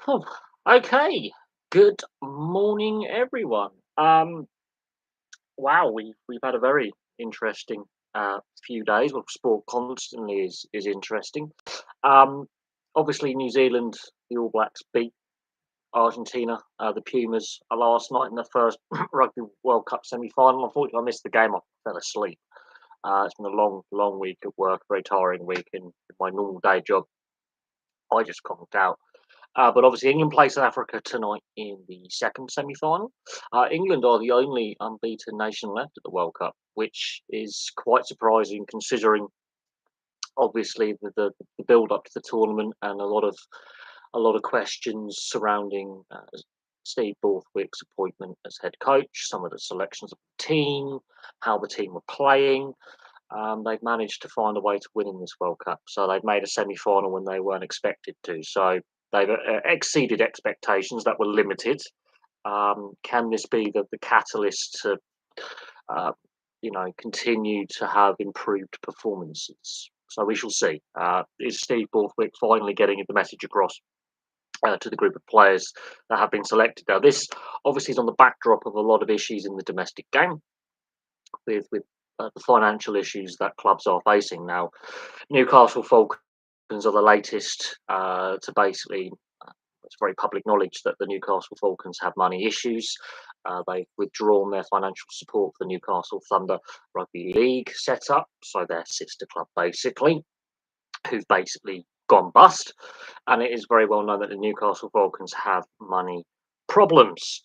Oh, okay. Good morning, everyone. Wow, we've had a very interesting few days. Well, sport constantly is interesting. Um, Obviously, New Zealand, the All Blacks beat Argentina, the Pumas, last night in the first Rugby World Cup semi-final. Unfortunately, I missed the game. I fell asleep. It's been a long, long week at work, very tiring week, and my normal day job, I just conked out. But obviously, England play South Africa tonight in the second semi-final. England are the only unbeaten nation left at the World Cup, which is quite surprising considering obviously the build up to the tournament and a lot of questions surrounding Steve Borthwick's appointment as head coach, some of the selections of the team, how the team were playing. They've managed to find a way to win in this World Cup. So they've made a semi-final when they weren't expected to. So they've exceeded expectations that were limited. Can this be the catalyst to, uh, continue to have improved performances? So we shall see. Is Steve Borthwick finally getting the message across to the group of players that have been selected? Now, this obviously is on the backdrop of a lot of issues in the domestic game with the financial issues that clubs are facing now. Newcastle Falcons are the latest to basically. It's very public knowledge that the Newcastle Falcons have money issues. They've withdrawn their financial support for the Newcastle Thunder Rugby League setup, so their sister club basically, who've basically gone bust. And it is very well known that the Newcastle Falcons have money problems.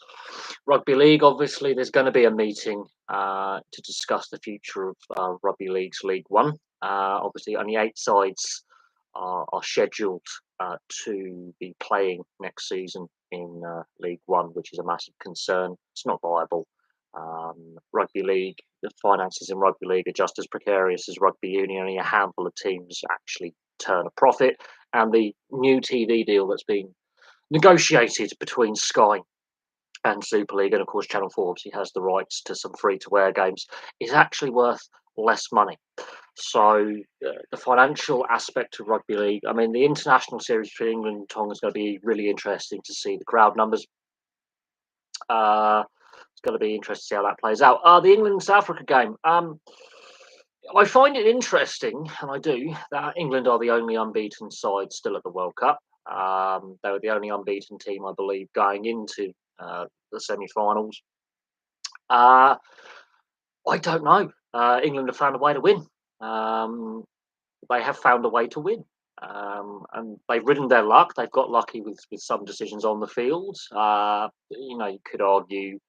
Rugby League, obviously, there's going to be a meeting to discuss the future of Rugby League's League One. Obviously, only 8 sides are scheduled to be playing next season in League One, which is a massive concern. It's not viable. Rugby League, the finances in Rugby League are just as precarious as Rugby Union. Only a handful of teams actually turn a profit. And the new TV deal that's been negotiated between Sky and Super League, and of course Channel 4 obviously has the rights to some free-to-air games, is actually worth less money. So the financial aspect of rugby league, I mean, the international series between England and Tonga is going to be really interesting to see the crowd numbers. It's going to be interesting to see how that plays out. The England South Africa game. I find it interesting, and I do, that England are the only unbeaten side still at the World Cup. They were the only unbeaten team, I believe, going into the semi-finals. Uh, I don't know. England have found a way to win. Um, they have found a way to win. And they've ridden their luck. They've got lucky with some decisions on the field. You could argue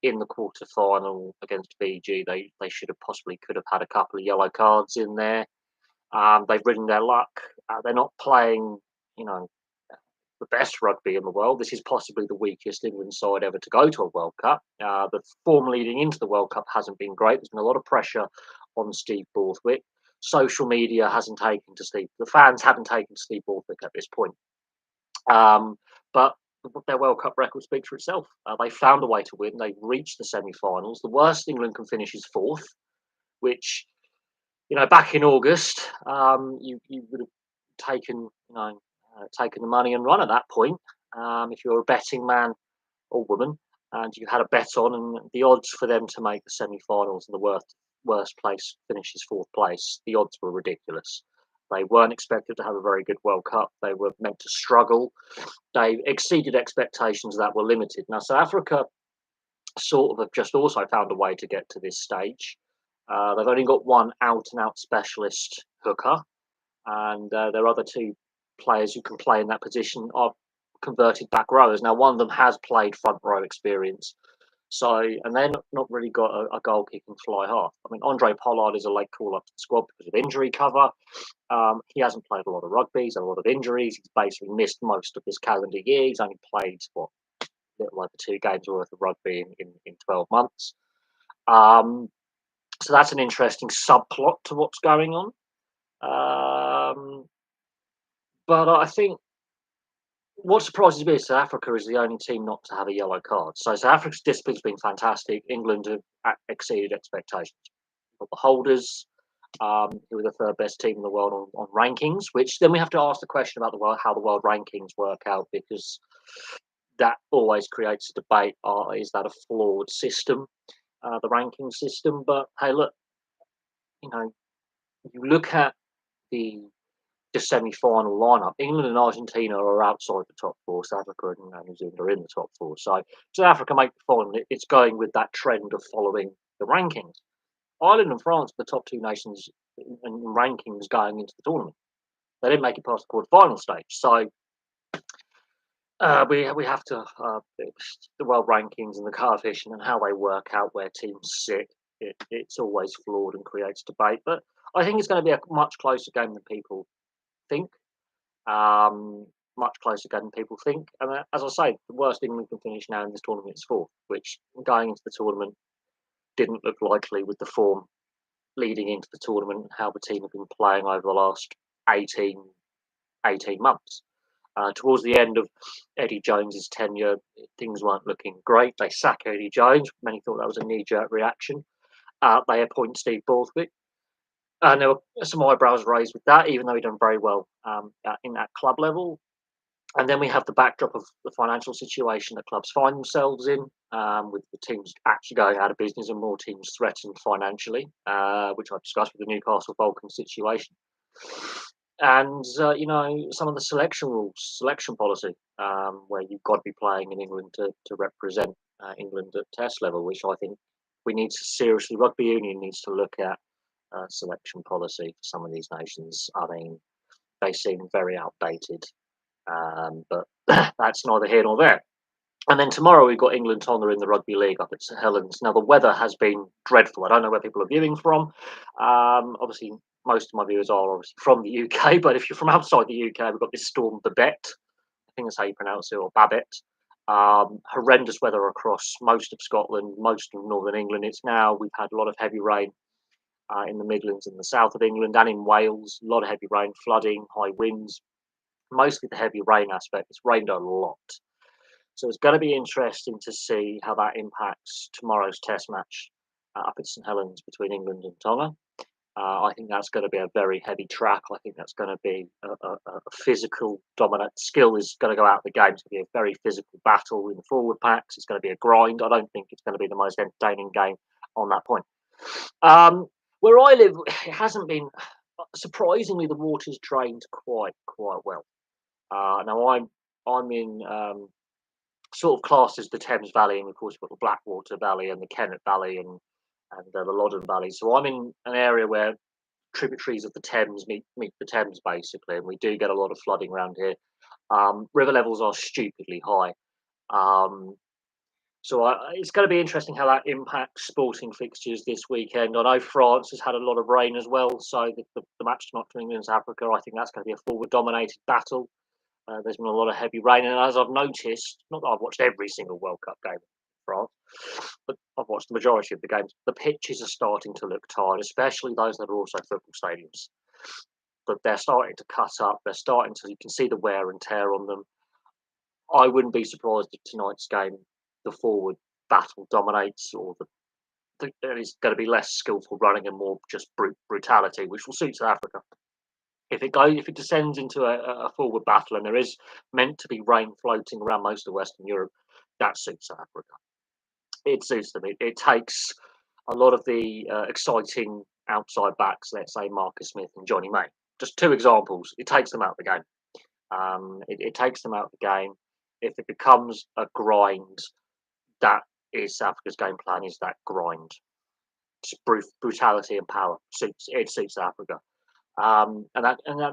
in the quarter final against Fiji, they should have possibly could have had a couple of yellow cards in there. They've ridden their luck. They're not playing, you know, the best rugby in the world. This is possibly the weakest England side ever to go to a World Cup. The form leading into the World Cup hasn't been great. There's been a lot of pressure on Steve Borthwick. Social media hasn't taken to Steve. The fans haven't taken to Steve Borthwick at this point. But their World Cup record speaks for itself. They found a way to win. They've reached the semi-finals. The worst England can finish is fourth, which back in August, you would have taken the money and run at that point. If you're a betting man or woman and you had a bet on, and the odds for them to make the semi-finals and the worst place finishes fourth place, the odds were ridiculous. They weren't expected to have a very good World Cup. They were meant to struggle. They exceeded expectations that were limited. Now, South Africa sort of have just also found a way to get to this stage. They've only got one out-and-out specialist hooker, and their other two players who can play in that position are converted back rowers. Now, one of them has played front row experience, and they're not really got a goal kicking fly half. I mean, Andre Pollard is a late call up to the squad because of injury cover. He hasn't played a lot of rugby. He's had a lot of injuries. He's basically missed most of this calendar year. He's only played little over 2 games worth of rugby in 12 months. So that's an interesting subplot to what's going on. But I think what surprises me is South Africa is the only team not to have a yellow card. So South Africa's discipline's been fantastic. England have exceeded expectations. You've got the holders, who are the third best team in the world on rankings. Which then we have to ask the question about the world, how the world rankings work out, because that always creates a debate. Is that a flawed system, the ranking system? But hey, look, you know, you look at the semi-final lineup. England and Argentina are outside the top four. South Africa and New Zealand are in the top four. So South Africa make the final. It's going with that trend of following the rankings. Ireland and France are the top two nations in rankings going into the tournament. They didn't make it past the quarter-final stage. So we have to the world rankings and the coefficient and how they work out where teams sit. It's always flawed and creates debate. But I think it's going to be a much closer game than people think. Much closer game than people think. And as I say, the worst England can finish now in this tournament is fourth, which going into the tournament didn't look likely with the form leading into the tournament, how the team have been playing over the last 18 months. Towards the end of Eddie Jones's tenure, things weren't looking great. They sack Eddie Jones. Many thought that was a knee-jerk reaction. They appoint Steve Borthwick. And there were some eyebrows raised with that, even though he'd done very well in that club level. And then we have the backdrop of the financial situation that clubs find themselves in, with the teams actually going out of business and more teams threatened financially, which I discussed with the Newcastle Vulcan situation. And some of the selection rules, selection policy, where you've got to be playing in England to represent England at Test level, which I think we need to seriously. Rugby union needs to look at selection policy for some of these nations. I mean, they seem very outdated, but that's neither here nor there. And then tomorrow we've got England Tonga in the Rugby League up at St Helens. Now the weather has been dreadful. I don't know where people are viewing from. Obviously, most of my viewers are obviously from the UK, but if you're from outside the UK, we've got this storm Babette. I think that's how you pronounce it, or Babette. Horrendous weather across most of Scotland, most of northern England. We've had a lot of heavy rain in the Midlands and the south of England and in Wales. A lot of heavy rain, flooding, high winds. Mostly the heavy rain aspect. It's rained a lot. So it's going to be interesting to see how that impacts tomorrow's test match up at St Helens between England and Tonga. I think that's going to be a very heavy track. I think that's going to be a physical dominant. Skill is going to go out of the game. It's going to be a very physical battle in the forward packs. It's going to be a grind. I don't think it's going to be the most entertaining game on that point. Where I live, it hasn't been. Surprisingly, the water's drained quite well. Now I'm in sort of classed as the Thames Valley, and of course we've got the Blackwater Valley and the Kennet Valley and the Loddon Valley. So I'm in an area where tributaries of the Thames meet the Thames basically, and we do get a lot of flooding around here. River levels are stupidly high. It's going to be interesting how that impacts sporting fixtures this weekend. I know France has had a lot of rain as well, so the match tonight between England and South Africa, I think that's going to be a forward-dominated battle. There's been a lot of heavy rain, and as I've noticed, not that I've watched every single World Cup game in France, but I've watched the majority of the games. The pitches are starting to look tired, especially those that are also football stadiums. But they're starting to cut up. You can see the wear and tear on them. I wouldn't be surprised if tonight's game, the forward battle dominates, or there is going to be less skillful running and more just brutality, which will suit South Africa. If it descends into a forward battle, and there is meant to be rain floating around most of Western Europe, that suits South Africa. It suits them. It takes a lot of the exciting outside backs, let's say Marcus Smith and Johnny May. Just two examples. It takes them out of the game. It takes them out of the game. If it becomes a grind, that is South Africa's game plan. Is that grind? Just brutality and power. It suits South Africa.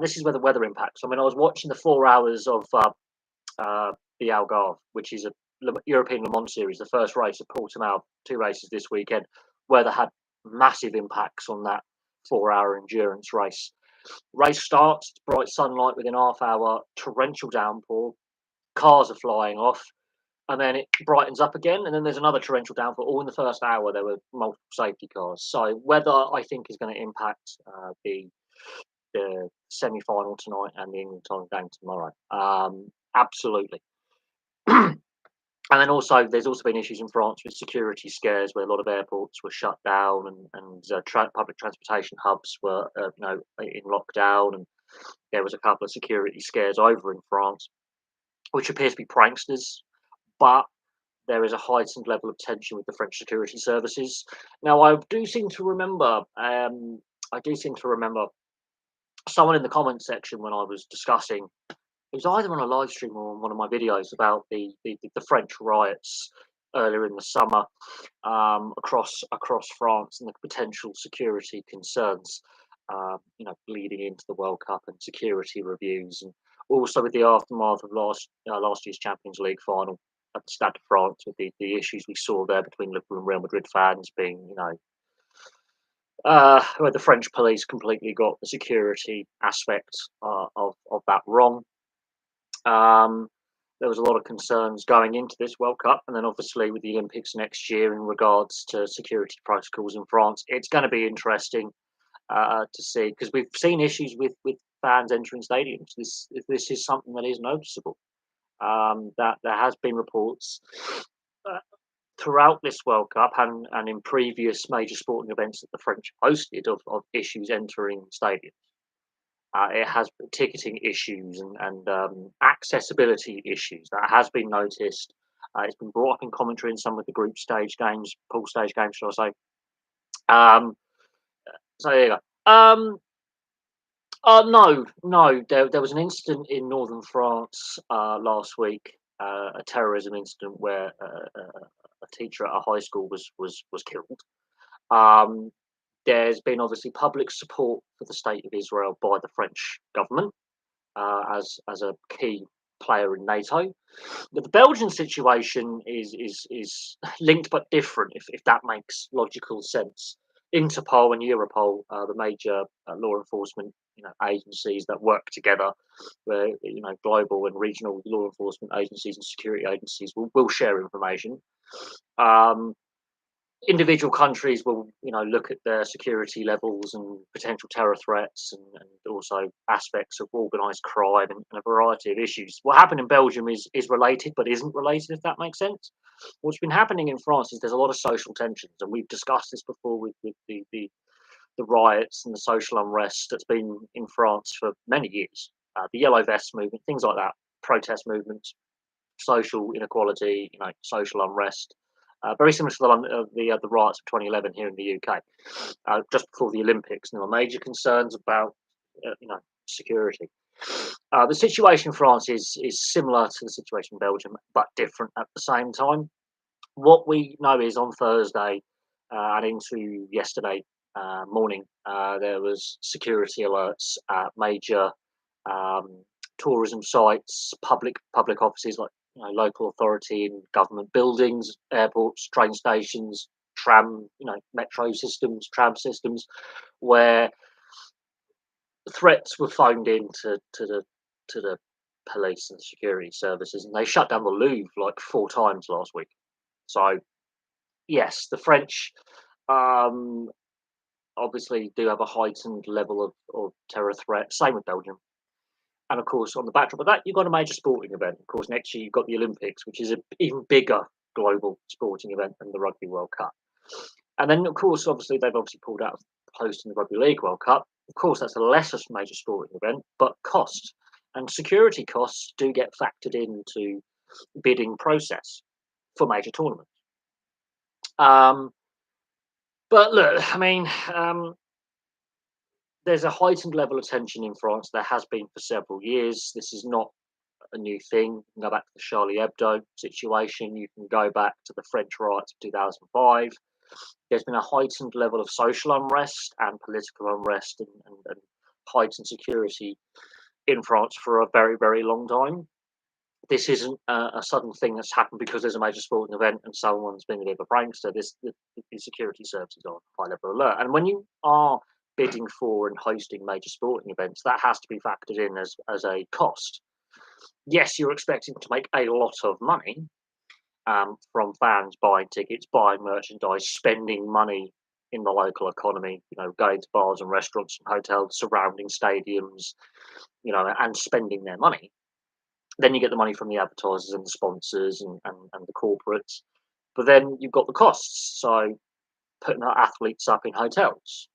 This is where the weather impacts. I mean, I was watching the 4 hours of the Algarve, which is a European Le Mans series, the first race at Portimao, 2 races this weekend. Weather had massive impacts on that 4-hour endurance race. Race starts, bright sunlight within half hour, torrential downpour, cars are flying off, and then it brightens up again, and then there's another torrential downpour. All in the first hour, there were multiple safety cars. So weather, I think, is going to impact the semi-final tonight and the England Tonga game tomorrow. Absolutely. And then also, there's also been issues in France with security scares, where a lot of airports were shut down, and public transportation hubs were, in lockdown, and there was a couple of security scares over in France, which appears to be pranksters. But there is a heightened level of tension with the French security services. Now, I do seem to remember someone in the comment section when I was discussing. It was either on a live stream or on one of my videos about the French riots earlier in the summer, across France, and the potential security concerns, leading into the World Cup and security reviews, and also with the aftermath of last year's Champions League final at the Stade de France, with the issues we saw there between Liverpool and Real Madrid fans being, where the French police completely got the security aspect of that wrong. Um, there was a lot of concerns going into this World Cup, and then obviously with the Olympics next year in regards to security protocols in France, it's going to be interesting to see, because we've seen issues with fans entering stadiums. This is something that is noticeable. That there has been reports uh, throughout this World Cup and in previous major sporting events that the French hosted of issues entering stadiums. It has ticketing issues and accessibility issues that has been noticed. It's been brought up in commentary in some of the group stage games, pool stage games, shall I say? Um, so there you go. No, no. There was an incident in northern France last week, a terrorism incident where a teacher at a high school was killed. Um, there's been obviously public support for the state of Israel by the French government, as a key player in NATO. But the Belgian situation is linked but different, if that makes logical sense. Interpol and Europol are the major law enforcement agencies that work together, where global and regional law enforcement agencies and security agencies will share information. Um, Individual countries will look at their security levels and potential terror threats, and also aspects of organized crime, and a variety of issues. What happened in Belgium is related but isn't related, if that makes sense. What's been happening in France is there's a lot of social tensions, and we've discussed this before with the riots and the social unrest that's been in France for many years. The yellow vest movement, things like that, protest movements, social inequality, social unrest. Very similar to the riots of 2011 here in the UK, just before the Olympics. And there were major concerns about, security. The situation in France is similar to the situation in Belgium, but different at the same time. What we know is on Thursday and into yesterday morning, there was security alerts at major um, tourism sites, public offices like local authority and government buildings, airports, train stations, metro systems, tram systems, where threats were phoned in to the police and security services, and they shut down the Louvre like 4 times last week. So yes, the French um, obviously do have a heightened level of terror threat. Same with Belgium. And of course, on the backdrop of that, you've got a major sporting event. Of course, next year you've got the Olympics, which is an even bigger global sporting event than the Rugby World Cup. And then, of course, they've pulled out of hosting the Rugby League World Cup. Of course, that's a lesser major sporting event, but cost and security costs do get factored into bidding process for major tournaments. Um, but look, I mean, there's a heightened level of tension in France. There has been for several years. This is not a new thing. You can go back to the Charlie Hebdo situation. You can go back to the French riots of 2005. There's been a heightened level of social unrest and political unrest, and heightened security in France for a very, very long time. This isn't a sudden thing that's happened because there's a major sporting event and someone's been a bit of a prankster. The security services are on high level alert, and when you are bidding for and hosting major sporting events, that has to be factored in as a cost. Yes, you're expecting to make a lot of money from fans buying tickets, buying merchandise, spending money in the local economy, going to bars and restaurants and hotels surrounding stadiums, and spending their money. Then you get the money from the advertisers and the sponsors and the corporates. But then you've got the costs. So putting our athletes up in hotels,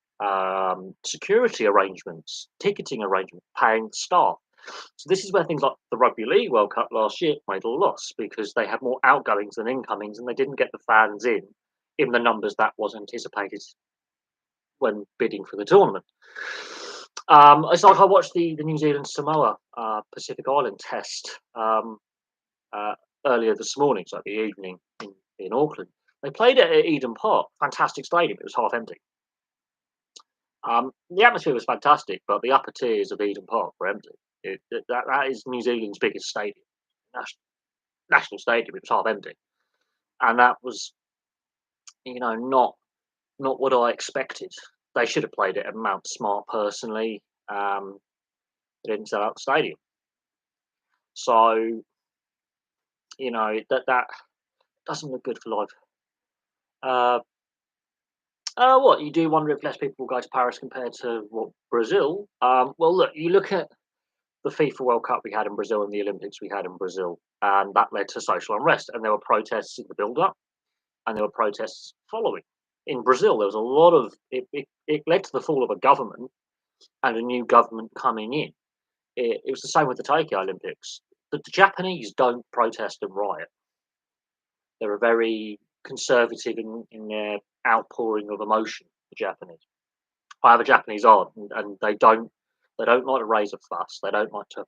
security arrangements, ticketing arrangements, paying staff. So this is where things like the Rugby League World Cup last year made a loss because they had more outgoings than incomings, and they didn't get the fans in the numbers that was anticipated when bidding for the tournament. It's like I watched the New Zealand Samoa Pacific Island test uh, earlier this morning, so the evening in Auckland. They played it at Eden Park, fantastic stadium. It was half empty. The atmosphere was fantastic, but the upper tiers of Eden Park were empty. That is New Zealand's biggest stadium, national stadium. It was half empty, and that was, not what I expected. They should have played it at Mount Smart. Personally, they didn't sell out the stadium, so that doesn't look good for life. Uh, what you do wonder if less people will go to Paris compared to what Brazil. Well, look, you look at the FIFA World Cup we had in Brazil and the Olympics we had in Brazil, and that led to social unrest, and there were protests in the build-up, and there were protests following. In Brazil, there was a lot of it led to the fall of a government and a new government coming in. It was the same with the Tokyo Olympics. The Japanese don't protest and riot. They're very conservative in their outpouring of emotion. The Japanese. I have a Japanese aunt, and they don't like to raise a fuss. They don't like to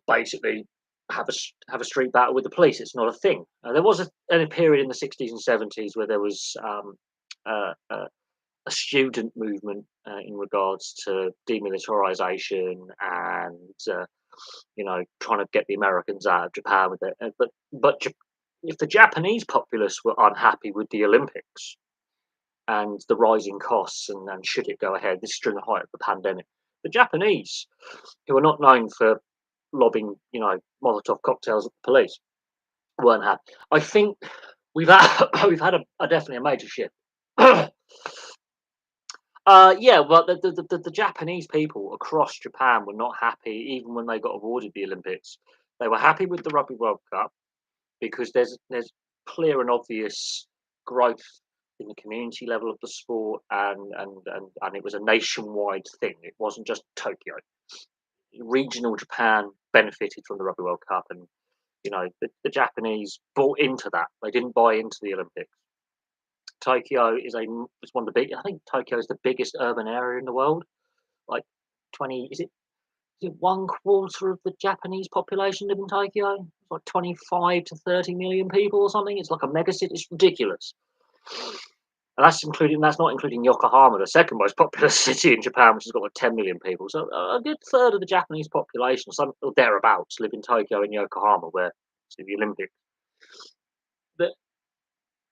basically have a street battle with the police. It's not a thing. There was a period in the 60s and 70s where there was a student movement in regards to demilitarization and trying to get the Americans out of Japan with it. But if the Japanese populace were unhappy with the Olympics and the rising costs and should it go ahead, this is during the height of the pandemic, the Japanese, who are not known for lobbing, Molotov cocktails at the police, weren't happy. I think we've had a definitely a major shift. Yeah, well, the Japanese people across Japan were not happy even when they got awarded the Olympics. They were happy with the Rugby World Cup because there's clear and obvious growth in the community level of the sport, and it was a nationwide thing. It wasn't just Tokyo. Regional Japan benefited from the Rugby World Cup, and the Japanese bought into that. They didn't buy into the Olympics. Tokyo is one of the big. I think Tokyo is the biggest urban area in the world. Like 20, is it 1/4 of the Japanese population live in Tokyo? It's like 25 to 30 million people or something. It's like a mega city. It's ridiculous. And that's not including Yokohama, the second most populous city in Japan, which has got like 10 million people. So a good third of the Japanese population, some or thereabouts, live in Tokyo and Yokohama, where it's the Olympics. But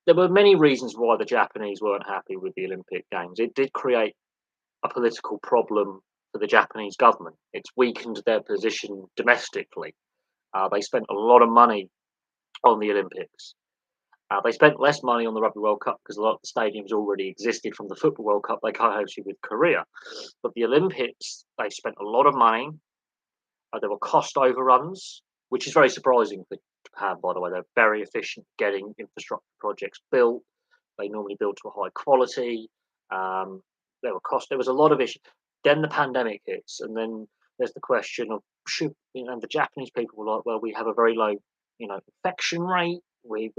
there were many reasons why the Japanese weren't happy with the Olympic Games. It did create a political problem for the Japanese government. It's weakened their position domestically. They spent a lot of money on the Olympics. They spent less money on the Rugby World Cup because a lot of the stadiums already existed from the Football World Cup they co-hosted with Korea. But the Olympics, they spent a lot of money. There were cost overruns, which is very surprising for Japan, by the way. They're very efficient getting infrastructure projects built. They normally build to a high quality. Um, there was a lot of issues. Then the pandemic hits, and then there's the question of the Japanese people were like, well, we have a very low, infection rate. We're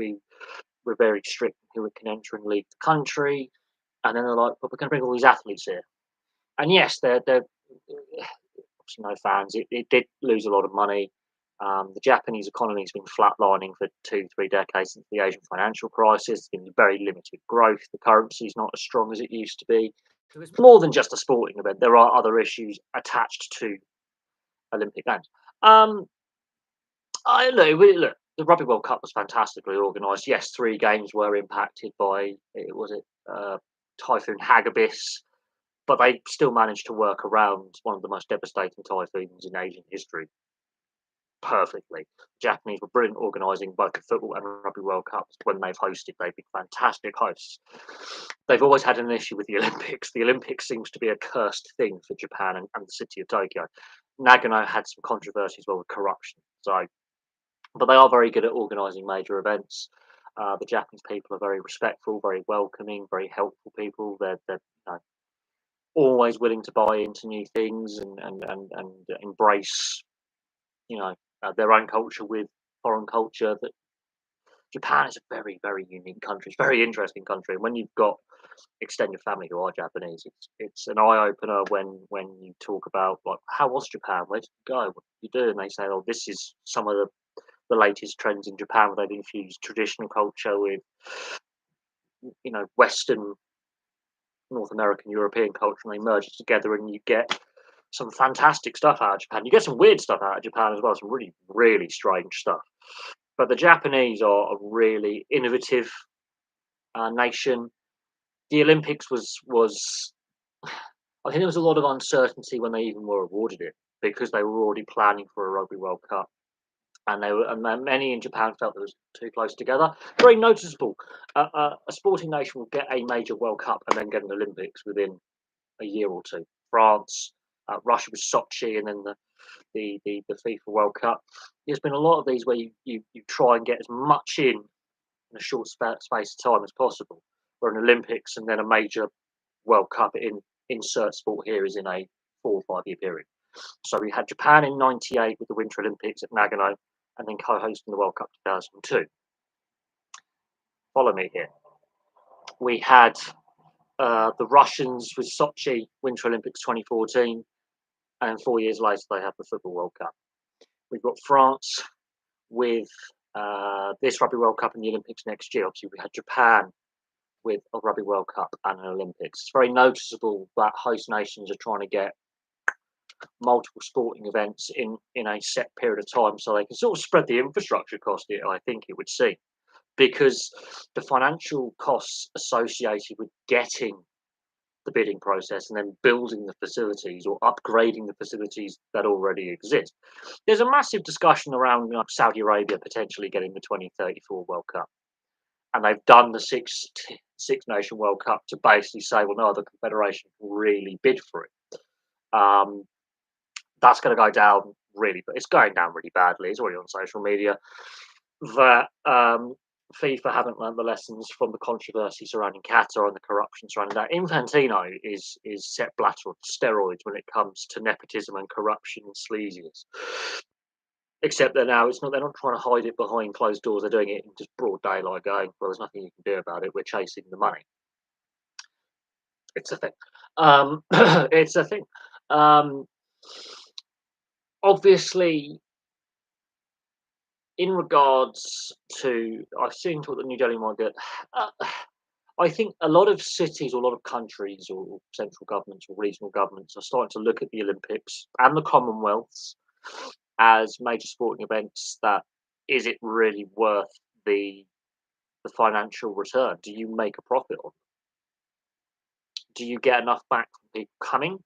very strict who can enter and leave the country, and then they're like, but we're going to bring all these athletes here. And yes, they're obviously no fans. It did lose a lot of money. The Japanese economy has been flatlining for 2-3 decades since the Asian financial crisis. There's been very limited growth. The currency is not as strong as it used to be. So it's more than just a sporting event. There are other issues attached to Olympic Games. Look. The Rugby World Cup was fantastically organised. Yes, 3 games were impacted by Typhoon Hagibis, but they still managed to work around one of the most devastating typhoons in Asian history perfectly. The Japanese were brilliant organising both the football and Rugby World Cups when they've hosted. They've been fantastic hosts. They've always had an issue with the Olympics. The Olympics seems to be a cursed thing for Japan and the city of Tokyo. Nagano had some controversy as well with corruption. So but they are very good at organising major events. The Japanese people are very respectful, very welcoming, very helpful people. They're always willing to buy into new things and embrace their own culture with foreign culture. That Japan is a very very unique country. It's a very interesting country, and when you've got extended family who are Japanese, it's an eye opener when you talk about like how was Japan, where did you go, what did you do, and they say, oh, this is some of the latest trends in Japan where they've infused traditional culture with Western North American European culture, and they merge it together, and you get some fantastic stuff out of Japan. You get some weird stuff out of Japan as well, some really really strange stuff. But the Japanese are a really innovative nation. The Olympics was I think there was a lot of uncertainty when they even were awarded it because they were already planning for a Rugby World Cup, and many in Japan felt it was too close together. Very noticeable. A sporting nation will get a major World Cup and then get an Olympics within a year or two. France, Russia was Sochi, and then the FIFA World Cup. There's been a lot of these where you try and get as much in a short space of time as possible. For an Olympics and then a major World Cup in insert sport here is in a 4 or 5 year period. So we had Japan in '98 with the Winter Olympics at Nagano, and then co-hosting the World Cup 2002. Follow me here. We had the Russians with Sochi Winter Olympics 2014, and 4 years later they had the Football World Cup. We've got France with this Rugby World Cup and the Olympics next year. Obviously, we had Japan with a Rugby World Cup and an Olympics. It's very noticeable that host nations are trying to get multiple sporting events in a set period of time so they can sort of spread the infrastructure cost, I think it would seem, because the financial costs associated with getting the bidding process and then building the facilities or upgrading the facilities that already exist. There's a massive discussion around Saudi Arabia potentially getting the 2034 World Cup. And they've done the six nation World Cup to basically say, well, no other confederation can really bid for it. That's going to go down really, but it's going down really badly. It's already on social media that FIFA haven't learned the lessons from the controversy surrounding Qatar and the corruption surrounding that. Infantino is Sepp Blatter on steroids when it comes to nepotism and corruption and sleaziness. Except that now they're not trying to hide it behind closed doors. They're doing it in just broad daylight, going, well, there's nothing you can do about it. We're chasing the money. It's a thing. It's a thing. Obviously, in regards to, I've seen what the New Delhi might get. I think a lot of cities or a lot of countries or central governments or regional governments are starting to look at the Olympics and the Commonwealths as major sporting events that is it really worth the financial return? Do you make a profit on them? Do you get enough back from people coming?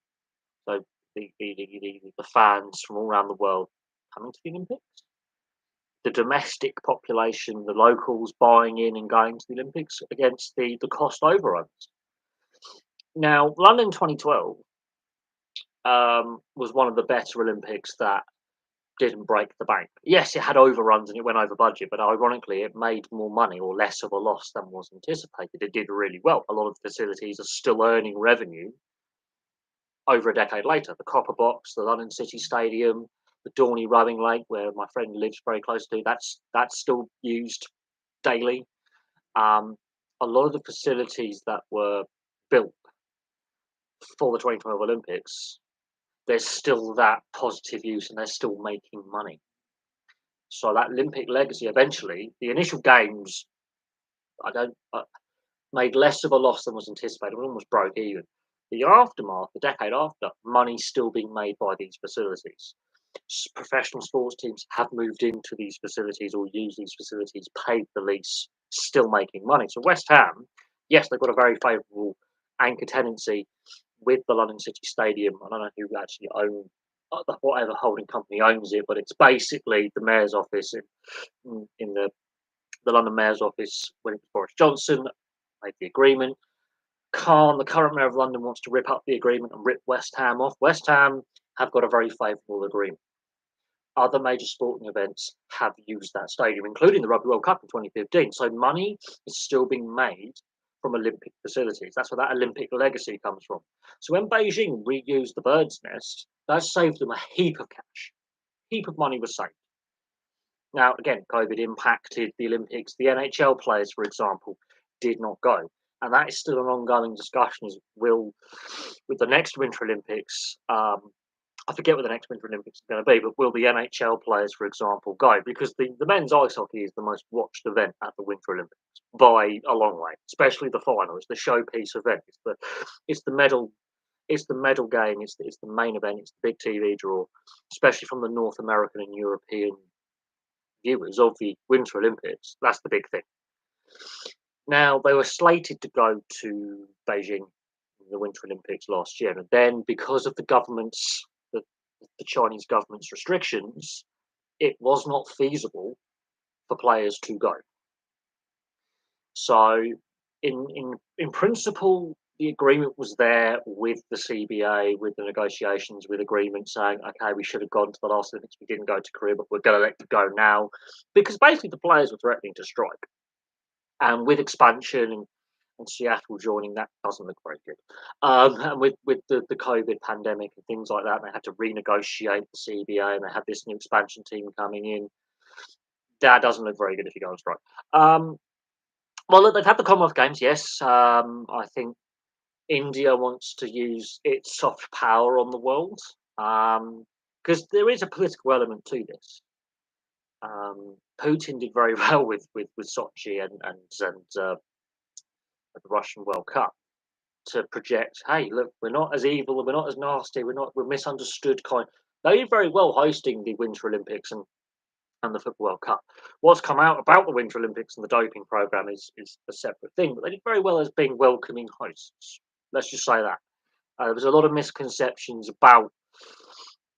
So the fans from all around the world coming to the Olympics? The domestic population, the locals buying in and going to the Olympics against the cost overruns. Now, London 2012 was one of the better Olympics that didn't break the bank. Yes, it had overruns and it went over budget, but ironically, it made more money or less of a loss than was anticipated. It did really well. A lot of the facilities are still earning revenue over a decade later. The Copper Box, the London City Stadium, the Dorney Rowing Lake, where my friend lives very close to, that's still used daily. A lot of the facilities that were built for the 2012 Olympics, there's still that positive use and they're still making money. So that Olympic legacy, eventually, the initial games, I don't made less of a loss than was anticipated. We almost broke even. The aftermath, the decade after, money's still being made by these facilities. Professional sports teams have moved into these facilities or use these facilities, paid the lease, still making money. So West Ham, yes, they've got a very favourable anchor tenancy with the London City Stadium. I don't know who actually owns whatever holding company owns it, but it's basically the mayor's office in the London mayor's office when it was Boris Johnson made the agreement. Khan, the current mayor of London, wants to rip up the agreement and rip West Ham off. West Ham have got a very favourable agreement. Other major sporting events have used that stadium, including the Rugby World Cup in 2015. So money is still being made from Olympic facilities. That's where that Olympic legacy comes from. So when Beijing reused the bird's nest, that saved them a heap of cash. Heap of money was saved. Now, again, COVID impacted the Olympics. The NHL players, for example, did not go. And that is still an ongoing discussion is will, with the next Winter Olympics, I forget what the next Winter Olympics is going to be, but will the NHL players, for example, go? Because the men's ice hockey is the most watched event at the Winter Olympics by a long way, especially the final. It's the showpiece event. It's the medal. It's the medal game. It's the main event. It's the big TV draw, especially from the North American and European viewers of the Winter Olympics. That's the big thing. Now, they were slated to go to Beijing, the Winter Olympics last year, and then because of the Chinese government's restrictions, it was not feasible for players to go. So, in principle, the agreement was there with the CBA, with the negotiations, with agreement saying, okay, we should have gone to the last Olympics, we didn't go to Korea, but we're going to let you go now, because basically the players were threatening to strike. And with expansion and Seattle joining, that doesn't look very good. And with the COVID pandemic and things like that, they had to renegotiate the CBA, and they had this new expansion team coming in. That doesn't look very good if you go on strike. Well, look, they've had the Commonwealth Games, yes. I think India wants to use its soft power on the world because there is a political element to this. Putin did very well with Sochi and the Russian World Cup to project, hey, look, we're not as evil, we're not as nasty, we're misunderstood kind. They did very well hosting the Winter Olympics and the Football World Cup. What's come out about the Winter Olympics and the doping program is a separate thing, but they did very well as being welcoming hosts. Let's just say that. There was a lot of misconceptions about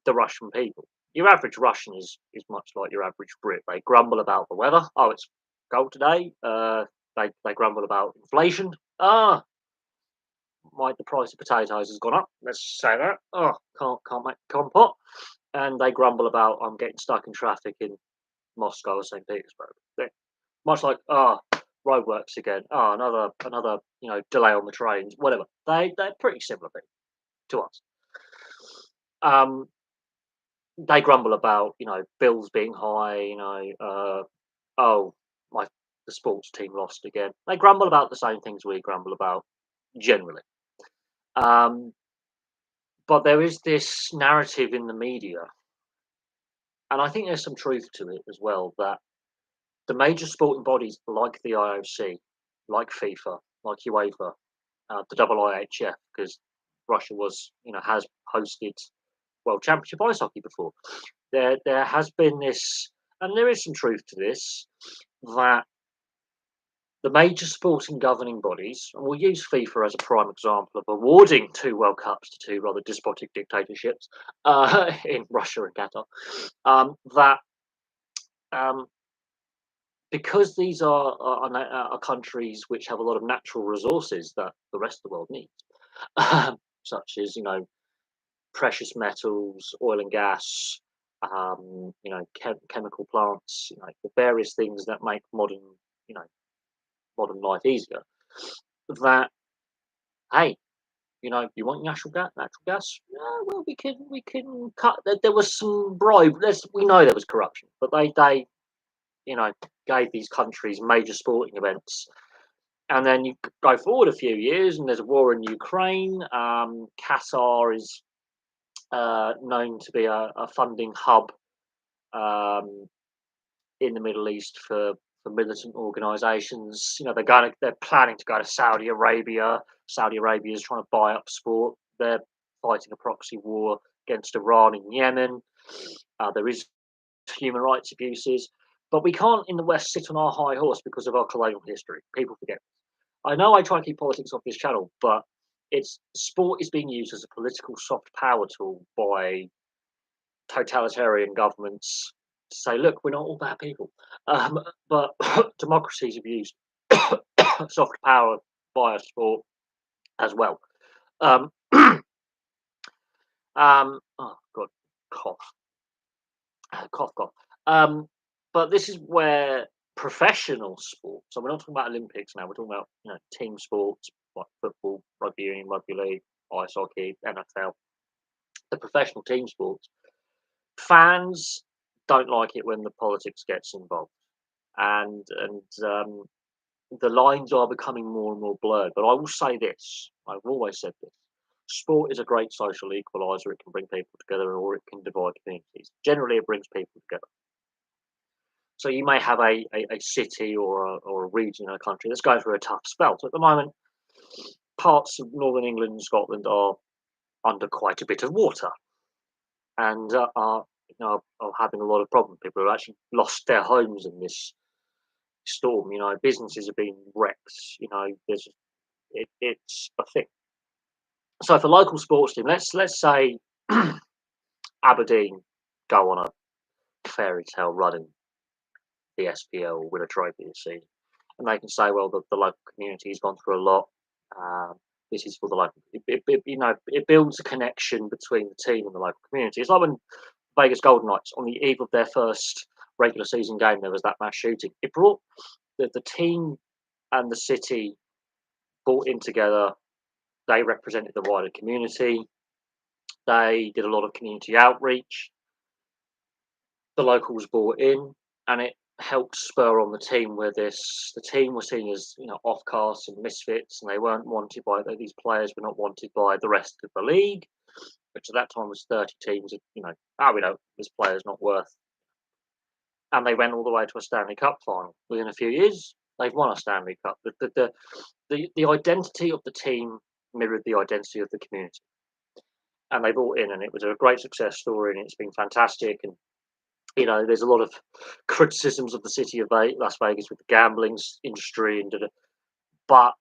the Russian people. Your average Russian is much like your average Brit. They grumble about the weather. Oh, it's cold today. They grumble about inflation. The price of potatoes has gone up. Let's say that. Oh, can't make compote. And they grumble about I'm getting stuck in traffic in Moscow or St. Petersburg. Much like roadworks again. Another delay on the trains. Whatever. They're pretty similar thing to us. They grumble about bills being high. Oh my the sports team lost again. They grumble about the same things we grumble about generally. But there is this narrative in the media, and I think there's some truth to it as well, that the major sporting bodies like the IOC, like FIFA, like UEFA, the IIHF, because Russia has hosted World Championship ice hockey before. There has been this, and there is some truth to this, that the major sporting governing bodies, and we'll use FIFA as a prime example of awarding 2 World Cups to 2 rather despotic dictatorships in Russia and Qatar, that because these are countries which have a lot of natural resources that the rest of the world needs, such as precious metals, oil and gas, chemical plants, the various things that make modern life easier. That hey, you want natural gas? Natural gas? Yeah, well, we can cut. There was some bribe. We know there was corruption, but they gave these countries major sporting events. And then you go forward a few years, and there's a war in Ukraine. Qatar is known to be a funding hub in the Middle East for militant organisations. They're planning to go to Saudi Arabia. Saudi Arabia is trying to buy up sport. They're fighting a proxy war against Iran and Yemen. There is human rights abuses, but we can't in the West sit on our high horse because of our colonial history. People forget. I know I try and keep politics off this channel, but sport is being used as a political soft power tool by totalitarian governments to say, look, we're not all bad people. But democracies have used soft power via sport as well. Oh God, cough. Cough, cough. Um, but this is where professional sports. So we're not talking about Olympics now. We're talking about team sports like football, rugby union, rugby league, ice hockey, NFL. The professional team sports. Fans don't like it when the politics gets involved, and the lines are becoming more and more blurred. But I will say this: I've always said this. Sport is a great social equalizer. It can bring people together or it can divide communities. Generally, it brings people together. So you may have a city or a region in a country that's going through a tough spell. So at the moment, parts of northern England and Scotland are under quite a bit of water and are having a lot of problems. People have actually lost their homes in this storm. Businesses have been wrecked. It's a thing. So for local sports team, let's say Aberdeen go on a fairy tale run in the SPL or win a trophy this season, and they can say, well, the local community has gone through a lot. This is for the local. It builds a connection between the team and the local community. It's like when Vegas Golden Knights, on the eve of their first regular season game, there was that mass shooting. It brought the team and the city brought in together. They represented the wider community. They did a lot of community outreach. The locals bought in, and it helped spur on the team. The team was seen as offcasts and misfits, and they weren't wanted by these players were not wanted by the rest of the league, which at that time was 30 teams. We know this player's not worth. And they went all the way to a Stanley Cup final. Within a few years, they've won a Stanley Cup. The identity of the team mirrored the identity of the community, and they bought in, and it was a great success story, and it's been fantastic. And there's a lot of criticisms of the city of Las Vegas with the gambling industry, but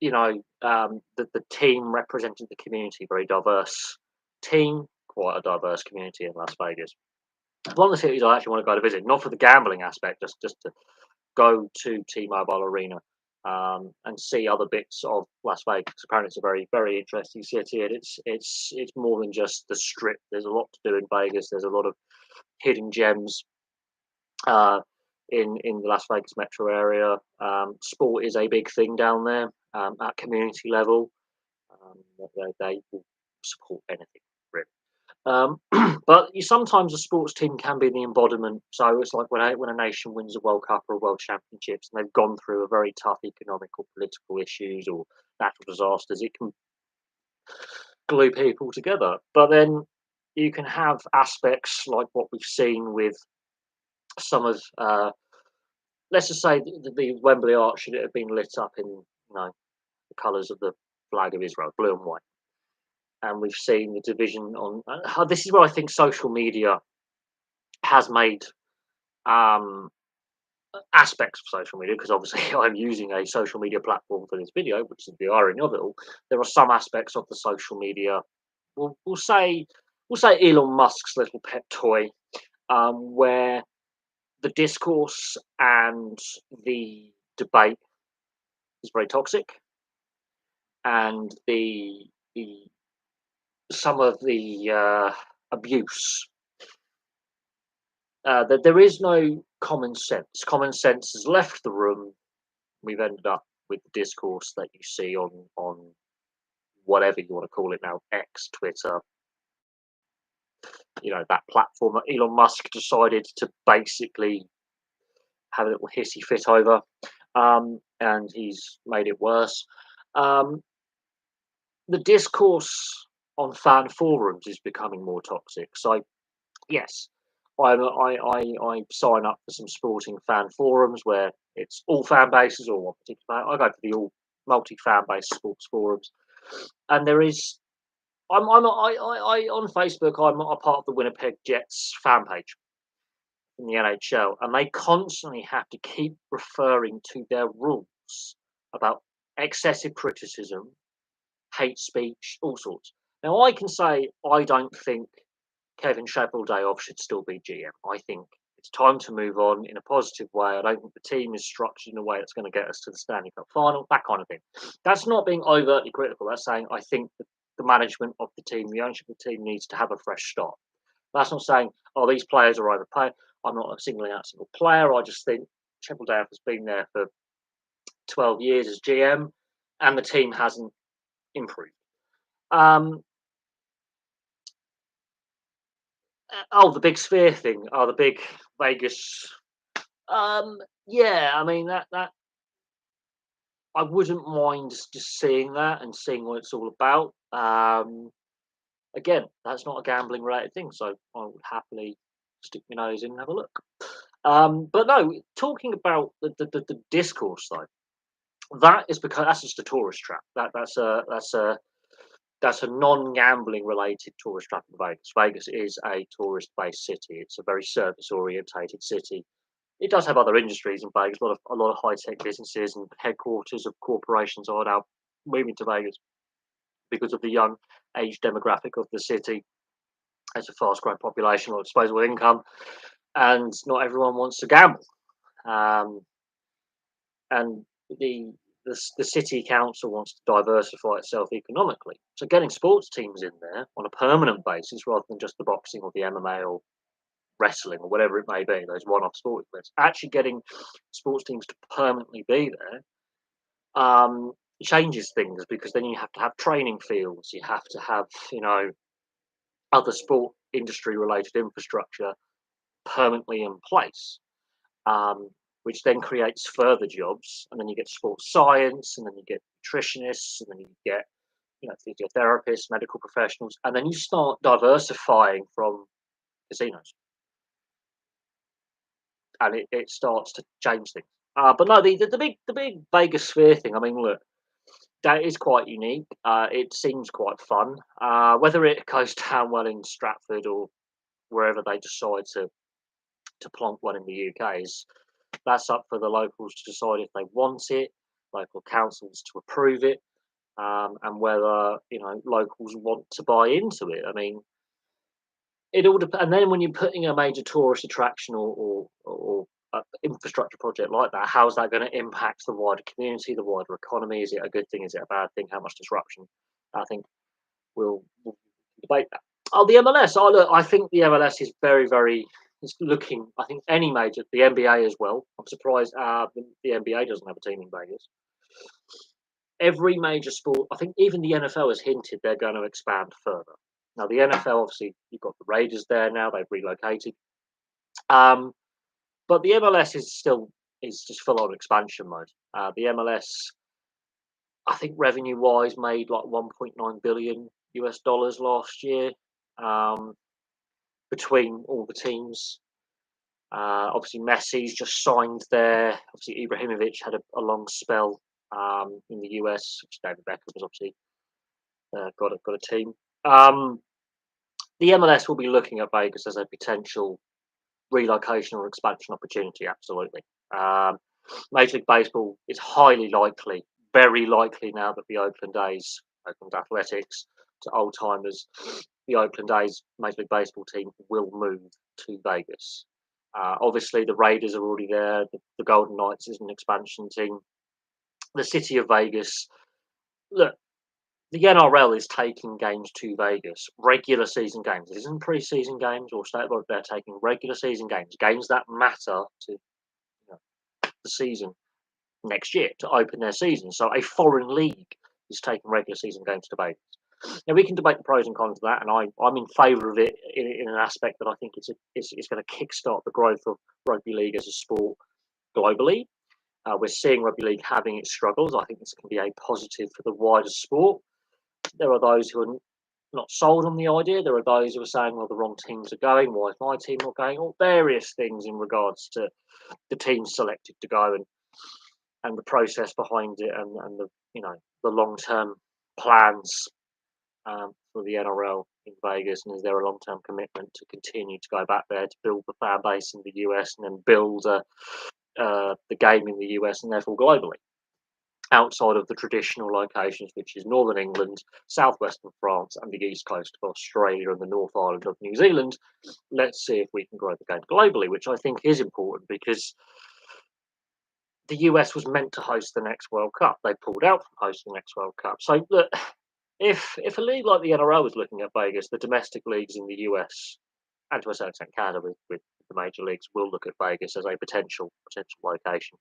the team represented the community, very diverse team, quite a diverse community in Las Vegas. One of the cities I actually want to go to visit, not for the gambling aspect, just to go to T-Mobile Arena and see other bits of Las Vegas. Apparently, it's a very, very interesting city, and it's more than just the Strip. There's a lot to do in Vegas. There's a lot of hidden gems uh, in the Las Vegas metro area. Sport is a big thing down there at community level. They will support anything, really. But sometimes a sports team can be the embodiment. So it's like when a nation wins a World Cup or a World Championships, and they've gone through a very tough economic or political issues or natural disasters. It can glue people together. But then you can have aspects like what we've seen with some of, let's just say, the Wembley Arch should have been lit up in the colours of the flag of Israel, blue and white. And we've seen the division on. This is where I think social media has made aspects of social media, because obviously I'm using a social media platform for this video, which is the irony of it all. There are some aspects of the social media. We'll say Elon Musk's little pet toy, where the discourse and the debate is very toxic, and the some of the abuse. That there is no common sense. Common sense has left the room. We've ended up with the discourse that you see on whatever you want to call it now, X, Twitter. That platform that Elon Musk decided to basically have a little hissy fit over, and he's made it worse. The discourse on fan forums is becoming more toxic. So, yes, I sign up for some sporting fan forums where it's all fan bases or one particular. I go for the all multi fan based sports forums, and there is. I on Facebook. I'm a part of the Winnipeg Jets fan page in the NHL, and they constantly have to keep referring to their rules about excessive criticism, hate speech, all sorts. Now, I can say I don't think Kevin Chappell-Dayoff should still be GM. I think it's time to move on in a positive way. I don't think the team is structured in a way that's going to get us to the Stanley Cup final, that kind of thing. That's not being overtly critical. That's saying I think the management of the team, the ownership of the team needs to have a fresh start. That's not saying oh, these players are overpaid. I'm not singling out a single player. I just think Chebbledale has been there for 12 years as GM, and the team hasn't improved. Um, oh, the big sphere thing. Oh, the big Vegas. Um, yeah, I mean that I wouldn't mind just seeing that and seeing what it's all about. Again, that's not a gambling related thing, so I would happily stick my nose in and have a look. But no, talking about the discourse though, that is because that's just a tourist trap. That's a non-gambling related tourist trap in Vegas. Vegas is a tourist-based city. It's a very service-orientated city. It does have other industries in Vegas. A lot of high-tech businesses and headquarters of corporations are now moving to Vegas because of the young age demographic of the city. It's a fast-growing population or disposable income, and not everyone wants to gamble. Um, and the city council wants to diversify itself economically. So getting sports teams in there on a permanent basis, rather than just the boxing or the MMA or wrestling or whatever it may be, those one-off sporting events, actually getting sports teams to permanently be there changes things because then you have to have training fields, you have to have other sport industry related infrastructure permanently in place. um, which then creates further jobs. And then you get sports science, and then you get nutritionists, and then you get physiotherapists, medical professionals, and then you start diversifying from casinos, and it starts to change things. But no, the big Vegas sphere thing. I mean, look, that is quite unique. It seems quite fun. Whether it goes down well in Stratford or wherever they decide to plonk one in the UK is that's up for the locals to decide if they want it, local councils to approve it, and whether locals want to buy into it. I mean, it all depends. And then when you're putting a major tourist attraction or infrastructure project like that, how's that going to impact the wider community, the wider economy? Is it a good thing? Is it a bad thing? How much disruption? I think we'll debate that. Oh, the MLS. Oh, look, I think the MLS is very, very. It's looking. I think any major, the NBA as well. I'm surprised the NBA doesn't have a team in Vegas. Every major sport, I think even the NFL has hinted they're going to expand further. Now, the NFL, obviously, you've got the Raiders there now; they've relocated. Um, but the MLS is just full on expansion mode. The MLS, I think, revenue wise, made like 1.9 billion US dollars last year. Um, between all the teams. Obviously, Messi's just signed there. Obviously, Ibrahimovic had a long spell in the US. David Beckham has obviously got a team. Um, the MLS will be looking at Vegas as a potential relocation or expansion opportunity. Absolutely. Um, Major League Baseball is highly likely, very likely now that the Oakland Athletics to old timers, the Oakland A's Major League Baseball team will move to Vegas. Obviously, the Raiders are already there. The Golden Knights is an expansion team. The city of Vegas. Look, the NRL is taking games to Vegas, regular season games. It isn't preseason games or state of they're taking regular season games that matter to the season next year to open their season. So a foreign league is taking regular season games to Vegas. Now we can debate the pros and cons of that, and I'm in favour of it in an aspect that I think it's going to kickstart the growth of rugby league as a sport globally. We're seeing rugby league having its struggles. I think this can be a positive for the wider sport. There are those who are not sold on the idea. There are those who are saying, well, the wrong teams are going. Why is my team not going? Or various things in regards to the teams selected to go and the process behind it and the the long term plans for the NRL in Vegas, and is there a long term commitment to continue to go back there to build the fan base in the US and then build the game in the US and therefore globally outside of the traditional locations, which is Northern England, southwestern France, and the east coast of Australia and the North Island of New Zealand. Let's see if we can grow the game globally, which I think is important because the US was meant to host the next World Cup. They pulled out from hosting the next World Cup. So look, if a league like the NRL was looking at Vegas, the domestic leagues in the US and to a certain extent Canada with the major leagues will look at Vegas as a potential location.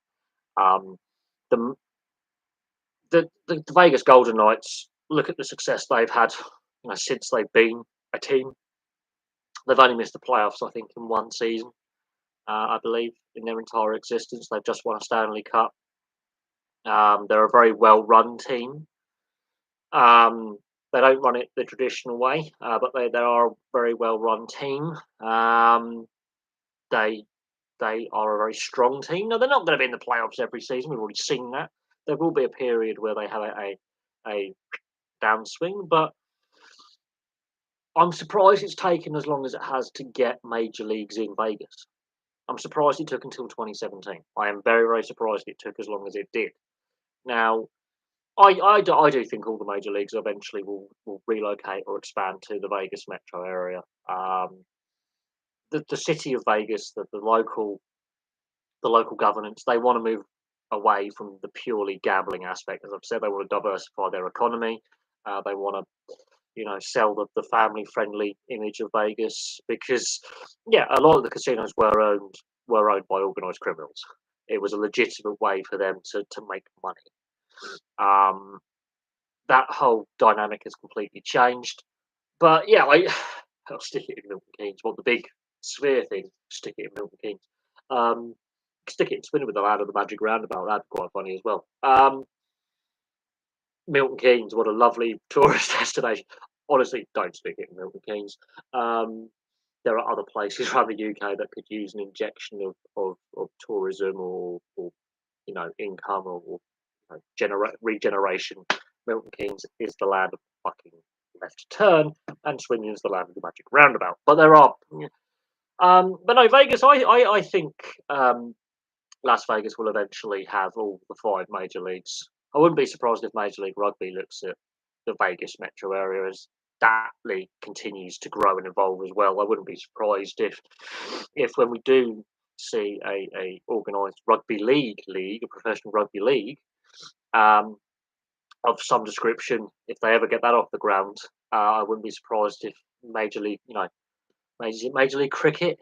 Um, the, the Vegas Golden Knights, look at the success they've had, since they've been a team. They've only missed the playoffs, I think, in one season, I believe, in their entire existence. They've just won a Stanley Cup. They're a very well-run team. Um, they don't run it the traditional way, but they are a very well-run team. They they are a very strong team. Now they're not going to be in the playoffs every season. We've already seen that. There will be a period where they have a downswing, but I'm surprised it's taken as long as it has to get major leagues in Vegas. I'm surprised it took until 2017. I am very, very surprised it took as long as it did. Now, I do think all the major leagues eventually will relocate or expand to the Vegas metro area. The city of Vegas, the local governance, they want to move away from the purely gambling aspect. As I've said, they want to diversify their economy. They want to, sell the family friendly image of Vegas because, yeah, a lot of the casinos were owned by organized criminals. It was a legitimate way for them to make money. Um, that whole dynamic has completely changed. But yeah, I'll stick it in Milton Keynes. Want the big sphere thing? Stick it in Milton Keynes. Um, Stick it in Swindon with the land of the magic roundabout. That'd be quite funny as well. Milton Keynes, what a lovely tourist destination. Honestly, don't stick it in Milton Keynes. Um, there are other places around the UK that could use an injection of tourism or income or regeneration. Milton Keynes is the land of fucking left turn, and Swindon is the land of the magic roundabout. But there are, but no, Vegas. I think Las Vegas will eventually have all the five major leagues. I wouldn't be surprised if Major League Rugby looks at the Vegas metro area as that league continues to grow and evolve as well. I wouldn't be surprised if when we do see a organised rugby league, a professional rugby league, um, of some description, if they ever get that off the ground, I wouldn't be surprised if Major League, Major League Cricket,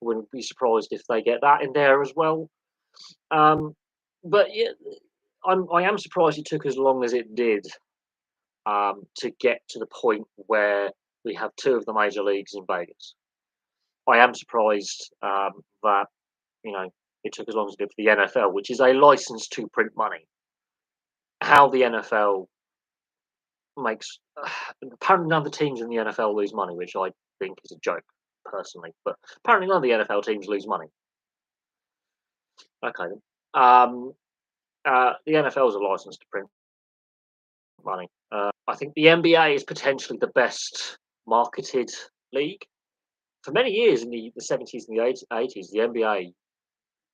wouldn't be surprised if they get that in there as well. Um, but yeah, I am surprised it took as long as it did, to get to the point where we have two of the major leagues in Vegas. I am surprised, that you know it took as long as it did for the NFL, which is a license to print money. How the NFL makes apparently none of the teams in the NFL lose money, which I think is a joke personally. But apparently none of the NFL teams lose money. Okay, then. The NFL is a license to print money. I think the NBA is potentially the best marketed league. For many years in the 70s and the 80s, the NBA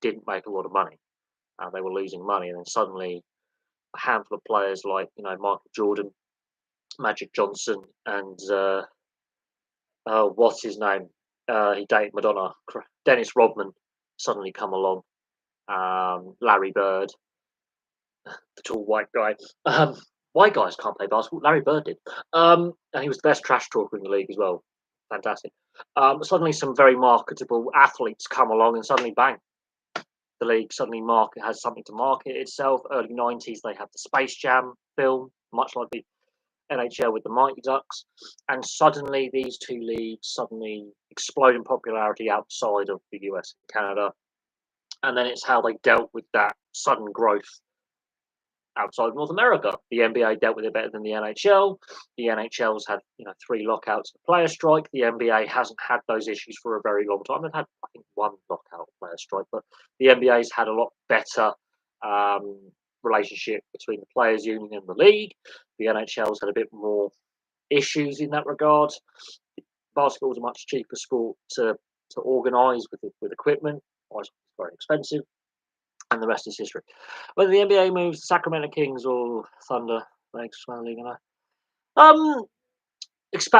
didn't make a lot of money. They were losing money, and then suddenly a handful of players like Michael Jordan, Magic Johnson, and what's his name? He dated Madonna. Dennis Rodman suddenly come along. Larry Bird, the tall white guy. White guys can't play basketball. Larry Bird did. And he was the best trash talker in the league as well. Fantastic. Suddenly, some very marketable athletes come along, and suddenly, bang, the league suddenly has something to market itself. Early 90s, they have the Space Jam film, much like the NHL with the Mighty Ducks, and suddenly these two leagues suddenly explode in popularity outside of the US and Canada. And then it's how they dealt with that sudden growth outside of North America. The NBA dealt with it better than the NHL. The NHL's had three lockouts and a player strike. The NBA hasn't had those issues for a very long time. They've had I think one lockout player strike, but the NBA's had a lot better relationship between the players' union and the league. The NHL's had a bit more issues in that regard. Basketball is a much cheaper sport to organise with equipment. It's very expensive, and the rest is history. Whether the NBA moves the Sacramento Kings or Thunder, thanks, League,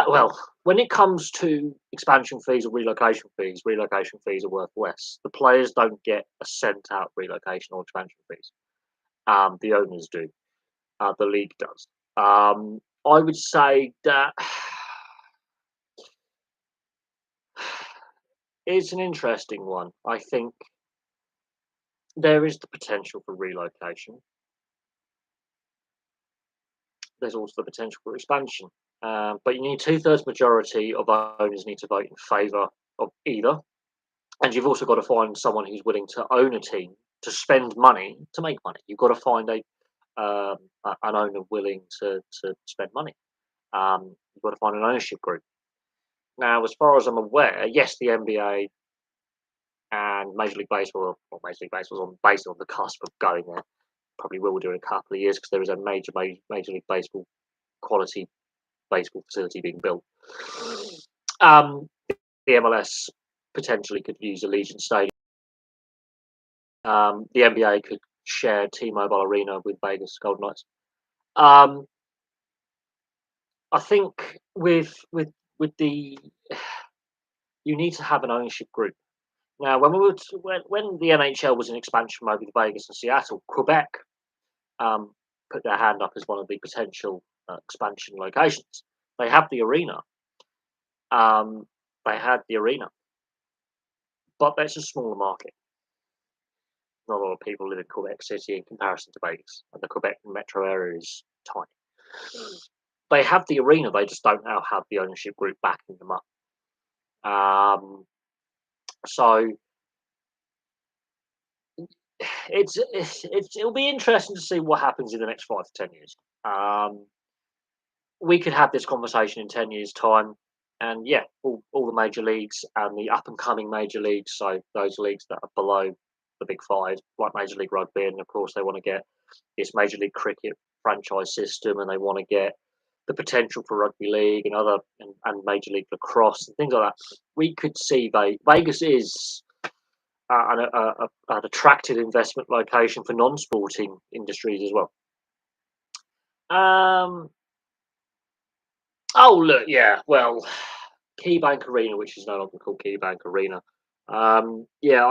well, when it comes to expansion fees or relocation fees are worth less. The players don't get a cent out relocation or expansion fees. The owners do. The league does. I would say that it's an interesting one. I think there is the potential for relocation. There's also the potential for expansion. But you need two-thirds majority of owners need to vote in favour of either, and you've also got to find someone who's willing to own a team to spend money to make money. You've got to find an owner willing to spend money. You've got to find an ownership group. Now, as far as I'm aware, yes, the NBA and Major League Baseball, well, Major League Baseball's basically on the cusp of going there. Probably will do in a couple of years because there is a Major League Baseball quality baseball facility being built. Um, the MLS potentially could use Allegiant Stadium. The NBA could share T-Mobile Arena with Vegas Golden Knights. Um, I think with the you need to have an ownership group. Now, when the NHL was in expansion mode with Vegas and Seattle, Quebec um, put their hand up as one of the potential expansion locations. They have the arena. Um, they had the arena, but that's a smaller market. Not a lot of people live in Quebec City in comparison to Vegas, and the Quebec metro area is tiny. They have the arena, they just don't now have the ownership group backing them up. So it'll be interesting to see what happens in the next 5 to 10 years. We could have this conversation in 10 years' time, and yeah, all the major leagues and the up and coming major leagues, so those leagues that are below the big five, like Major League Rugby, and of course they want to get this Major League Cricket franchise system, and they want to get the potential for rugby league and and Major League Lacrosse and things like that. We could see Vegas is an attractive investment location for non-sporting industries as well. Um, oh look, yeah, well, KeyBank Arena, which is no longer called KeyBank Arena. Yeah,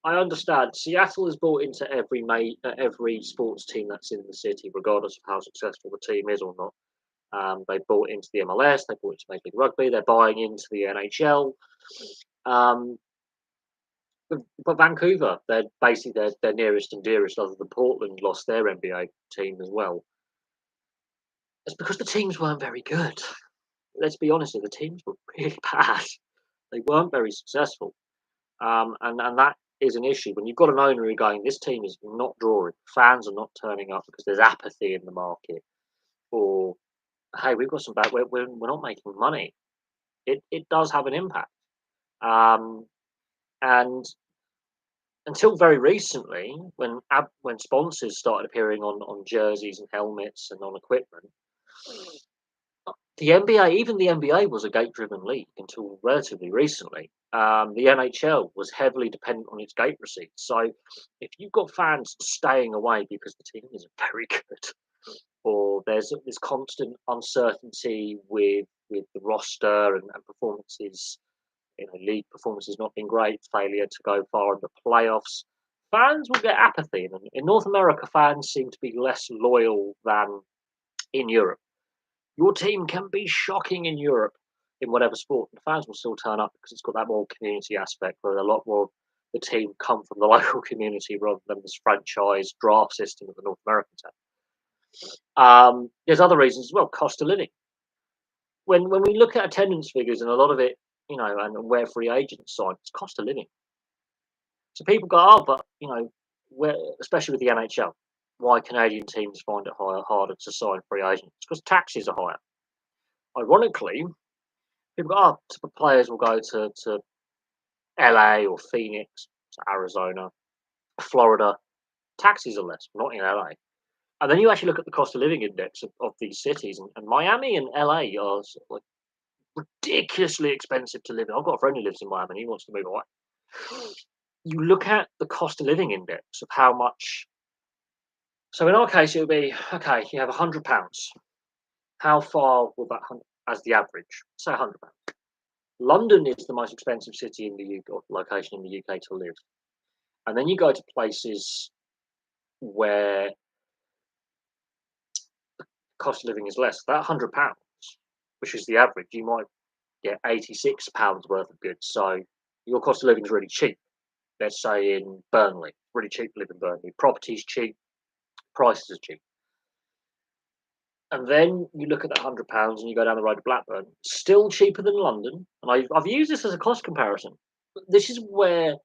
I understand. Seattle has bought into every sports team that's in the city, regardless of how successful the team is or not. They bought into the MLS, they bought into Major League Rugby, they're buying into the NHL. Um, but Vancouver, they're basically their nearest and dearest, other than Portland, lost their NBA team as well. It's because the teams weren't very good. Let's be honest, the teams were really bad. They weren't very successful. And that is an issue when you've got an owner who going, this team is not drawing, fans are not turning up because there's apathy in the market, or hey, we've got some bad, we're not making money. It does have an impact. Um, and until very recently, when sponsors started appearing on jerseys and helmets and on equipment, the NBA, even the NBA, was a gate-driven league until relatively recently. The NHL was heavily dependent on its gate receipts. So, if you've got fans staying away because the team isn't very good, or there's this constant uncertainty with the roster and performances, league performances not being great, failure to go far in the playoffs, fans will get apathy. And in North America, fans seem to be less loyal than in Europe. Your team can be shocking in Europe in whatever sport, and fans will still turn up because it's got that more community aspect where a lot more of the team come from the local community rather than this franchise draft system that the North Americans have. There's other reasons as well, cost of living. When we look at attendance figures and a lot of it, and where free agents sign, it's cost of living. So people go, oh, but where, especially with the NHL, why Canadian teams find it harder to sign free agents? Because taxes are higher. Ironically, people go, oh, so players will go to LA or Phoenix, to Arizona, Florida. Taxes are less, not in LA. And then you actually look at the cost of living index of these cities, and Miami and LA are sort of like ridiculously expensive to live in. I've got a friend who lives in Miami and he wants to move away. You look at the cost of living index of how much. So in our case, it would be okay. You have £100. How far will that as the average? Say £100. London is the most expensive city in the UK, or location in the UK to live. And then you go to places where cost of living is less. That £100, which is the average, you might get £86 worth of goods. So your cost of living is really cheap. Let's say in Burnley, really cheap to live in Burnley. Property's cheap, prices are cheap. And then you look at that £100 and you go down the road to Blackburn, still cheaper than London. And I've used this as a cost comparison. This is where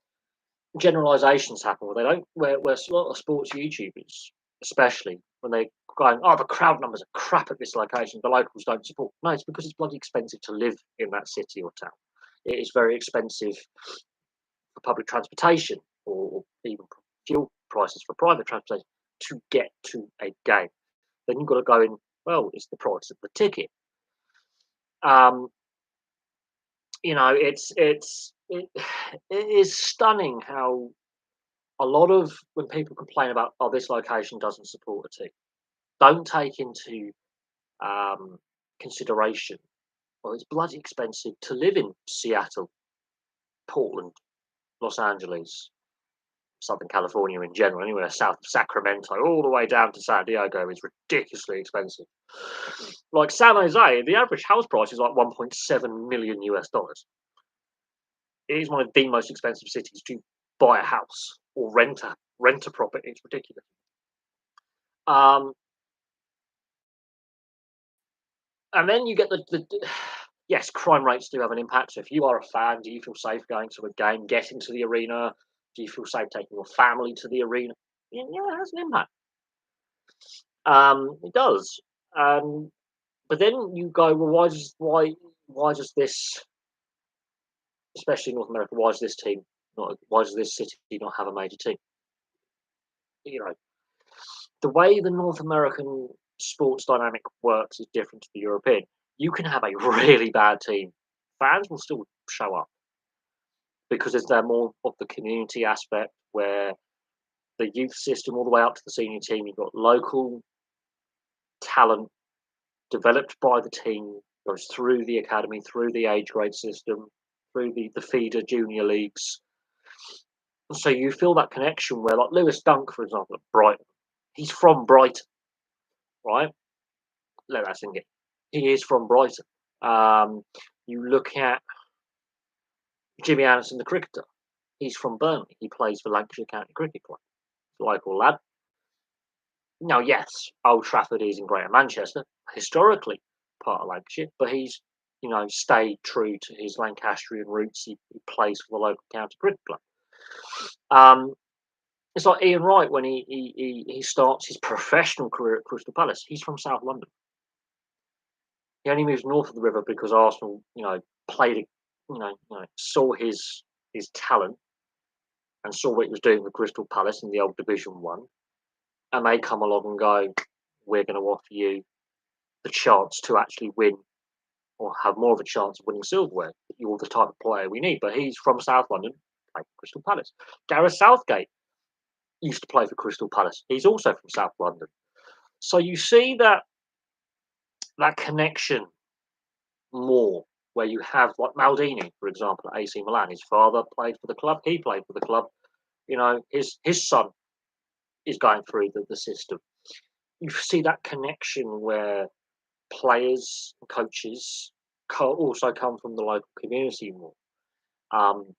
generalizations happen, where they don't, where a lot of sports YouTubers, especially when they going, oh, the crowd numbers are crap at this location, the locals don't support. No, it's because it's bloody expensive to live in that city or town. It is very expensive for public transportation or even fuel prices for private transportation to get to a game. Then you've got to go in, well, it's the price of the ticket. Um, it is stunning how a lot of when people complain about, oh, this location doesn't support a team, don't take into um, consideration, well, it's bloody expensive to live in Seattle, Portland, Los Angeles, Southern California in general, anywhere south of Sacramento, all the way down to San Diego is ridiculously expensive. Like San Jose, the average house price is like 1.7 million US dollars. It is one of the most expensive cities to buy a house or rent a property. It's ridiculous. Um, and then you get the yes, crime rates do have an impact. So if you are a fan, do you feel safe going to a game, getting to the arena? Do you feel safe taking your family to the arena? Yeah, it has an impact. It does. But then you go, well, why does this, especially in North America, why does this team not? Why does this city not have a major team? You know, the way the North American sports dynamic works is different to the European. You can have a really bad team, fans will still show up because there's there more of the community aspect where the youth system all the way up to the senior team. You've got local talent developed by the team, goes through the academy, through the age grade system, through the feeder junior leagues. So you feel that connection where, like Lewis Dunk, for example, at Brighton, he's from Brighton, right? Let that sink in. He is from Brighton. Um, you look at Jimmy Anderson, the cricketer. He's from Burnley. He plays for Lancashire County Cricket Club. Local lad. Now, yes, Old Trafford is in Greater Manchester, historically part of Lancashire, but he's, stayed true to his Lancastrian roots. He plays for the local county cricket club. Um, it's like Ian Wright when he starts his professional career at Crystal Palace. He's from South London. He only moves north of the river because Arsenal, played, saw his talent and saw what he was doing with Crystal Palace in the old Division One, and they come along and go, "We're going to offer you the chance to actually win or have more of a chance of winning silverware. You're the type of player we need." But he's from South London, played for Crystal Palace. Gareth Southgate used to play for Crystal Palace. He's also from South London. So you see that connection more where you have like Maldini, for example, at AC Milan. His father played for the club. He played for the club. His son is going through the system. You see that connection where players and coaches also come from the local community more. Um,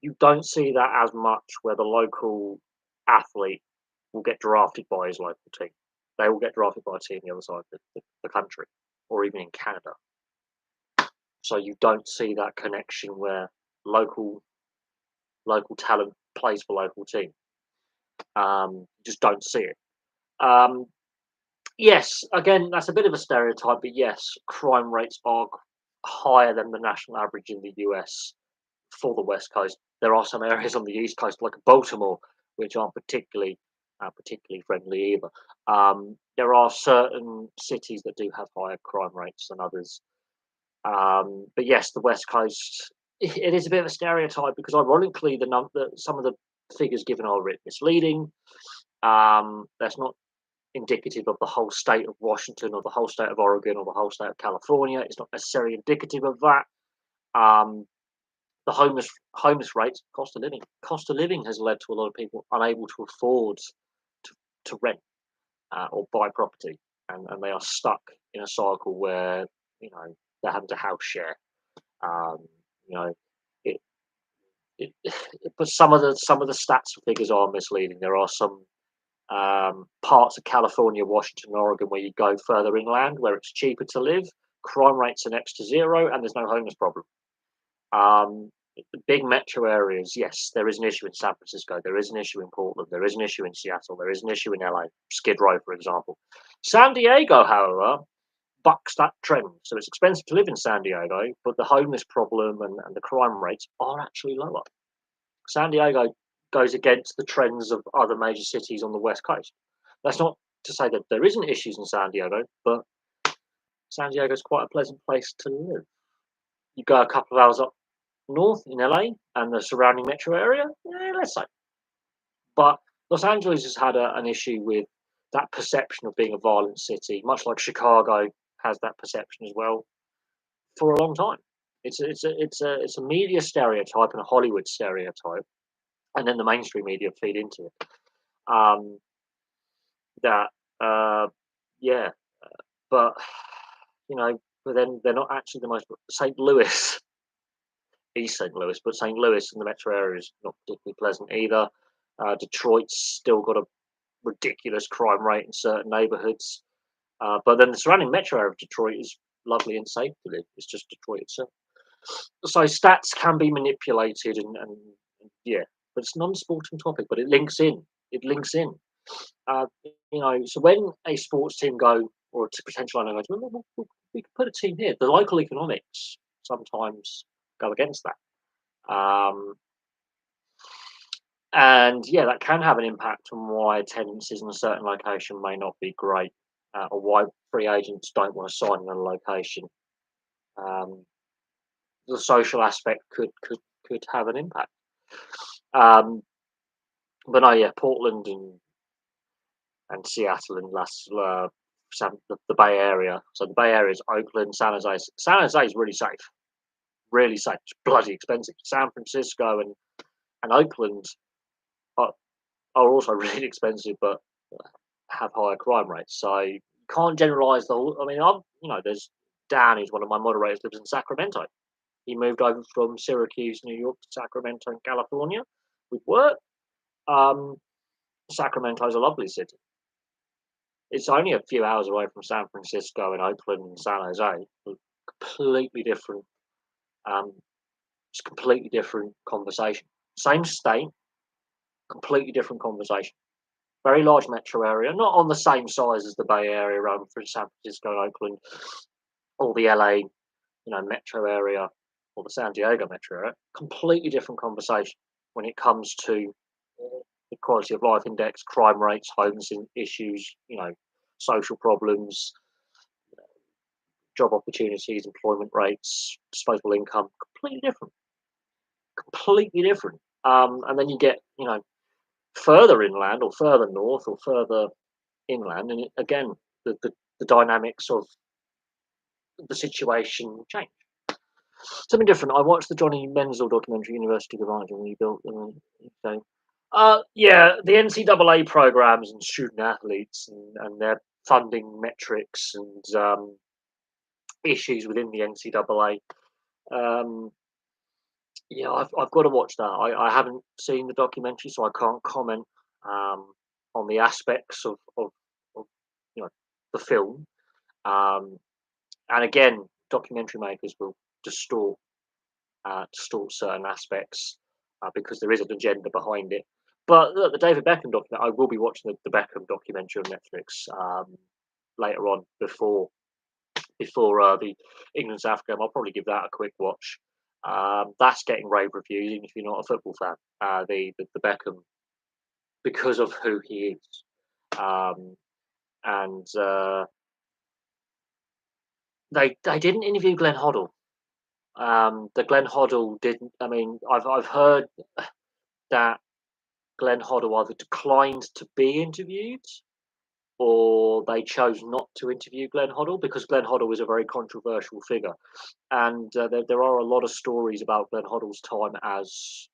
you don't see that as much where the local athlete will get drafted by his local team. They will get drafted by a team the other side of the country or even in Canada. So you don't see that connection where local talent plays for local team. You just don't see it. Um, yes, again, that's a bit of a stereotype, but yes, crime rates are higher than the national average in the US for the West Coast. There are some areas on the East Coast, like Baltimore, which aren't particularly friendly either. There are certain cities that do have higher crime rates than others. But yes, the West Coast, it is a bit of a stereotype because, ironically, some of the figures given are a bit misleading. That's not indicative of the whole state of Washington or the whole state of Oregon or the whole state of California. It's not necessarily indicative of that. Um, the homeless rates, cost of living has led to a lot of people unable to afford to rent or buy property, and they are stuck in a cycle where they're having to house share. Um, you know, it, but some of the stats and figures are misleading. There are some parts of California, Washington, and Oregon where you go further inland, where it's cheaper to live, crime rates are next to zero, and there's no homeless problem. The big metro areas, yes, there is an issue in San Francisco, there is an issue in Portland, there is an issue in Seattle, there is an issue in LA, Skid Row, for example. San Diego, however, bucks that trend. So it's expensive to live in San Diego, but the homeless problem and the crime rates are actually lower. San Diego goes against the trends of other major cities on the West Coast. That's not to say that there isn't issues in San Diego, but San Diego is quite a pleasant place to live. You go a couple of hours up north in LA and the surrounding metro area, let's say. But Los Angeles has had an issue with that perception of being a violent city, much like Chicago has that perception as well for a long time. It's a media stereotype and a Hollywood stereotype, and then the mainstream media feed into it. Um, that yeah, but but then they're not actually the most. St. Louis, East St. Louis, but St. Louis and the metro area is not particularly pleasant either. Detroit's still got a ridiculous crime rate in certain neighborhoods. But then the surrounding metro area of Detroit is lovely and safe to live. It's just Detroit itself. So stats can be manipulated and yeah, but it's a non-sporting topic, but it links in. It links in. Uh, so when a sports team go or to potential owner goes, well, we could put a team here. The local economics sometimes go against that. And yeah, that can have an impact on why attendances in a certain location may not be great, or why free agents don't want to sign in a location. The social aspect could have an impact. Um, but no, yeah, Portland and Seattle and the Bay Area. So the Bay Area is Oakland, San Jose. San Jose is really safe, really safe. It's bloody expensive. San Francisco and Oakland are, are also really expensive, but have higher crime rates. So you can't generalize the whole. I mean, there's Dan, who's one of my moderators, lives in Sacramento. He moved over from Syracuse, New York, to Sacramento in California with work. Um, Sacramento's a lovely city. It's only a few hours away from San Francisco and Oakland and San Jose. Completely different. It's a completely different conversation. Same state, completely different conversation. Very large metro area, not on the same size as the Bay Area around for San Francisco and Oakland, or the LA, metro area, or the San Diego metro area. Completely different conversation when it comes to the quality of life index, crime rates, homeless issues, social problems, job opportunities, employment rates, disposable income. Completely different. Completely different. And then you get, further inland or further north or further inland, and again, the dynamics of the situation change. Something different. I watched the Johnny Menzel documentary, University of Ireland, when he built them. Yeah, the NCAA programs and student athletes and their funding metrics and issues within the NCAA. Yeah, I've got to watch that. I haven't seen the documentary, so I can't comment on the aspects of the film. And again, documentary makers will distort certain aspects because there is an agenda behind it. But look, the David Beckham documentary, I will be watching the Beckham documentary on Netflix later on before the England South game. I'll probably give that a quick watch. That's getting rave reviews, even if you're not a football fan. The Beckham, because of who he is, and they didn't interview Glenn Hoddle. The Glenn Hoddle didn't. I mean, I've heard that Glenn Hoddle either declined to be interviewed or they chose not to interview Glenn Hoddle because Glenn Hoddle is a very controversial figure. And there are a lot of stories about Glenn Hoddle's time as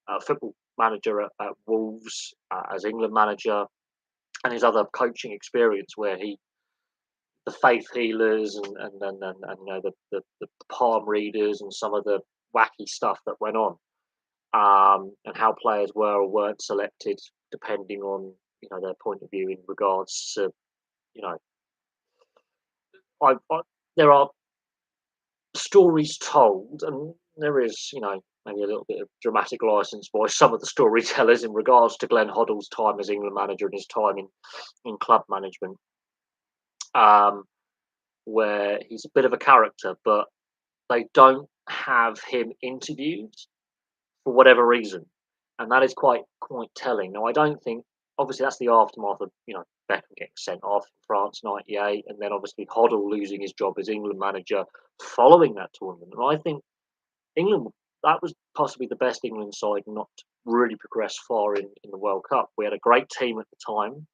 a football manager at Wolves, as England manager, and his other coaching experience where the faith healers and the palm readers and some of the wacky stuff that went on. and how players were or weren't selected depending on their point of view in regards to you know I there are stories told, and there is maybe a little bit of dramatic license by some of the storytellers in regards to Glenn Hoddle's time as England manager and his time in club management, um, where he's a bit of a character, but they don't have him interviewed for whatever reason, and that is quite telling. Now, I don't think obviously that's the aftermath of Beckham getting sent off in France '98, and then obviously Hoddle losing his job as England manager following that tournament. And I think England that was possibly the best England side not to really progress far in the World Cup. We had a great team at the time.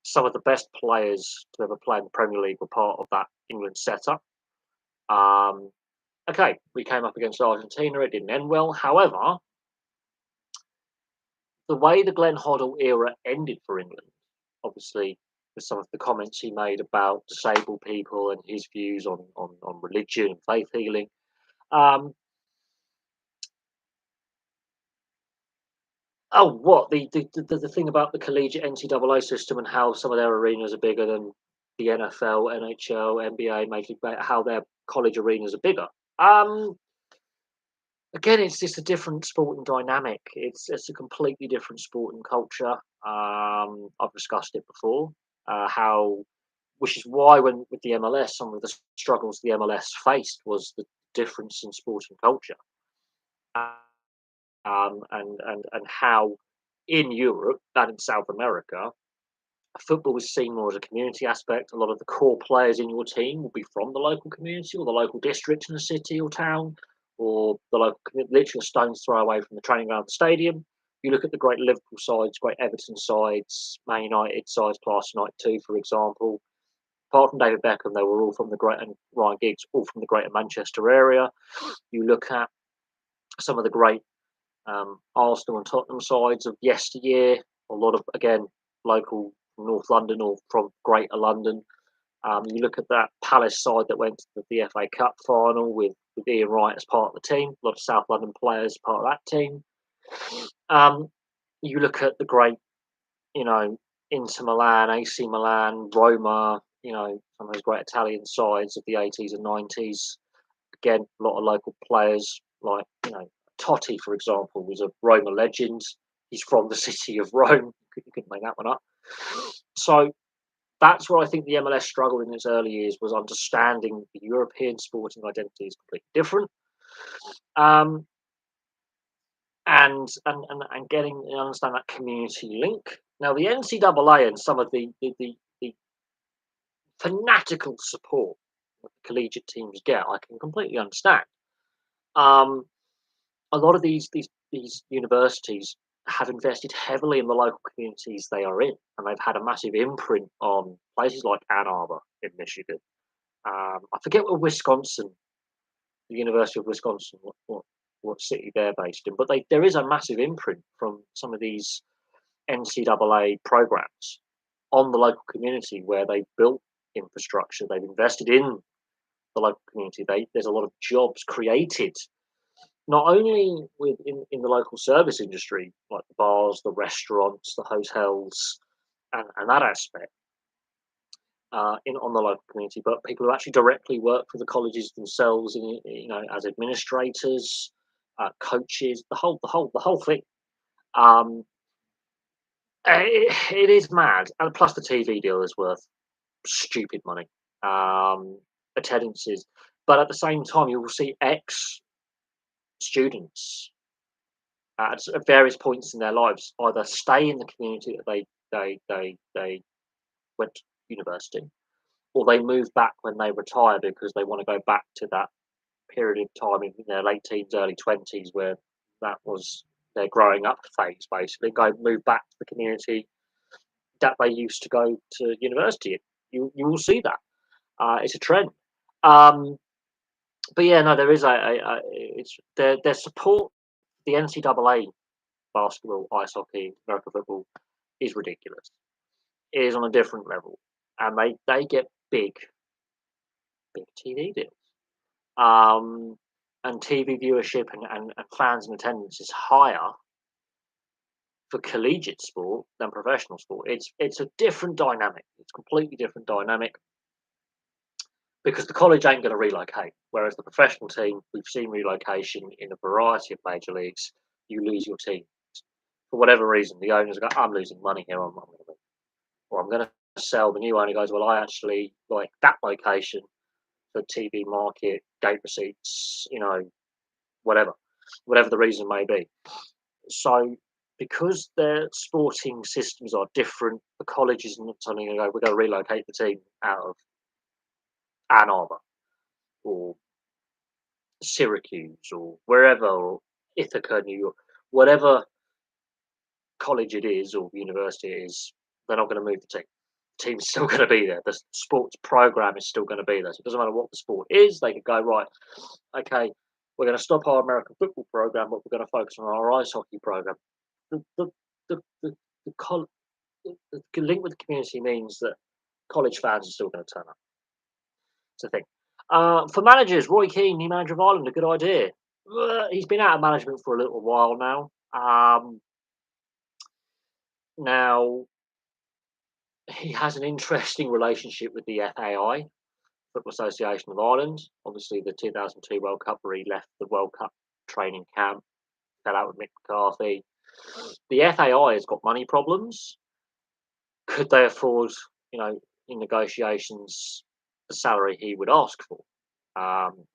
Some of the best players to ever play in the Premier League were part of that England setup. Um, okay, we came up against Argentina. It didn't end well. However, the way the Glenn Hoddle era ended for England, obviously, with some of the comments he made about disabled people and his views on religion and faith healing. Um, oh, what the thing about the collegiate NCAA system and how some of their arenas are bigger than the NFL, NHL, NBA, Major League, how their college arenas are bigger. Again, it's just a different sporting dynamic. It's a completely different sport and culture. I've discussed it before. How, which is why when with the MLS, some of the struggles the MLS faced was the difference in sport and culture, and how in Europe and in South America, football was seen more as a community aspect. A lot of the core players in your team will be from the local community or the local district in the city or town, or the local literally a stone's throw away from the training ground, the stadium. You look at the great Liverpool sides, great Everton sides, Man United sides, class United too, for example. Apart from David Beckham, they were all from the great and Ryan Giggs, all from the Greater Manchester area. You look at some of the great Arsenal and Tottenham sides of yesteryear. A lot of again local from North London or from Greater London. You look at that Palace side that went to the FA Cup final with Ian Wright as part of the team. A lot of South London players part of that team. Um, you look at the great, you know, Inter Milan, AC Milan, Roma. Some of those great Italian sides of the 80s and 90s. Again, a lot of local players like Totti, for example, was a Roma legend. He's from the city of Rome. You couldn't make that one up. So that's where I think the MLS struggled in its early years was understanding the European sporting identity is completely different, um, and getting and understand that community link. Now the NCAA and some of the fanatical support that the collegiate teams get, I can completely understand. Um, a lot of these universities have invested heavily in the local communities they are in, and they've had a massive imprint on places like Ann Arbor in Michigan. I forget what Wisconsin, the University of Wisconsin, what city they're based in, but there is a massive imprint from some of these NCAA programs on the local community where they built infrastructure, they've invested in the local community. There's a lot of jobs created not only in the local service industry, like the bars, the restaurants, the hotels, and that aspect in on the local community, but people who actually directly work for the colleges themselves, as administrators, coaches, the whole thing. Um, it is mad, and plus the TV deal is worth stupid money. Attendances, but at the same time, you will see ex students at various points in their lives either stay in the community that they went to university, or they move back when they retire because they want to go back to that period of time in their late teens, early 20s where that was their growing up phase. Basically, go move back to the community that they used to go to university in. You will see that it's a trend. Um, but yeah, no, there is it's their support. The NCAA basketball, ice hockey, American football is ridiculous. It is on a different level, and they get big TV deals. Um, and TV viewership and fans and attendance is higher for collegiate sport than professional sport. It's a different dynamic. It's completely different dynamic because the college ain't going to relocate. Whereas the professional team, we've seen relocation in a variety of major leagues. You lose your team for whatever reason. The owners go, "I'm losing money here. I'm going to move, or I'm going to sell." The new owner goes, "Well, I actually like that location for TV market, gate receipts, whatever the reason may be." So, because their sporting systems are different, the college isn't suddenly going to go, "We're going to relocate the team out of Ann Arbor or Syracuse or wherever, or Ithaca, New York, whatever college it is or university it is." They're not going to move the team. The team's still going to be there. The sports program is still going to be there. So it doesn't matter what the sport is. They could go, right, okay, we're going to stop our American football program, but we're going to focus on our ice hockey program. The the the the, the, col- the link with the community means that college fans are still going to turn up. It's a thing. For managers, Roy Keane, new manager of Ireland, a good idea. He's been out of management for a little while now. Now he has an interesting relationship with the FAI, Football Association of Ireland. Obviously, the 2002 World Cup, where he left the World Cup training camp, fell out with Mick McCarthy. The FAI has got money problems. Could they afford, in negotiations, the salary he would ask for?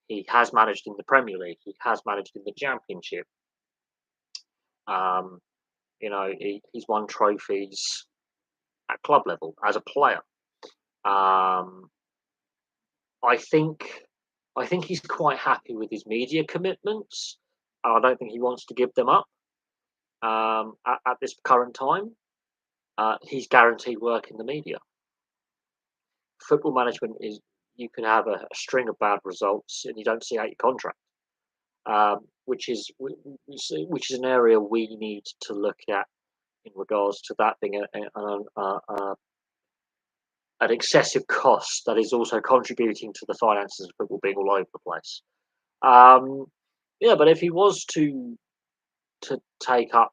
He has managed in the Premier League. He has managed in the Championship. Um, he's won trophies at club level as a player. Um, I think he's quite happy with his media commitments. I don't think he wants to give them up at this current time. He's guaranteed work in the media. Football management is, you can have a string of bad results and you don't see out your contract, which is an area we need to look at in regards to that being an excessive cost that is also contributing to the finances of football being all over the place. Yeah, but if he was to take up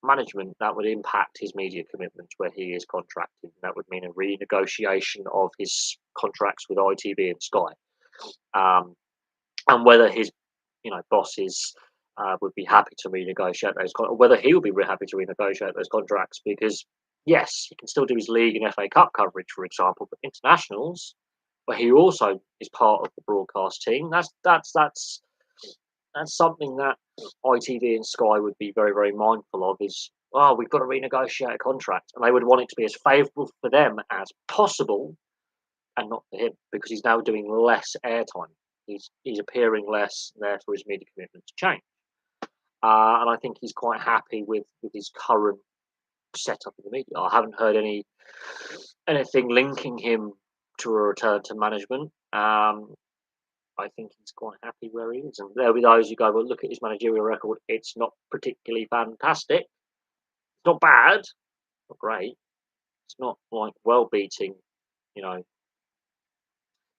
management, that would impact his media commitments where he is contracted. That would mean a renegotiation of his contracts with ITV and Sky, and whether his bosses would be happy to renegotiate those, whether he would be happy to renegotiate those contracts. Because yes, he can still do his league and FA Cup coverage, for example, but internationals, where he also is part of the broadcast team. That's something that ITV and Sky would be very, very mindful of. Is, oh, we've got to renegotiate a contract, and they would want it to be as favourable for them as possible, and not for him, because he's now doing less airtime. He's appearing less, and therefore his media commitments change. And I think he's quite happy with his current setup in the media. I haven't heard anything linking him to a return to management. I think he's quite happy where he is. And there'll be those who go, well, look at his managerial record. It's not particularly fantastic. It's not bad, not great. It's not like well beating, you know.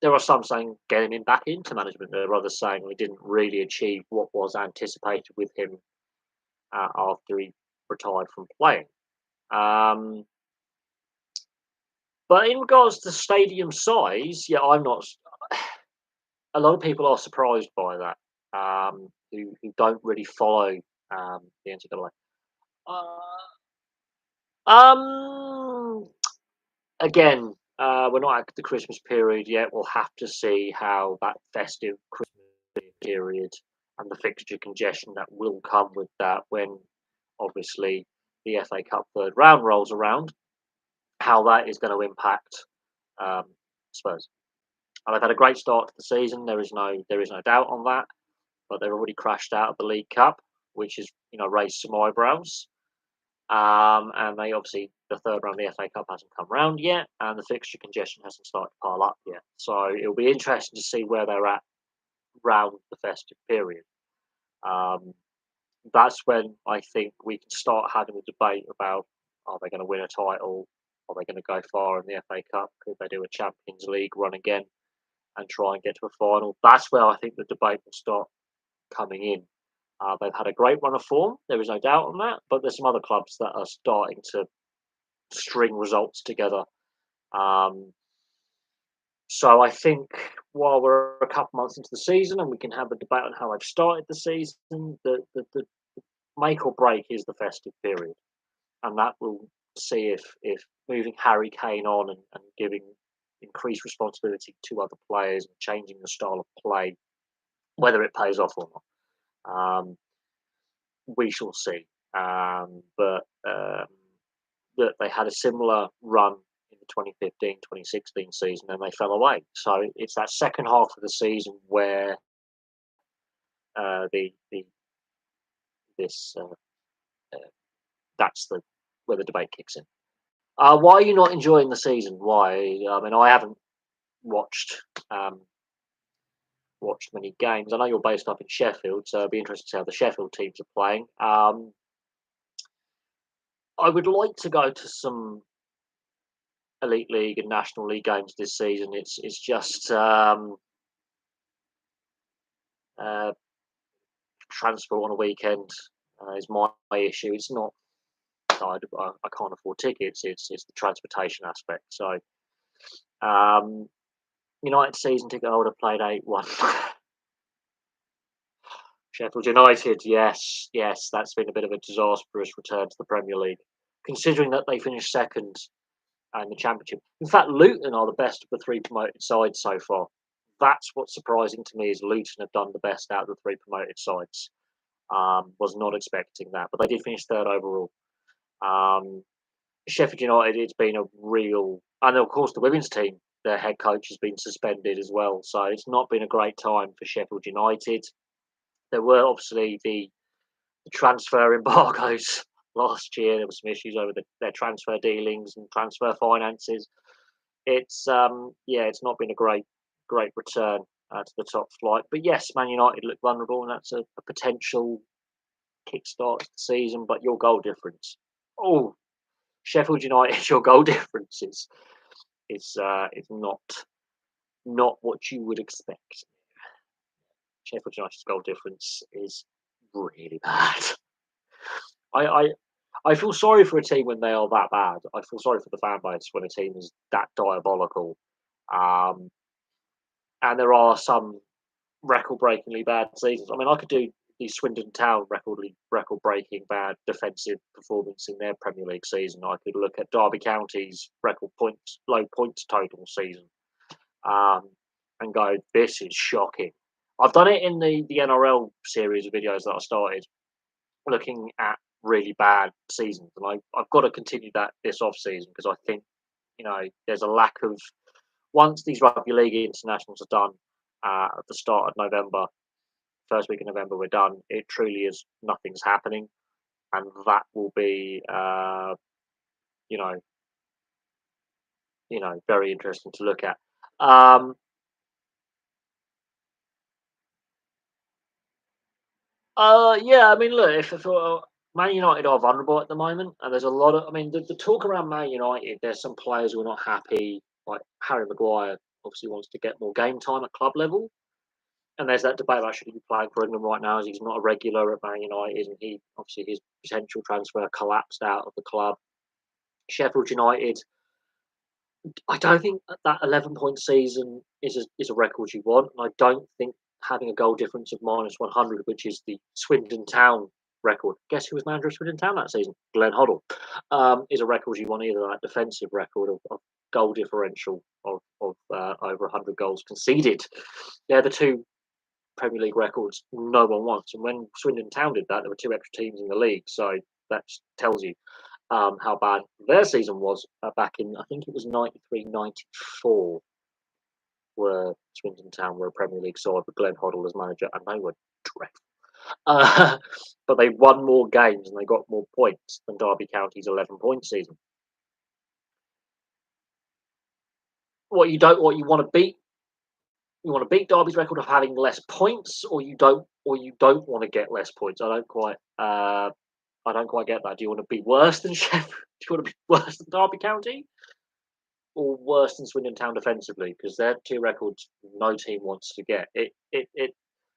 There are some saying getting him back into management. There are others saying he didn't really achieve what was anticipated with him after he retired from playing. But in regards to stadium size, yeah, I'm not. A lot of people are surprised by that, who don't really follow the NCAA. Um, Again, we're not at the Christmas period yet. We'll have to see how that festive Christmas period and the fixture congestion that will come with that when, obviously, the FA Cup third round rolls around, how that is going to impact Spurs. And they've had a great start to the season. There is no doubt on that. But they've already crashed out of the League Cup, which has raised some eyebrows. And they obviously, the third round of the FA Cup hasn't come round yet, and the fixture congestion hasn't started to pile up yet. So it'll be interesting to see where they're at round the festive period. That's when I think we can start having a debate about, are they going to win a title? Are they going to go far in the FA Cup? Could they do a Champions League run again and try and get to a final? That's where I think the debate will start coming in. They've had a great run of form. There is no doubt on that. But there's some other clubs that are starting to string results together. Um, so I think while we're a couple months into the season and we can have a debate on how they've started the season, the make or break is the festive period, and that will see if moving Harry Kane on and giving increased responsibility to other players and changing the style of play, whether it pays off or not. We shall see. But that they had a similar run in the 2015-2016 season and they fell away. So it's that second half of the season where the this uh, that's the where the debate kicks in. Why are you not enjoying the season? Why? I mean, I haven't watched um, watched many games. I know you're based up in Sheffield, so it'd be interesting to see how the Sheffield teams are playing. I would like to go to some Elite League and National League games this season. It's just uh, transport on a weekend is my issue. It's not. I can't afford tickets. It's the transportation aspect. So um, United season ticket holder played 8-1. Sheffield United, yes, that's been a bit of a disastrous return to the Premier League, considering that they finished second in the Championship. In fact, Luton are the best of the three promoted sides so far. That's what's surprising to me is Luton have done the best out of the three promoted sides. Was not expecting that, but they did finish third overall. Um, Sheffield United, it's been a real, and of course the women's team, their head coach has been suspended as well, so it's not been a great time for Sheffield United. There were obviously the transfer embargoes last year. There were some issues over their transfer dealings and transfer finances. It's not been a great return to the top flight. But yes, Man United look vulnerable, and that's a potential kickstart to the season. But your goal difference, oh, Sheffield United, your goal difference is not what you would expect. Sheffield United's goal difference is really bad. I, I I feel sorry for a team when they are that bad. I feel sorry for the fan base when a team is that diabolical. Um, and there are some record-breakingly bad seasons. I mean, I could do the Swindon Town record-breaking bad defensive performance in their Premier League season. I could look at Derby County's low points total season, um, and go, "This is shocking." I've done it in the NRL series of videos that I started, looking at really bad seasons, and I've got to continue that this off season because I think there's a lack of once these rugby league internationals are done at the start of November, first week of November, we're done. It truly is nothing's happening, and that will be you know very interesting to look at. Um, yeah, I mean, look, if Man United are vulnerable at the moment, and there's a lot of, I mean, the talk around Man United, there's some players who are not happy, like Harry Maguire obviously wants to get more game time at club level, and there's that debate about should he be playing for England right now as he's not a regular at Man United, and he obviously his potential transfer collapsed out of the club. Sheffield United, I don't think that 11-point season is a record you want, and I don't think having a goal difference of -100, which is the Swindon Town record. Guess who was manager of Swindon Town that season? Glenn Hoddle. Is a record you want either that defensive record of goal differential of over 100 goals conceded. They're the two Premier League records no one wants. And when Swindon Town did that, there were two extra teams in the league, so that tells you how bad their season was back in, I think it was 93-94, where Swindon Town were a Premier League side with Glenn Hoddle as manager, and they were dreadful. Uh, but they won more games and they got more points than Derby County's 11-point season. What you want to beat? You want to beat Derby's record of having less points, or you don't want to get less points. I don't quite get that. Do you want to be worse than Sheffield? Do you want to be worse than Derby County? Or worse than Swindon Town defensively, because they're two records no team wants to get.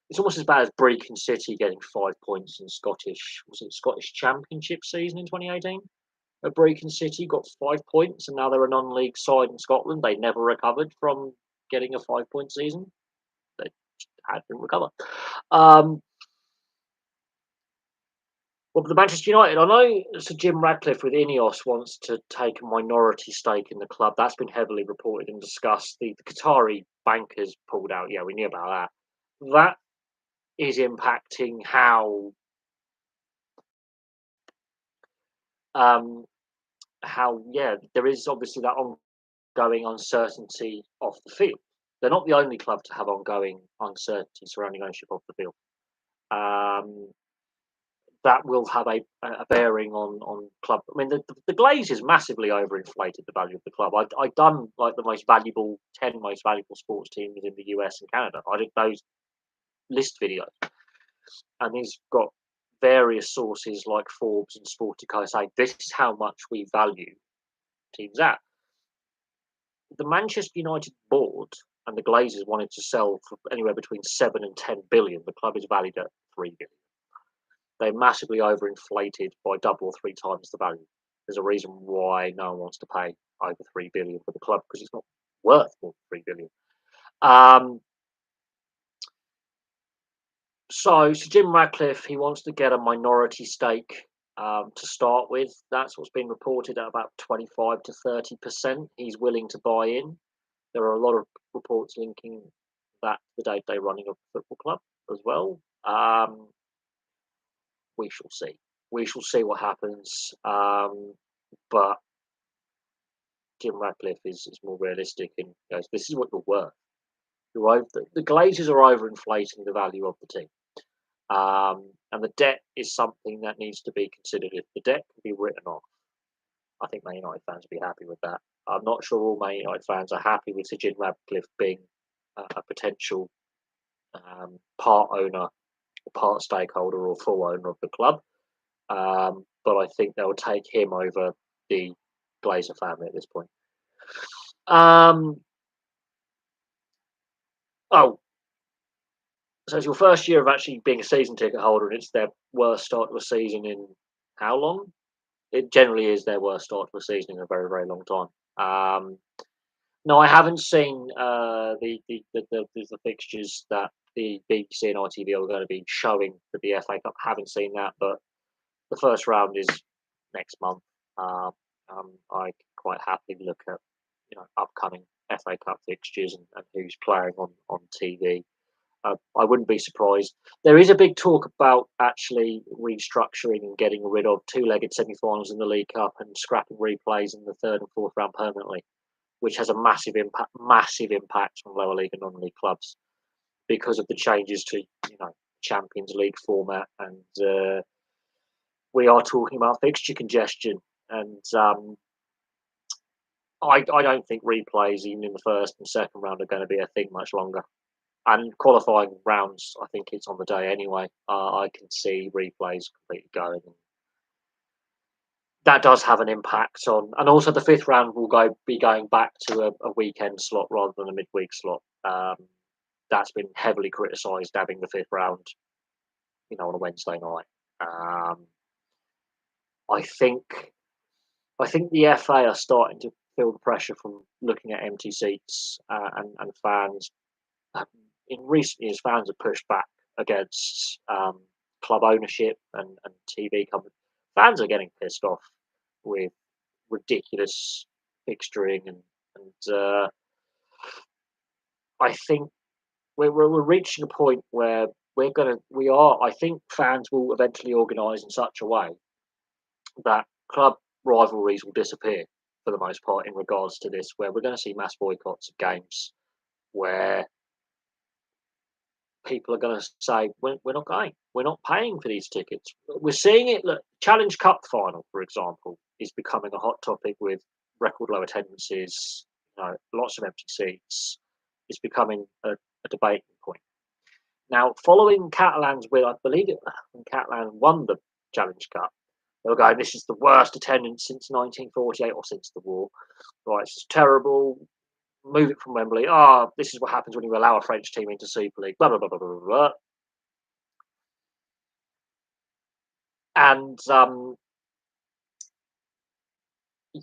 It's almost as bad as Brecon City getting 5 points in Scottish Championship season in 2018. Brecon City got 5 points, and now they're a non-league side in Scotland. They never recovered from getting a 5 point season. They had to recover. Um, well, the Manchester United, I know Sir Jim Radcliffe with Ineos wants to take a minority stake in the club. That's been heavily reported and discussed. The Qatari bankers pulled out. Yeah, we knew about that. That is impacting um, how there is obviously that ongoing uncertainty off the field. They're not the only club to have ongoing uncertainty surrounding ownership of the field. Um, that will have a bearing on club. I mean, the Glazers massively overinflated the value of the club. I'd done like the most valuable 10 most valuable sports teams in the US and Canada. I did those list videos, and he's got various sources like Forbes and Sportico say this is how much we value teams at. The Manchester United board and the Glazers wanted to sell for anywhere between 7 and 10 billion. The club is valued at 3 billion. They massively overinflated by double or three times the value. There's a reason why no one wants to pay over 3 billion for the club because it's not worth more than 3 billion. So Jim Radcliffe, he wants to get a minority stake to start with. That's what's been reported at about 25 to 30%. He's willing to buy in. There are a lot of reports linking that to the day-to-day running of the football club as well. We shall see. We shall see what happens. But Jim Radcliffe is more realistic and goes, this is what you're worth. The Glazers are overinflating the value of the team. And the debt is something that needs to be considered. If the debt can be written off, I think Man United fans will be happy with that. I'm not sure all Man United fans are happy with Sir Jim Radcliffe being a potential part owner, or part stakeholder, or full owner of the club. But I think they'll take him over the Glazer family at this point. Oh, so it's your first year of actually being a season ticket holder, and it's their worst start to a season in how long? It generally is their worst start to a season in a very, very long time. No, I haven't seen the fixtures that the BBC and ITV are going to be showing for the FA Cup. Haven't seen that, but the first round is next month. I can quite happily look at upcoming FA Cup fixtures and who's playing on TV. I wouldn't be surprised. There is a big talk about actually restructuring and getting rid of two-legged semi-finals in the League Cup and scrapping replays in the third and fourth round permanently, which has a massive impact on lower league and non-league clubs because of the changes to Champions League format, and we are talking about fixture congestion. And I don't think replays, even in the first and second round, are going to be a thing much longer. And qualifying rounds, I think it's on the day anyway. I can see replays completely going. That does have an impact on, and also the fifth round will be going back to a weekend slot rather than a midweek slot. That's been heavily criticised, having the fifth round, on a Wednesday night. I think the FA are starting to feel the pressure from looking at empty seats and fans. In recent years, fans have pushed back against club ownership and TV companies. Fans are getting pissed off with ridiculous fixturing, and I think we're reaching a point where I think fans will eventually organise in such a way that club rivalries will disappear for the most part in regards to this, where we're going to see mass boycotts of games where people are going to say, we're not going, we're not paying for these tickets. We're seeing it. Look, Challenge Cup final, for example, is becoming a hot topic with record low attendances, lots of empty seats. It's becoming a debating point. Now, following Catalan's win, I believe when Catalan won the Challenge Cup, they were going, this is the worst attendance since 1948 or since the war. Right, it's terrible. Move it from Wembley. This is what happens when you allow a French team into Super League. Blah blah blah blah blah blah. And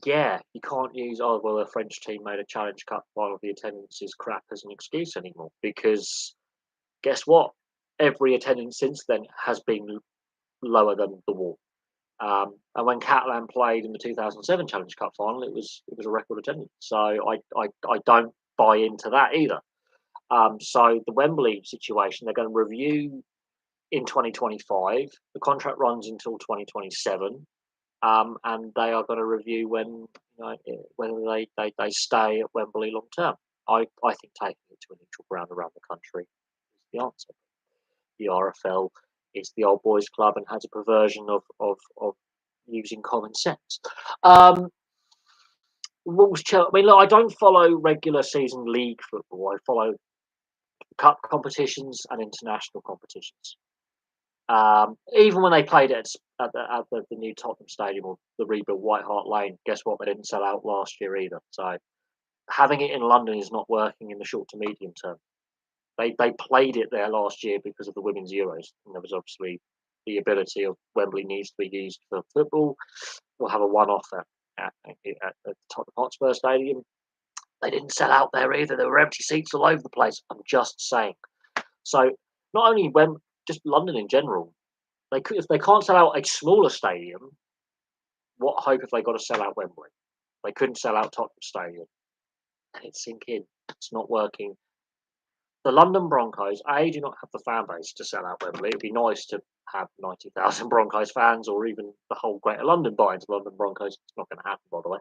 yeah, you can't use, oh well, a French team made a Challenge Cup final, the attendance is crap as an excuse anymore. Because guess what? Every attendance since then has been lower than the wall. And when Catalan played in the 2007 Challenge Cup final, it was a record attendance. So I don't buy into that either. So the Wembley situation, they're going to review in 2025. The contract runs until 2027, and they are going to review whether they stay at Wembley long term. I think taking it to a neutral ground around the country is the answer. The RFL is the old boys club and has a perversion of using common sense. Um, Wolves, Chelsea. I mean, look, I don't follow regular season league football. I follow cup competitions and international competitions. Even when they played it at the new Tottenham Stadium or the rebuilt White Hart Lane, guess what? They didn't sell out last year either. So having it in London is not working in the short to medium term. They played it there last year because of the women's Euros, and there was obviously the ability of Wembley needs to be used for football. We'll have a one-off at the Tottenham Hotspur Stadium. They didn't sell out there either. There were empty seats all over the place. I'm just saying. So not only when just London in general, they could, if they can't sell out a smaller stadium, what hope have they got to sell out Wembley? They couldn't sell out Tottenham Stadium, and it's sinking. It's not working. The London Broncos, A, do not have the fan base to sell out Wembley. It'd be nice to have 90,000 Broncos fans or even the whole Greater London buy into London Broncos. It's not going to happen, by the way.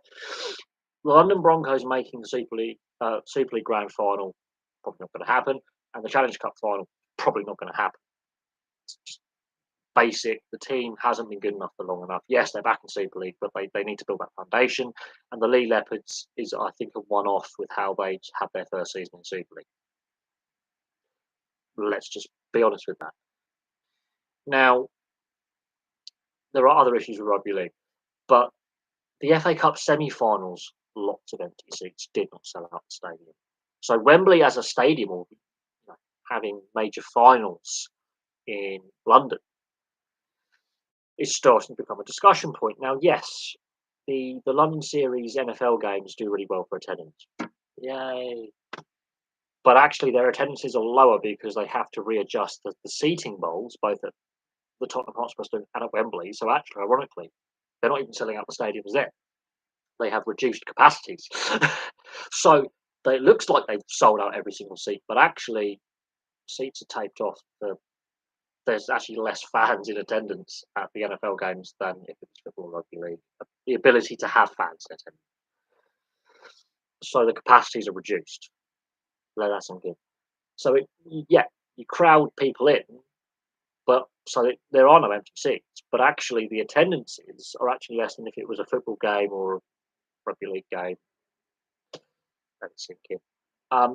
The London Broncos making the Super League Grand Final, probably not going to happen. And the Challenge Cup Final, probably not going to happen. It's just basic. The team hasn't been good enough for long enough. Yes, they're back in Super League, but they need to build that foundation. And the Lee Leopards is, I think, a one-off with how they had their first season in Super League. Let's just be honest with that. Now, there are other issues with rugby league, but the FA Cup semi-finals, lots of empty seats, did not sell out the stadium. So Wembley as a stadium, or having major finals in London, is starting to become a discussion point. Now, yes, the London Series NFL games do really well for attendance. Yay! But actually, their attendances are lower because they have to readjust the seating bowls, both at the Tottenham Hotspur Stadium and at Wembley. So actually, ironically, they're not even selling out the stadiums there. They have reduced capacities. So it looks like they've sold out every single seat, but actually seats are taped off. There's actually less fans in attendance at the NFL games than if it's football or rugby league. The ability to have fans in attendance. So the capacities are reduced. Let that sink in. So you crowd people in, but there are no empty seats. But actually, the attendances are actually less than if it was a football game or a rugby league game. Let it sink in.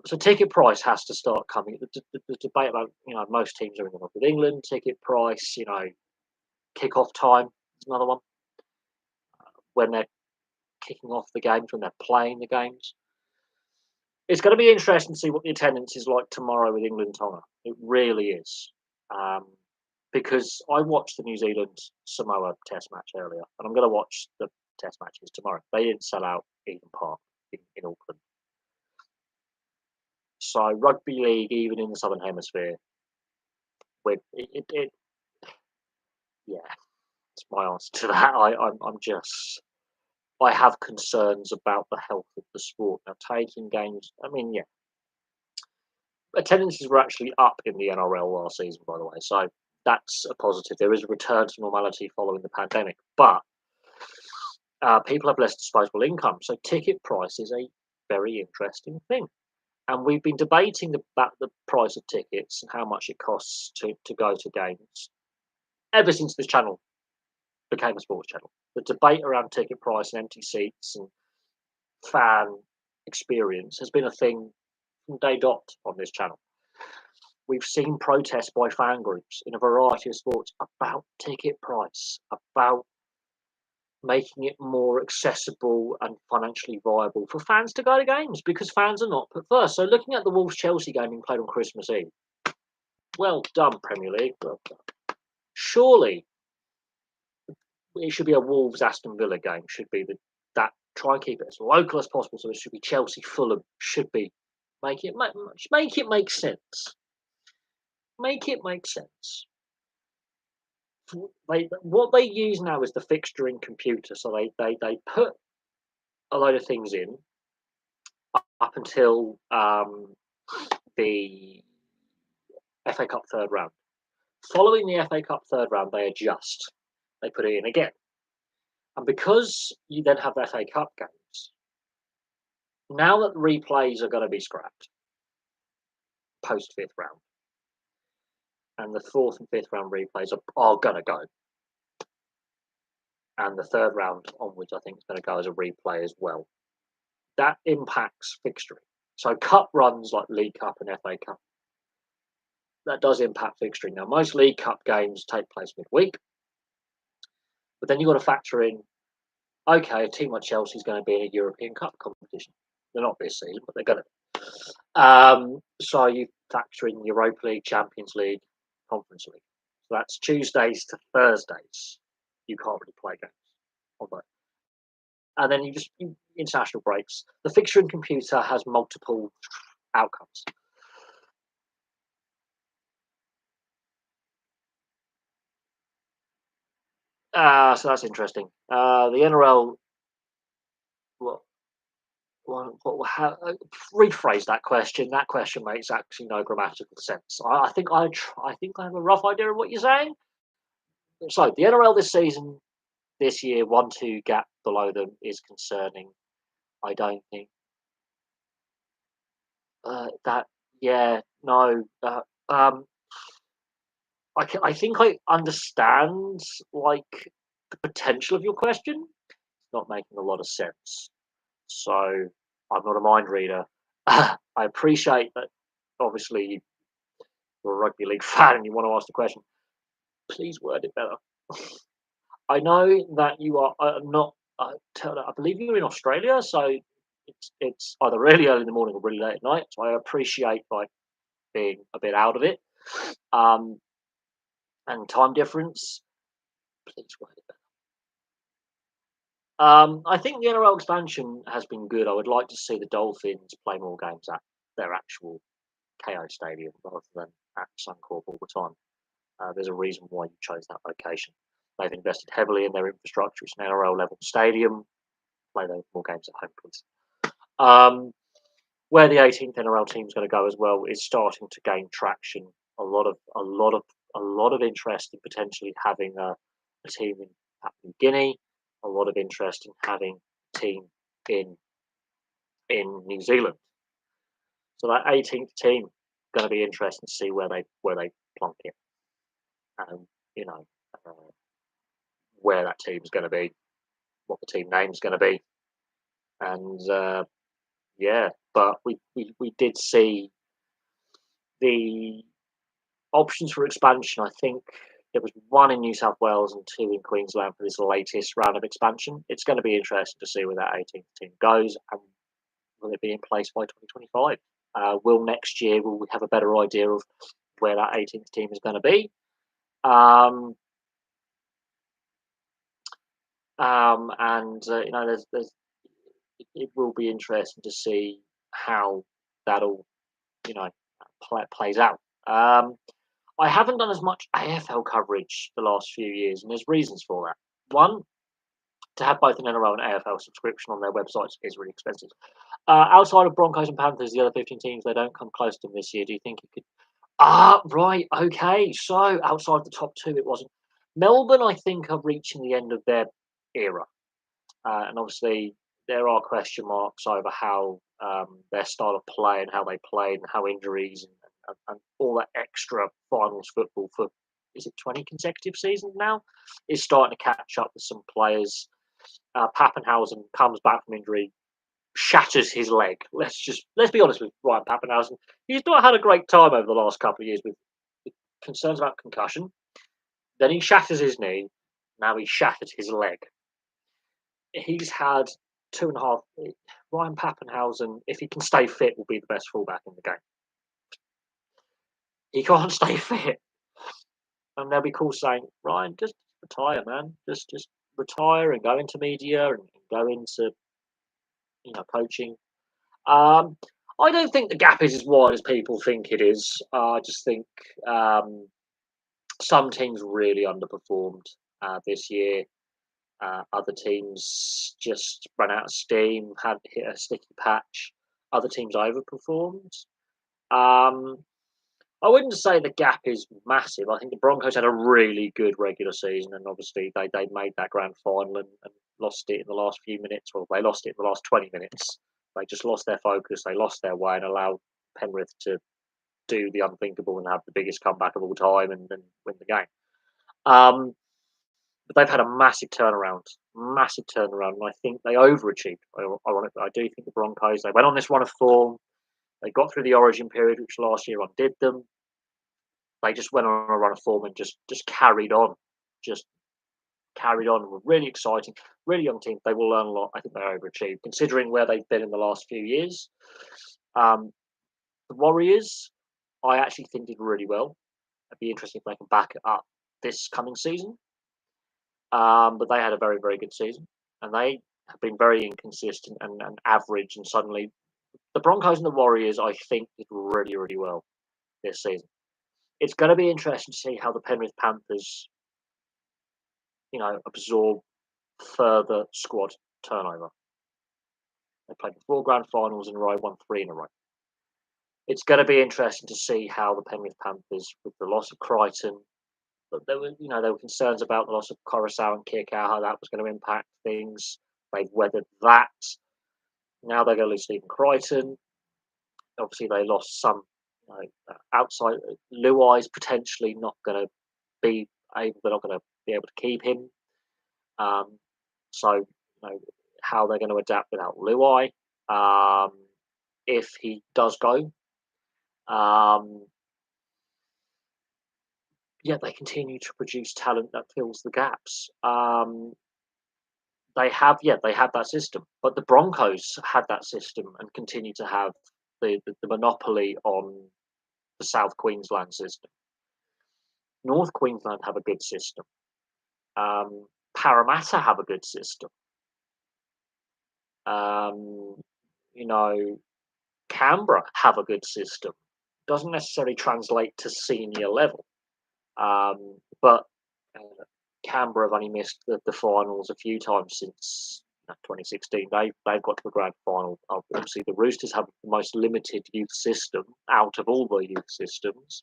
So ticket price has to start coming. The debate about most teams are in the North of England. Ticket price, kick-off time is another one. When they're kicking off the games, when they're playing the games, it's going to be interesting to see what the attendance is like tomorrow with England Tonga. It really is, because I watched the New Zealand Samoa Test match earlier, and I'm going to watch the Test matches tomorrow. They didn't sell out Eden Park in Auckland. So rugby league, even in the Southern Hemisphere, yeah, it's my answer to that. I have concerns about the health of the sport now. Taking games, I mean, yeah, attendances were actually up in the NRL last season, by the way, so that's a positive. There is a return to normality following the pandemic, but people have less disposable income, so ticket price is a very interesting thing. And we've been debating about the price of tickets and how much it costs to go to games ever since this channel became a sports channel. The debate around ticket price and empty seats and fan experience has been a thing from day dot on this channel. We've seen protests by fan groups in a variety of sports about ticket price, about making it more accessible and financially viable for fans to go to games because fans are not put first. So looking at the Wolves-Chelsea game being played on Christmas Eve, well done, Premier League. Well done. Surely it should be a Wolves Aston Villa game. Should be that try and keep it as local as possible. So it should be Chelsea Fulham. Should be make it make sense. Make it make sense. What they use now is the fixturing computer. So they put a load of things in up until the FA Cup third round. Following the FA Cup third round, they adjust. They put it in again. And because you then have the FA Cup games, now that the replays are going to be scrapped post fifth round, and the fourth and fifth round replays are going to go, and the third round onwards, I think, is going to go as a replay as well. That impacts fixturing. So cup runs like League Cup and FA Cup, that does impact fixturing. Now, most League Cup games take place midweek, but then you've got to factor in, okay, a team like Chelsea is going to be in a European Cup competition. They're not this season, but they're going to. So you factor in Europa League, Champions League, Conference League. So that's Tuesdays to Thursdays. You can't really play games on that. And then international breaks. The fixturing computer has multiple outcomes. So that's interesting. The NRL. Rephrase that question. That question makes actually no grammatical sense. I think I have a rough idea of what you're saying. So the NRL this season, this year, 1-2 gap below them is concerning. I don't think that. Yeah, no. I think I understand like the potential of your question. It's not making a lot of sense. So I'm not a mind reader. I appreciate that. Obviously, you're a rugby league fan and you want to ask the question. Please word it better. I know that you are not. I believe you're in Australia, so it's either really early in the morning or really late at night. So I appreciate like being a bit out of it, and time difference. Please word it better. I think the NRL expansion has been good. I would like to see the Dolphins play more games at their actual KO Stadium rather than at Suncorp all the time. There's a reason why you chose that location. They've invested heavily in their infrastructure. It's an NRL level stadium. Play those more games at home, please. Where the 18th NRL team is going to go as well is starting to gain traction. A lot of interest in potentially having a team in Papua New Guinea. A lot of interest in having a team in New Zealand. So that 18th team going to be interesting to see where they plonk it, and where that team's going to be, what the team name's going to be, and but we did see the options for expansion. I think there was one in New South Wales and two in Queensland for this latest round of expansion. It's going to be interesting to see where that 18th team goes, and will it be in place by 2025? Will next year we have a better idea of where that 18th team is going to be? There's it will be interesting to see how that all plays out. I haven't done as much AFL coverage the last few years, and there's reasons for that. One, to have both an NRL and AFL subscription on their websites is really expensive. Outside of Broncos and Panthers, the other 15 teams, they don't come close to them this year. Do you think it could? Right, okay. So outside the top two, it wasn't. Melbourne, I think, are reaching the end of their era, and obviously there are question marks over how their style of play and how they played and how injuries and all that extra finals football for, is it 20 consecutive seasons now, is starting to catch up with some players. Pappenhausen comes back from injury, shatters his leg. Let's be honest with Ryan Pappenhausen. He's not had a great time over the last couple of years with concerns about concussion. Then he shatters his knee. Now he shattered his leg. He's had 2.5. Ryan Pappenhausen, if he can stay fit, will be the best fullback in the game. He can't stay fit, and they'll be cool saying, "Ryan, just retire, man. Just retire and go into media and go into coaching. Um, I don't think the gap is as wide as people think it is. I just think um, some teams really underperformed this year. Other teams just ran out of steam, had hit a sticky patch. Other teams overperformed. Um, I wouldn't say the gap is massive. I think the Broncos had a really good regular season, and obviously they made that grand final and lost it in the last few minutes. Well, they lost it in the last 20 minutes. They just lost their focus. They lost their way and allowed Penrith to do the unthinkable and have the biggest comeback of all time and win the game. Um, but they've had a massive turnaround, and I think they overachieved. Ironically, I do think the Broncos, they went on this run of form. They got through the Origin period, which last year undid them. They just went on a run of form and just carried on, just carried on. Were really exciting, really young team. They will learn a lot. I think they overachieved considering where they've been in the last few years. Um, the Warriors, I actually think did really well. It'd be interesting if they can back it up this coming season. But they had a very, very good season, and they have been very inconsistent and average. And suddenly, the Broncos and the Warriors, I think, did really, really well this season. It's going to be interesting to see how the Penrith Panthers, absorb further squad turnover. They played 4 grand finals in a row, won 3 in a row. It's going to be interesting to see how the Penrith Panthers, with the loss of Crichton, but there were concerns about the loss of Coruscant and Kickout, how that was going to impact things. They've weathered that. Now they're going to lose Stephen Crichton. Obviously, they lost some outside. Luai's potentially not going to be able. They're not going to be able to keep him. So, how they're going to adapt without Luai. If he does go, they continue to produce talent that fills the gaps. They have that system, but the Broncos had that system and continue to have the monopoly on the South Queensland system. North Queensland have a good system. Parramatta have a good system. Canberra have a good system. Doesn't necessarily translate to senior level, but Canberra have only missed the finals a few times since 2016. They've got to the grand final. Obviously, the Roosters have the most limited youth system out of all the youth systems.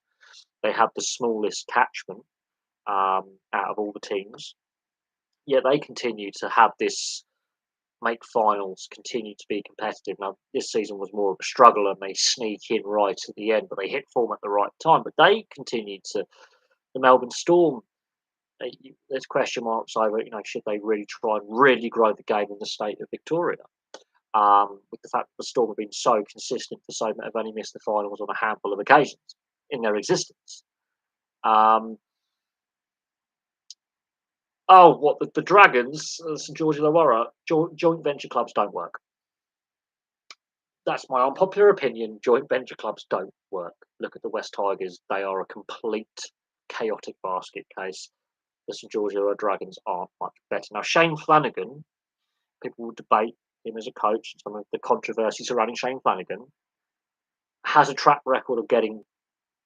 They have the smallest catchment out of all the teams. Yet they continue to have this make finals, continue to be competitive. Now, this season was more of a struggle and they sneak in right at the end, but they hit form at the right time. But they continued to, the Melbourne Storm, there's question marks over, should they really try and really grow the game in the state of Victoria? With the fact that the Storm have been so consistent for so that have only missed the finals on a handful of occasions in their existence. The Dragons, St George Illawarra, joint venture clubs don't work. That's my unpopular opinion. Joint venture clubs don't work. Look at the West Tigers. They are a complete chaotic basket case. The St George Illawarra Dragons aren't much better. Now, Shane Flanagan, people will debate him as a coach, some of the controversy surrounding Shane Flanagan, has a track record of getting,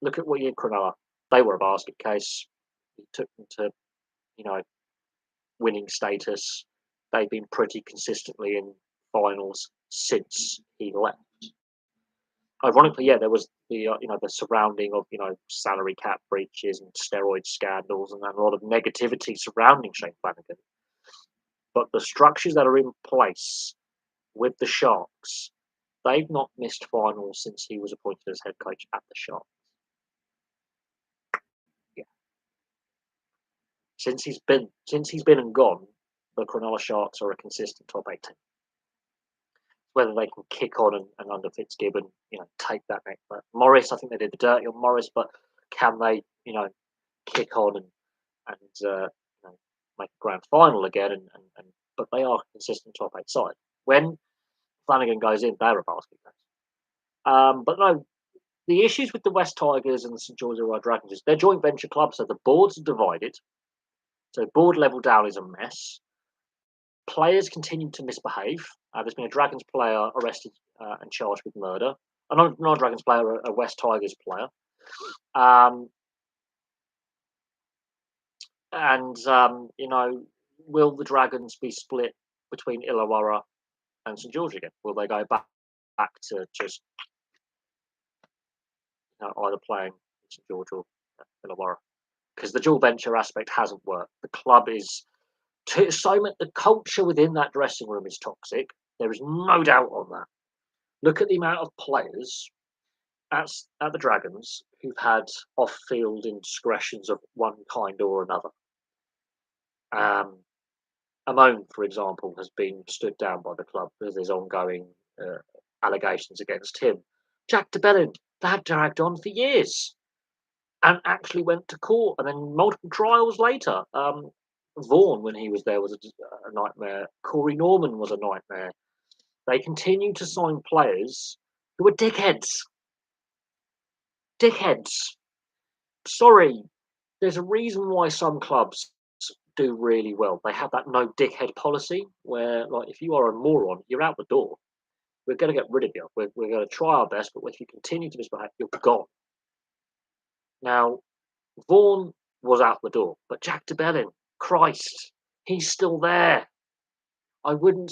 look at what year Cronulla, they were a basket case. He took them to, winning status. They've been pretty consistently in finals since he left. Ironically, there was the the surrounding of salary cap breaches and steroid scandals and a lot of negativity surrounding Shane Flanagan. But the structures that are in place with the Sharks, they've not missed finals since he was appointed as head coach at the Sharks. Yeah, since he's been and gone, the Cronulla Sharks are a consistent top 8 team. Whether they can kick on and under Fitzgibbon, take that next. But Morris, I think they did the dirty on Morris, but can they, kick on and make a grand final again? But they are a consistent top 8 side. When Flanagan goes in, they're a basket case. But no, the issues with the West Tigers and the St George Illawarra Dragons is they're joint venture clubs, so the boards are divided. So board level down is a mess. players continue to misbehave. There's been a Dragons player arrested and charged with murder. Not a Dragons player, a West Tigers player. Um, and will the Dragons be split between Illawarra and St George again? Will they go back to just either playing St George or Illawarra? Because the dual venture aspect hasn't worked. The club is so much. The culture within that dressing room is toxic. There is no doubt on that. Look at the amount of players at the Dragons who've had off-field indiscretions of one kind or another. Amon, for example, has been stood down by the club because there's ongoing allegations against him. Jack de Belin, that dragged on for years and actually went to court and then multiple trials later. Vaughan, when he was there, was a nightmare. Corey Norman was a nightmare. They continue to sign players who are dickheads. Dickheads. Sorry, there's a reason why some clubs do really well. They have that no dickhead policy where, like, if you are a moron, you're out the door. We're going to get rid of you. We're going to try our best, but if you continue to misbehave, you're gone. Now, Vaughan was out the door, but Jack de Belin, Christ, he's still there. I wouldn't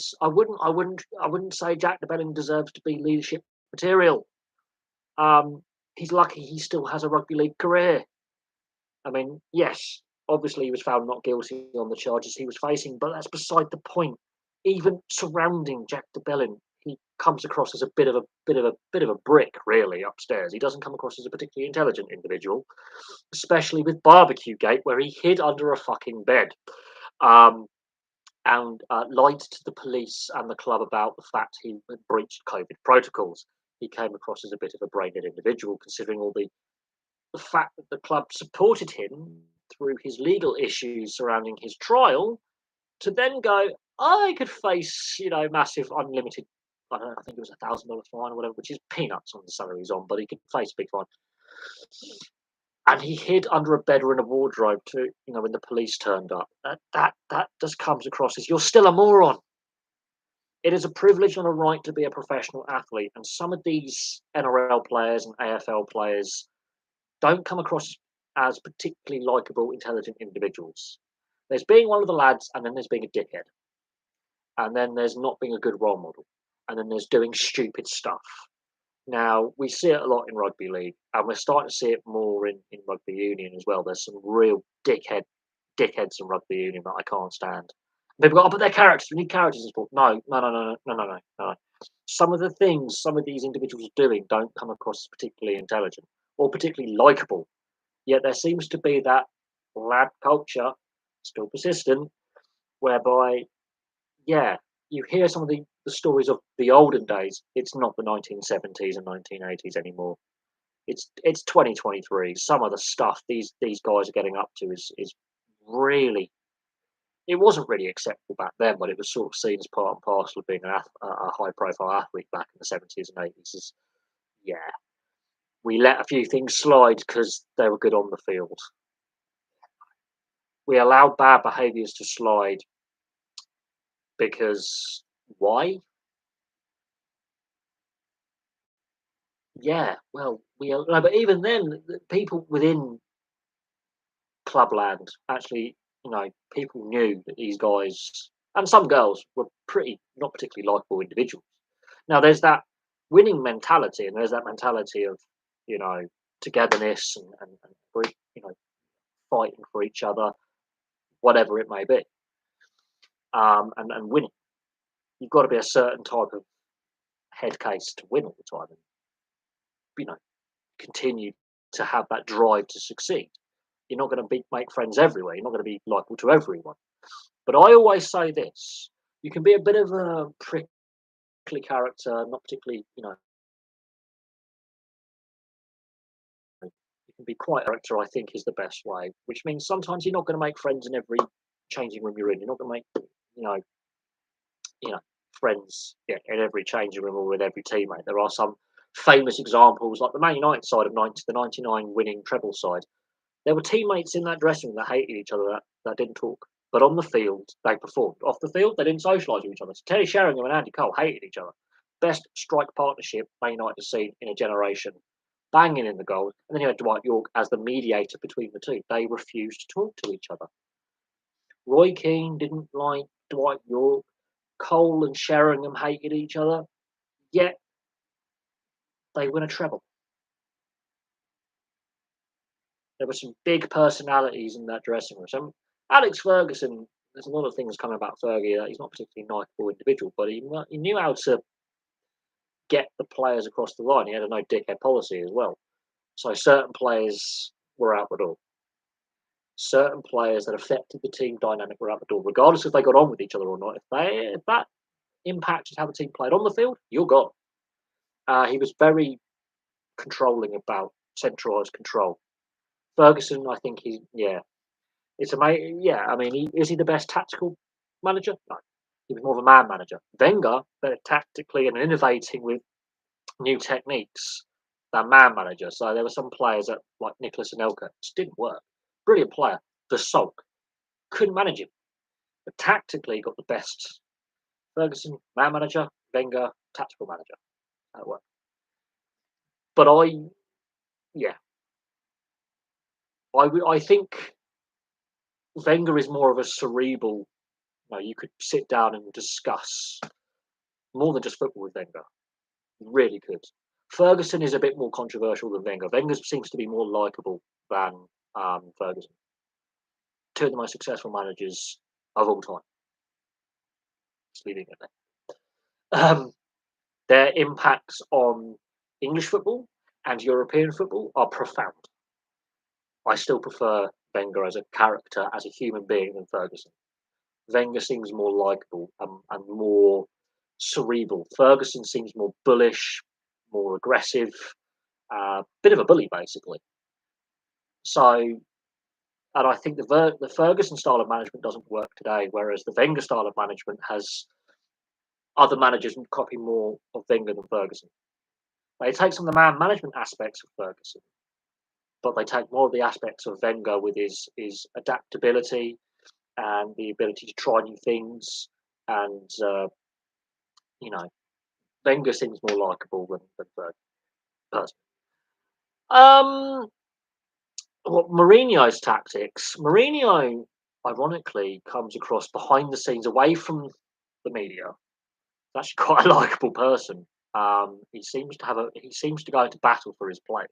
say Jack de Belin deserves to be leadership material. He's lucky he still has a rugby league career. I mean, yes, obviously he was found not guilty on the charges he was facing, but that's beside the point. Even surrounding Jack de Belin, he comes across as a bit of a brick, really, upstairs. He doesn't come across as a particularly intelligent individual, especially with Barbecue Gate, where he hid under a fucking bed. And lied to the police and the club about the fact he had breached COVID protocols. He came across as a bit of a brain-dead individual, considering all the fact that the club supported him through his legal issues surrounding his trial, to then go, I could face, massive unlimited, I don't know, I think it was $1,000 fine or whatever, which is peanuts on the salary he's on, but he could face a big fine. And he hid under a bed or in a wardrobe to, when the police turned up. That just comes across as you're still a moron. It is a privilege and a right to be a professional athlete. And some of these NRL players and AFL players don't come across as particularly likable, intelligent individuals. There's being one of the lads, and then there's being a dickhead. And then there's not being a good role model. And then there's doing stupid stuff. Now, we see it a lot in rugby league, and we're starting to see it more in rugby union as well. There's some real dickheads in rugby union that I can't stand. People go, but they're characters. We need characters in sport. No. Some of the things some of these individuals are doing don't come across as particularly intelligent or particularly likable. Yet there seems to be that lad culture, still persistent, whereby, you hear some of the stories of the olden days. It's not the 1970s and 1980s anymore. It's 2023. Some of the stuff these guys are getting up to is really. It wasn't really acceptable back then, but it was sort of seen as part and parcel of being a high-profile athlete back in the 70s and 80s. We let a few things slide because they were good on the field. We allowed bad behaviours to slide because why? Yeah, well, no, but even then, people within clubland actually, people knew that these guys and some girls were pretty not particularly likable individuals. Now, there's that winning mentality, and there's that mentality of, togetherness and fighting for each other, whatever it may be, and winning. You've got to be a certain type of head case to win all the time, and continue to have that drive to succeed. You're not going to make friends everywhere. You're not going to be likable to everyone. But I always say this: you can be a bit of a prickly character, not particularly, you can be quite a character. I think is the best way. Which means sometimes you're not going to make friends in every changing room you're in. You're not going to make, friends in every changing room or with every teammate. There are some famous examples, like the Man United side of the 99 winning treble side. There were teammates in that dressing room that hated each other that didn't talk. but on the field they performed. Off the field, they didn't socialise with each other. So Terry Sheringham and Andy Cole hated each other. Best strike partnership Man United has seen in a generation. Banging in the goals, and then you had Dwight York as the mediator between the two. They refused to talk to each other. Roy Keane didn't like Dwight York. Cole and Sheringham hated each other. Yet they win a treble. There were some big personalities in that dressing room. So Alex Ferguson, there's a lot of things coming about Fergie that he's not particularly a likable individual, but he knew how to get the players across the line. He had a no dickhead policy as well. So certain players were out the door. Certain players that affected the team dynamic were out the door, regardless if they got on with each other or not. If that impacted how the team played on the field, you're gone. He was very controlling about centralised control. Ferguson, I think it's amazing. Yeah, I mean, is he the best tactical manager? No, he was more of a man manager. Wenger, better tactically and innovating with new techniques than man manager. So there were some players that, like Nicholas Anelka, just didn't work. Brilliant player, the sulk, couldn't manage him, but tactically got the best. Ferguson, man manager, Wenger, tactical manager. That worked. But yeah, I think Wenger is more of a cerebral. You could sit down and discuss more than just football with Wenger. Really could. Ferguson is a bit more controversial than Wenger. Wenger seems to be more likable than Ferguson. Two of the most successful managers of all time. Just leaving it there. Their impacts on English football and European football are profound. I still prefer Wenger as a character, as a human being, than Ferguson. Wenger seems more likable and more cerebral. Ferguson seems more bullish, more aggressive, bit of a bully, basically. So, and I think the Ferguson style of management doesn't work today, whereas the Wenger style of management has other managers copy more of Wenger than Ferguson. They take some of the man management aspects of Ferguson, but they take more of the aspects of Wenger with his adaptability and the ability to try new things. And you know, Wenger seems more likable than Ferguson. Um, what Mourinho's tactics? Mourinho, ironically, comes across behind the scenes, away from the media. He's actually quite a likable person. He seems to go into battle for his players.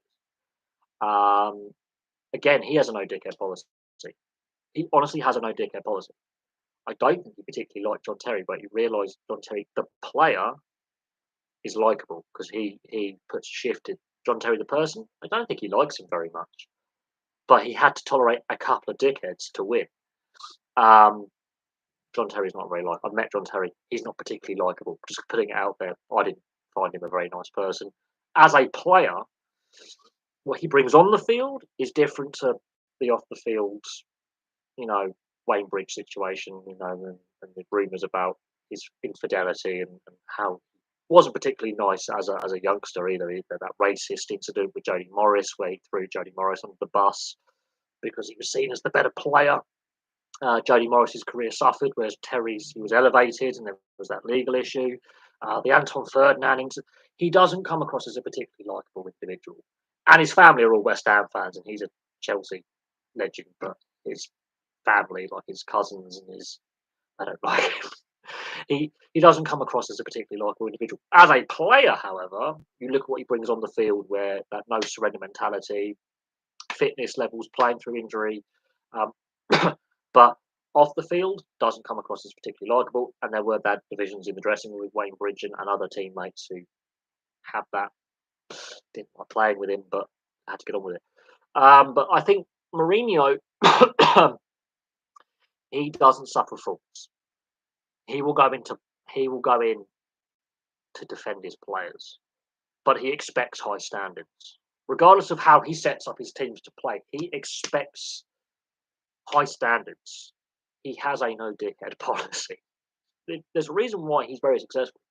Um, Again, he has a no dickhead policy. He honestly has a no dickhead policy. I don't think he particularly liked John Terry, but he realised John Terry, the player, is likable because he puts shift in. John Terry, the person, I don't think he likes him very much, but he had to tolerate a couple of dickheads to win. Um, John Terry's not very like. I've met John Terry. He's not particularly likable. Just putting it out there, I didn't find him a very nice person. As a player, what he brings on the field is different to the off the field, you know, Wayne Bridge situation, and the rumours about his infidelity and how he wasn't particularly nice as a youngster either. That racist incident with Jody Morris, where he threw Jody Morris under the bus because he was seen as the better player. Jody Morris's career suffered, whereas Terry's he was elevated, and there was that legal issue. The Anton Ferdinand incident, he doesn't come across as a particularly likable individual. And his family are all West Ham fans, and he's a Chelsea legend, but his family, like his cousins and his, I don't like him. He doesn't come across as a particularly likable individual. As a player, however, you look at what he brings on the field, where that no surrender mentality, fitness levels, playing through injury, um, but off the field doesn't come across as particularly likable. And there were bad divisions in the dressing room with Wayne Bridge and other teammates who had that, didn't like playing with him, but had to get on with it. But I think Mourinho, he doesn't suffer fools. He will go in to defend his players, but he expects high standards. Regardless of how he sets up his teams to play, he expects high standards. He has a no dickhead policy. There's a reason why he's very successful.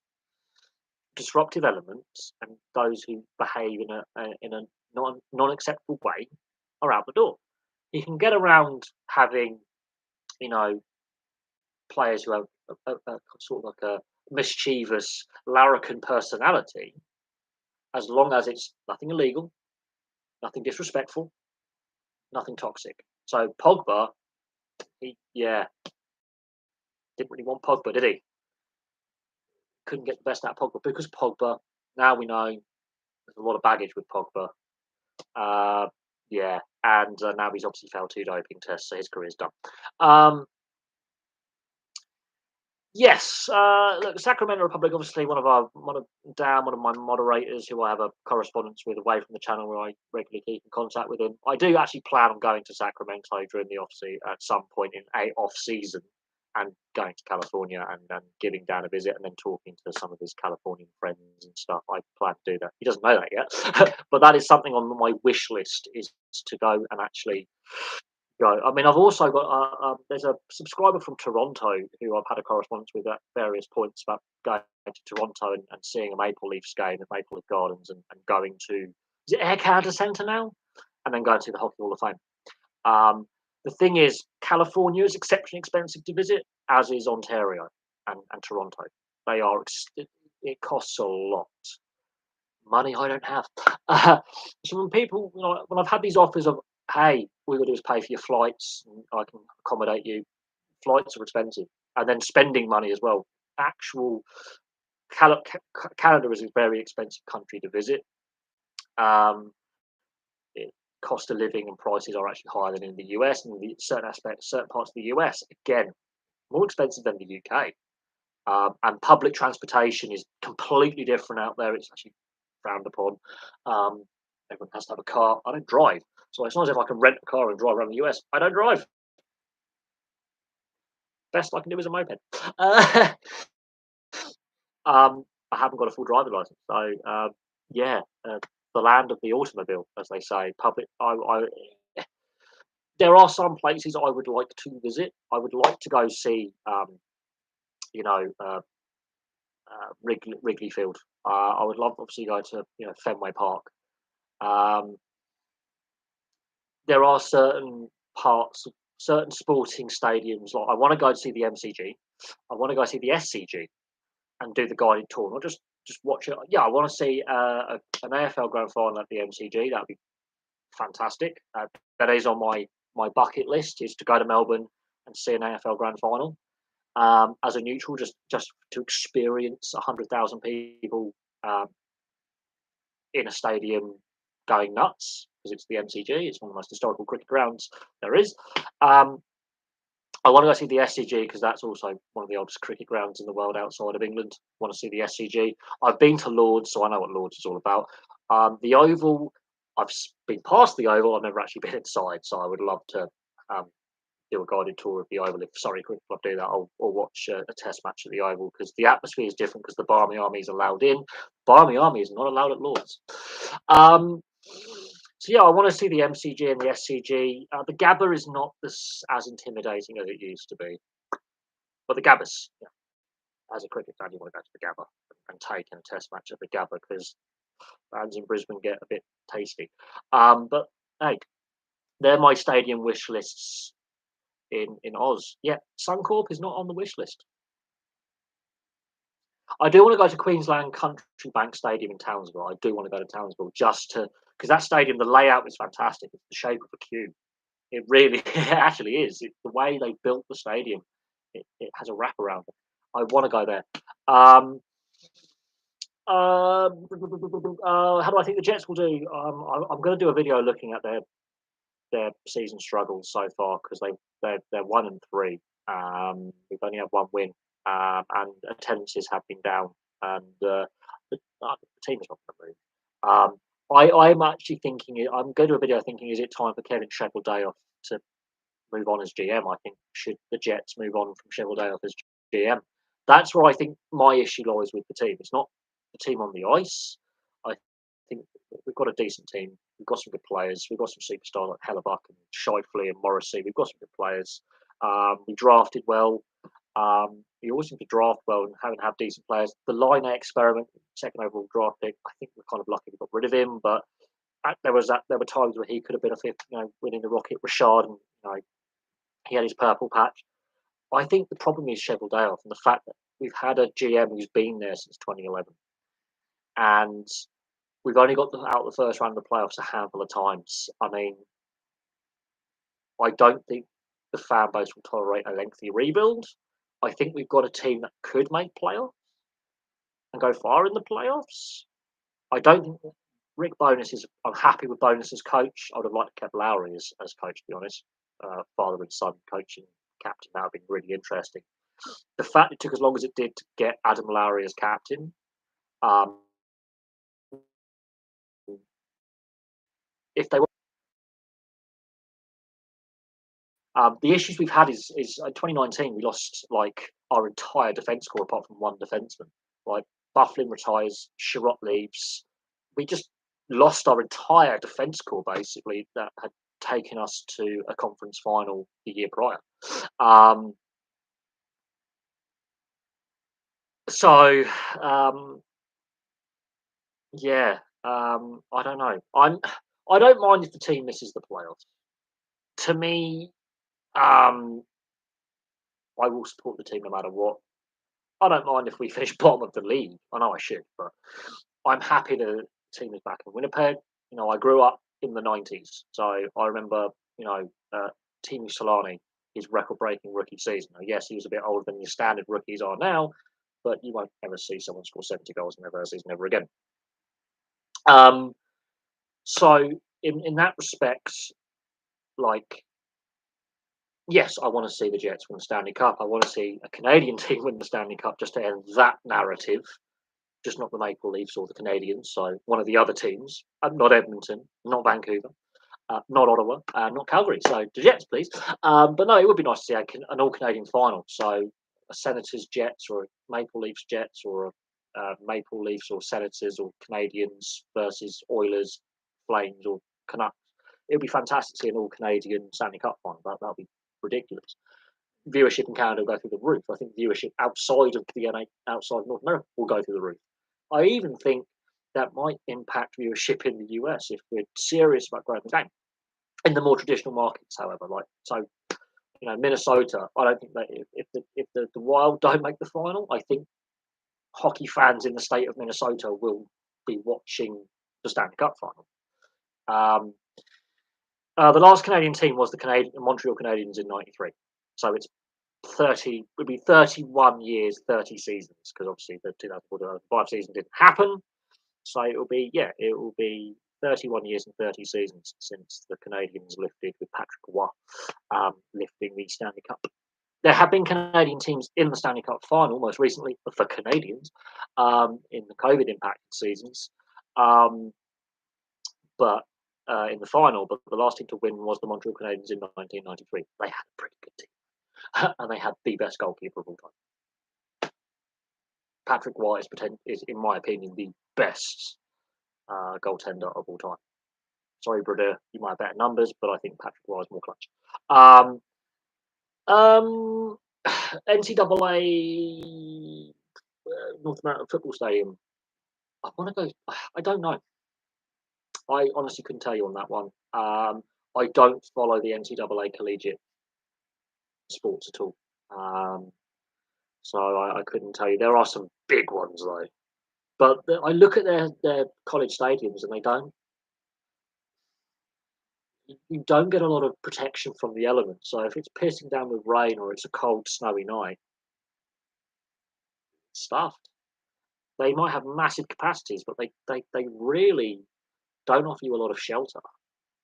Disruptive elements and those who behave in a non acceptable way are out the door. He can get around having, you know, players who have a sort of like a mischievous larrikin personality, as long as it's nothing illegal, nothing disrespectful, nothing toxic. So Pogba, yeah, didn't really want Pogba, did he? Couldn't get the best out of Pogba because Pogba. Now we know there's a lot of baggage with Pogba. Uh, yeah, and now he's obviously failed 2 doping tests, so his career's done. Um, Yes, look, Sacramento Republic, obviously one of my moderators, who I have a correspondence with away from the channel, where I regularly keep in contact with him. I do actually plan on going to Sacramento during the at some point in a off season, and going to California and giving Dan a visit, and then talking to some of his Californian friends and stuff. I plan to do that. He doesn't know that yet, but that is something on my wish list, is to go and actually go. I mean, I've also got there's a subscriber from Toronto who I've had a correspondence with at various points about going to Toronto and seeing a Maple Leafs game at Maple Leaf Gardens, and going to, is it Air Canada Centre now, and then going to the Hockey Hall of Fame. The thing is, California is exceptionally expensive to visit, as is Ontario and Toronto. They are. It costs a lot. Money I don't have. So when people, when I've had these offers of, hey, all you got to do is pay for your flights, and I can accommodate you. Flights are expensive, and then spending money as well. Actual Canada is a very expensive country to visit. Um, Cost of living and prices are actually higher than in the US, and in certain aspects, certain parts of the US, again, more expensive than the UK. And public transportation is completely different out there. It's actually frowned upon. Everyone has to have a car. I don't drive, so it's not as if I can rent a car and drive around the US. I don't drive. Best I can do is a moped. Uh, I haven't got a full driving license, so yeah, the land of the automobile, as they say. There are some places I would like to visit. I would like to go see, you know, Wrigley Field. I would love, obviously, go to Fenway Park. Um, there are certain sporting stadiums. Like, I want to go to see the MCG. I want to go see the SCG and do the guided tour, not just watch it. Yeah, I want to see an AFL Grand Final at the MCG. That'd be fantastic. That is on my bucket list, is to go to Melbourne and see an AFL Grand Final as a neutral, just to experience 100,000 people in a stadium going nuts, because it's the MCG. It's one of the most historical cricket grounds there is. I want to go see the SCG because that's also one of the oldest cricket grounds in the world outside of England. I want to see the SCG. I've been to Lords, so I know what Lords is all about. The Oval, I've been past the Oval. I've never actually been inside, so I would love to do a guided tour of the Oval. If Surrey Cricket Club do that, I'll watch a Test match at the Oval, because the atmosphere is different, because the Barmy Army is allowed in. Barmy Army is not allowed at Lords. So yeah, I want to see the MCG and the SCG. The Gabba is not as intimidating as it used to be, but the Gabba's, as a cricket fan, you want to go to the Gabba and take in a Test match at the Gabba, because fans in Brisbane get a bit tasty. But hey, they're my stadium wish lists in Oz. Yeah, Suncorp is not on the wish list. I do want to go to Queensland Country Bank Stadium in Townsville. I do want to go to Townsville, because that stadium, the layout is fantastic. It's the shape of a cube. It really, it actually is. The way they built the stadium, it has a wraparound. I want to go there. How do I think the Jets will do? I'm going to do a video looking at their season struggles so far, because they're 1-3. We've only had one win, and attendances have been down, and the team is not going to move. I'm actually thinking, I'm going to do a video thinking, is it time for Kevin Sheffield-Dayoff to move on as GM? I think, should the Jets move on from Sheffield-Dayoff as GM? That's where I think my issue lies with the team. It's not the team on the ice. I think we've got a decent team. We've got some good players. We've got some superstars like Hellebuck and Shifley and Morrissey. We've got some good players. We drafted well. We always seem to draft well and have decent players. The Line experiment, second overall draft pick, I think we're kind of lucky we got rid of him, but there were times where he could have been a fifth, winning the Rocket Rashard, and he had his purple patch. I think the problem is Cheveldayoff and the fact that we've had a GM who's been there since 2011, and we've only got out the first round of the playoffs a handful of times. I mean, I don't think the fan base will tolerate a lengthy rebuild. I think we've got a team that could make playoffs and go far in the playoffs. I don't think Rick Bowness is. I'm happy with Bowness as coach. I would have liked to kept Lowry as coach, to be honest. Father and son coaching captain, that would have been really interesting. The fact it took as long as it did to get Adam Lowry as captain, um, if they were, the issues we've had is in 2019 we lost like our entire defence core apart from one defenseman. Like Bufflin retires, Sherrod leaves. We just lost our entire defence core basically that had taken us to a conference final the year prior. Um, so um, yeah, I don't know. I don't mind if the team misses the playoffs. To me, um, I will support the team no matter what. I don't mind if we finish bottom of the league. I know I should, but I'm happy the team is back in Winnipeg. I grew up in the '90s, so I remember, Teemu Solani, his record-breaking rookie season. Now, yes, he was a bit older than your standard rookies are now, but you won't ever see someone score 70 goals in their first season ever again. Um, so in that respect, like, yes, I want to see the Jets win the Stanley Cup. I want to see a Canadian team win the Stanley Cup just to end that narrative. Just not the Maple Leafs or the Canadians. So one of the other teams, not Edmonton, not Vancouver, not Ottawa, not Calgary. So the Jets, please. But no, it would be nice to see an all Canadian final. So a Senators Jets or a Maple Leafs Jets or a Maple Leafs or Senators or Canadians versus Oilers, Flames or Canucks. It would be fantastic to see an all Canadian Stanley Cup final. That would be ridiculous. Viewership in Canada will go through the roof. I think viewership outside of the outside of North America will go through the roof. I even think that might impact viewership in the US if we're serious about growing the game. In the more traditional markets, however, Minnesota, I don't think that if the Wild don't make the final, I think hockey fans in the state of Minnesota will be watching the Stanley Cup final. The last Canadian team was the Montreal Canadiens in '93, so it's 30 would be 31 years, 30 seasons, because obviously the 2004-2005 season didn't happen. So it will be 31 years and 30 seasons since the Canadians lifted with Patrick Roy lifting the Stanley Cup. There have been Canadian teams in the Stanley Cup final, most recently for Canadians, in the COVID impacted seasons. But in the final, but the last team to win was the Montreal Canadiens in 1993. They had a pretty good team, and they had the best goalkeeper of all time. Patrick Roy is, in my opinion, the best goaltender of all time. Sorry, Brodeur, you might have better numbers, but I think Patrick Roy is more clutch. NCAA North American Football Stadium. I want to go. I don't know. I honestly couldn't tell you on that one. I don't follow the NCAA collegiate sports at all. So I couldn't tell you. There are some big ones though. But I look at their college stadiums and you don't get a lot of protection from the elements. So if it's pissing down with rain or it's a cold, snowy night, it's stuffed. They might have massive capacities, but they really don't offer you a lot of shelter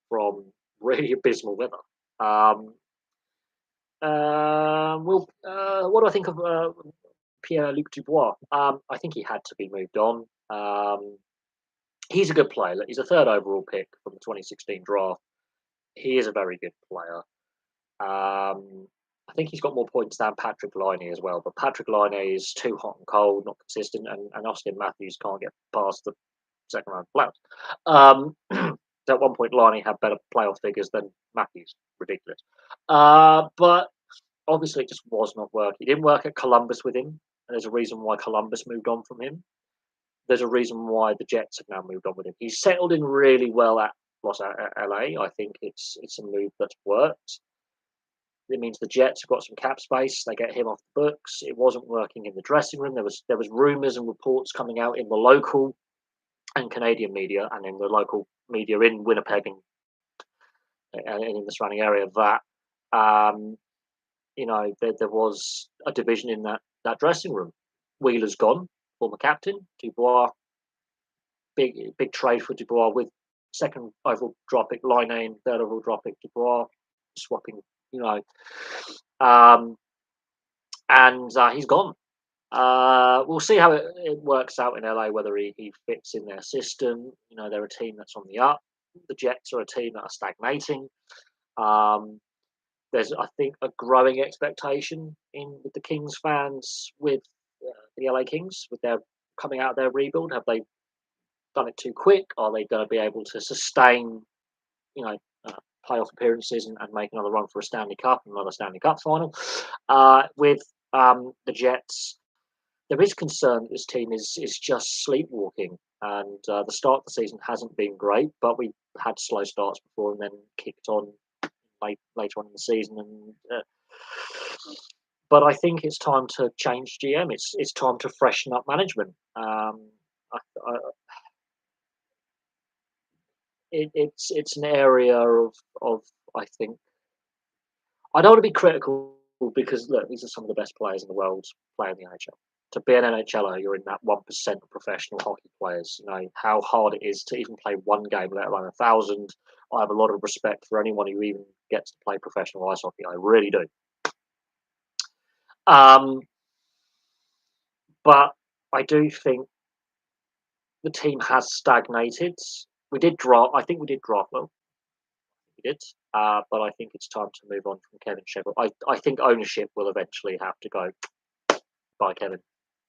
from really abysmal weather. What do I think of Pierre-Luc Dubois? I think he had to be moved on. He's a good player. He's a third overall pick from the 2016 draft. He is a very good player. I think he's got more points than Patrick Laine as well, but Patrick Laine is too hot and cold, not consistent, and Austin Matthews can't get past the second round playoffs. At one point, Laine had better playoff figures than Matthews. Ridiculous. But obviously, it just was not working. He didn't work at Columbus with him, and there's a reason why Columbus moved on from him. There's a reason why the Jets have now moved on with him. He's settled in really well at LA. I think it's a move that's worked. It means the Jets have got some cap space. They get him off the books. It wasn't working in the dressing room. There was rumours and reports coming out in the local and Canadian media and in the local media in Winnipeg and in the surrounding area that um, there was a division in that dressing room. Wheeler's gone, former captain. Dubois, big trade for Dubois with second overall draft pick Line, third overall draft pick Dubois, swapping, you know, um, and he's gone. We'll see how it works out in LA, whether he fits in their system. They're a team that's on the up. The Jets are a team that are stagnating. Um, there's, I think, a growing expectation with the Kings fans with the LA Kings, with their coming out of their rebuild. Have they done it too quick? Are they going to be able to sustain, you know, uh, playoff appearances and make another run for a Stanley Cup and another Stanley Cup final? With the Jets, there is concern that this team is just sleepwalking, and the start of the season hasn't been great. But we had slow starts before, and then kicked on later on in the season. But I think it's time to change GM. It's time to freshen up management. I, I, it's an area of I think I don't want to be critical because look, these are some of the best players in the world playing the NHL. To be an NHLer, you're in that 1% of professional hockey players. You know how hard it is to even play one game, let alone 1,000. I have a lot of respect for anyone who even gets to play professional ice hockey. I really do. Um, but I do think the team has stagnated. We did draft. I think we did draft well. We did. But I think it's time to move on from Kevin Sheffield. I think ownership will eventually have to go by Kevin,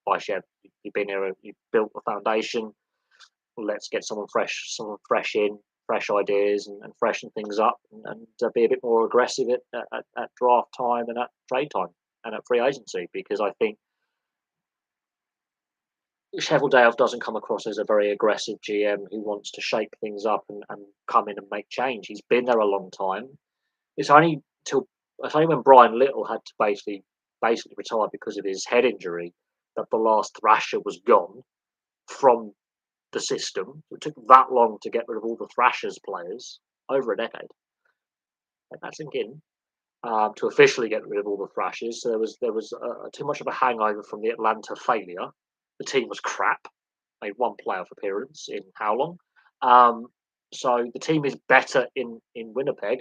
by Chev. You've been here, you've built a foundation. Let's get someone fresh in, fresh ideas, and freshen things up, and be a bit more aggressive at draft time and at trade time and at free agency. Because I think Cheveldayoff doesn't come across as a very aggressive GM who wants to shake things up and come in and make change. He's been there a long time. It's only till it's only when Brian Little had to basically retire because of his head injury that the last Thrasher was gone from the system. It took that long to get rid of all the Thrashers players, over a decade. Let that sink in. To officially get rid of all the Thrashers, so there was too much of a hangover from the Atlanta failure. The team was crap. Made one playoff appearance in how long? So the team is better in Winnipeg,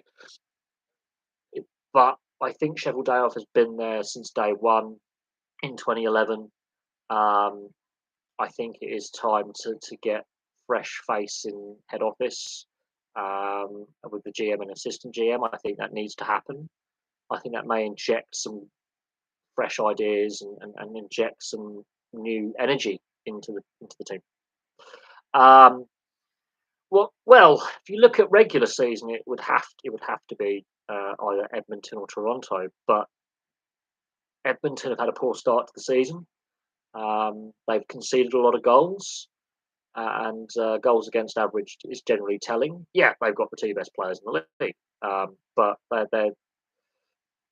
but I think Cheveldayoff has been there since day one in 2011. Um, I think it is time to get fresh face in head office with the GM and assistant GM. I think that needs to happen. I think that may inject some fresh ideas and inject some new energy into the team. Um, well, if you look at regular season, it would have to be either Edmonton or Toronto. But Edmonton have had a poor start to the season. They've conceded a lot of goals, and goals against average is generally telling. Yeah, they've got the two best players in the league, but they're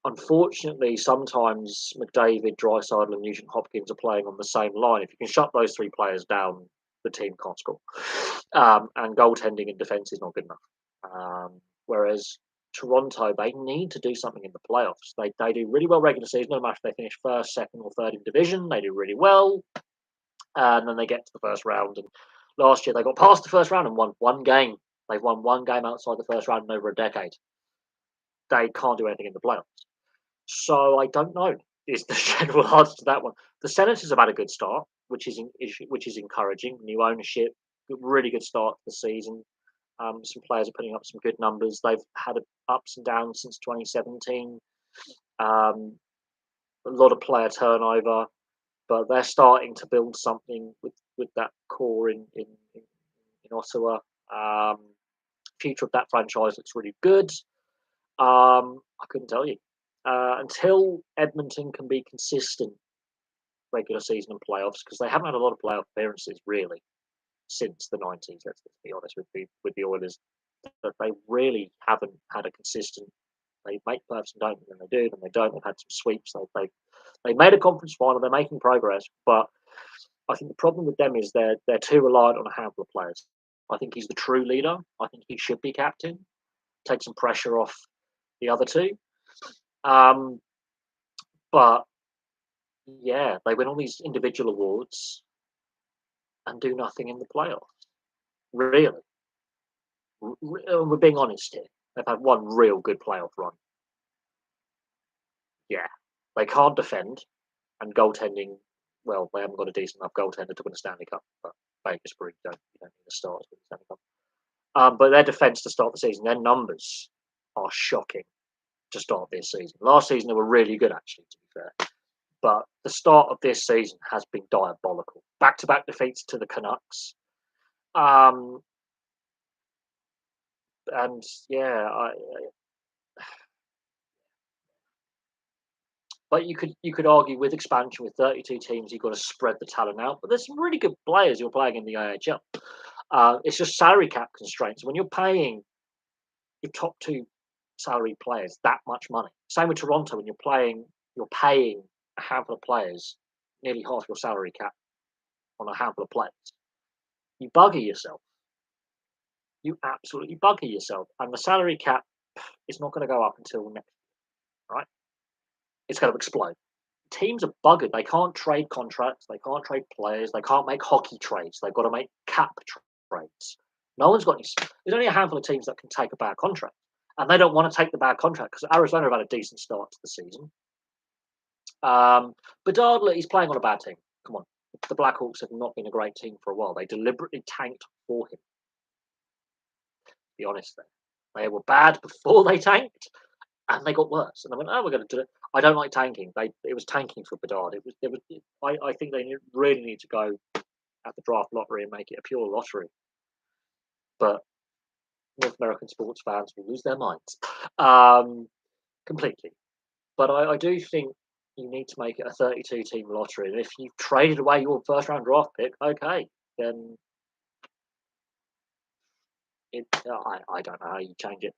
unfortunately sometimes McDavid, Draisaitl, and Nugent Hopkins are playing on the same line. If you can shut those three players down, the team can't score. And goaltending and defence is not good enough. Whereas Toronto, they need to do something in the playoffs. They do really well regular season, no matter if they finish first, second, or third in division. They do really well, and then they get to the first round. And last year they got past the first round and won one game. They've won one game outside the first round in over a decade. They can't do anything in the playoffs. So I don't know. Is the general answer to that one? The Senators have had a good start, which is encouraging. New ownership, really good start to the season. Some players are putting up some good numbers. They've had ups and downs since 2017. A lot of player turnover, but they're starting to build something with that core in Ottawa. Future of that franchise looks really good. I couldn't tell you. Until Edmonton can be consistent regular season and playoffs, because they haven't had a lot of playoff appearances really since the 90s. Let's be honest with the Oilers, that they really haven't had a consistent They make playoffs and don't, and then they do, then they don't. They've had some sweeps. They made a conference final. They're making progress, but I think the problem with them is they're too reliant on a handful of players. I think he's the true leader. I think he should be captain. Take some pressure off the other two. Um, but yeah, they win all these individual awards and do nothing in the playoffs. Really, we're being honest here. They've had one real good playoff run. Yeah, they can't defend, and goaltending. Well, they haven't got a decent enough goaltender to win a Stanley Cup, but Bakersbury you don't need a start to win the Stanley Cup. But their defence to start the season, their numbers are shocking to start this season. Last season they were really good, actually, to be fair. But the start of this season has been diabolical. Back-to-back defeats to the Canucks. Um, and yeah, but you could argue with expansion with 32 teams, you've got to spread the talent out. But there's some really good players who are playing in the AHL. It's just salary cap constraints. When you're paying your top two salary players that much money, same with Toronto. When you're paying a handful of players nearly half your salary cap on a handful of players. You bugger yourself. You absolutely bugger yourself. And the salary cap is not going to go up until next year, right? It's going to explode. Teams are buggered. They can't trade contracts. They can't trade players. They can't make hockey trades. They've got to make cap trades. No one's got any. There's only a handful of teams that can take a bad contract, and they don't want to take the bad contract because Arizona have had a decent start to the season. Bedard, he's playing on a bad team. Come on, the Blackhawks have not been a great team for a while. They deliberately tanked for him. To be honest, they were bad before they tanked, and they got worse. And they went, "Oh, we're going to do it." I don't like tanking. It was tanking for Bedard. It was. I think they really need to go at the draft lottery and make it a pure lottery. But North American sports fans will lose their minds completely. But I do think you need to make it a 32 team lottery. And if you've traded away your first round draft pick, okay, then I don't know how you change it.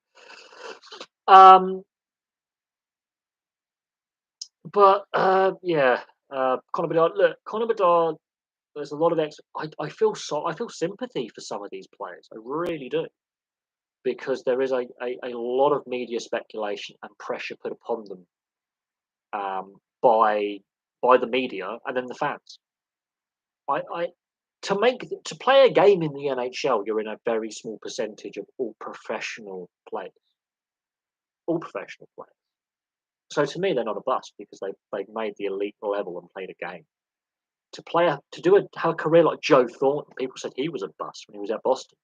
But yeah, Conor Bedard. Look, Conor Bedard. There's a lot of I feel sympathy for some of these players. I really do, because there is a lot of media speculation and pressure put upon them by the media and then the fans. I to play a game in the NHL, you're in a very small percentage of all professional players. All professional players. So to me, they're not a bust because they've made the elite level and played a game. Have a career like Joe Thornton, people said he was a bust when he was at Boston.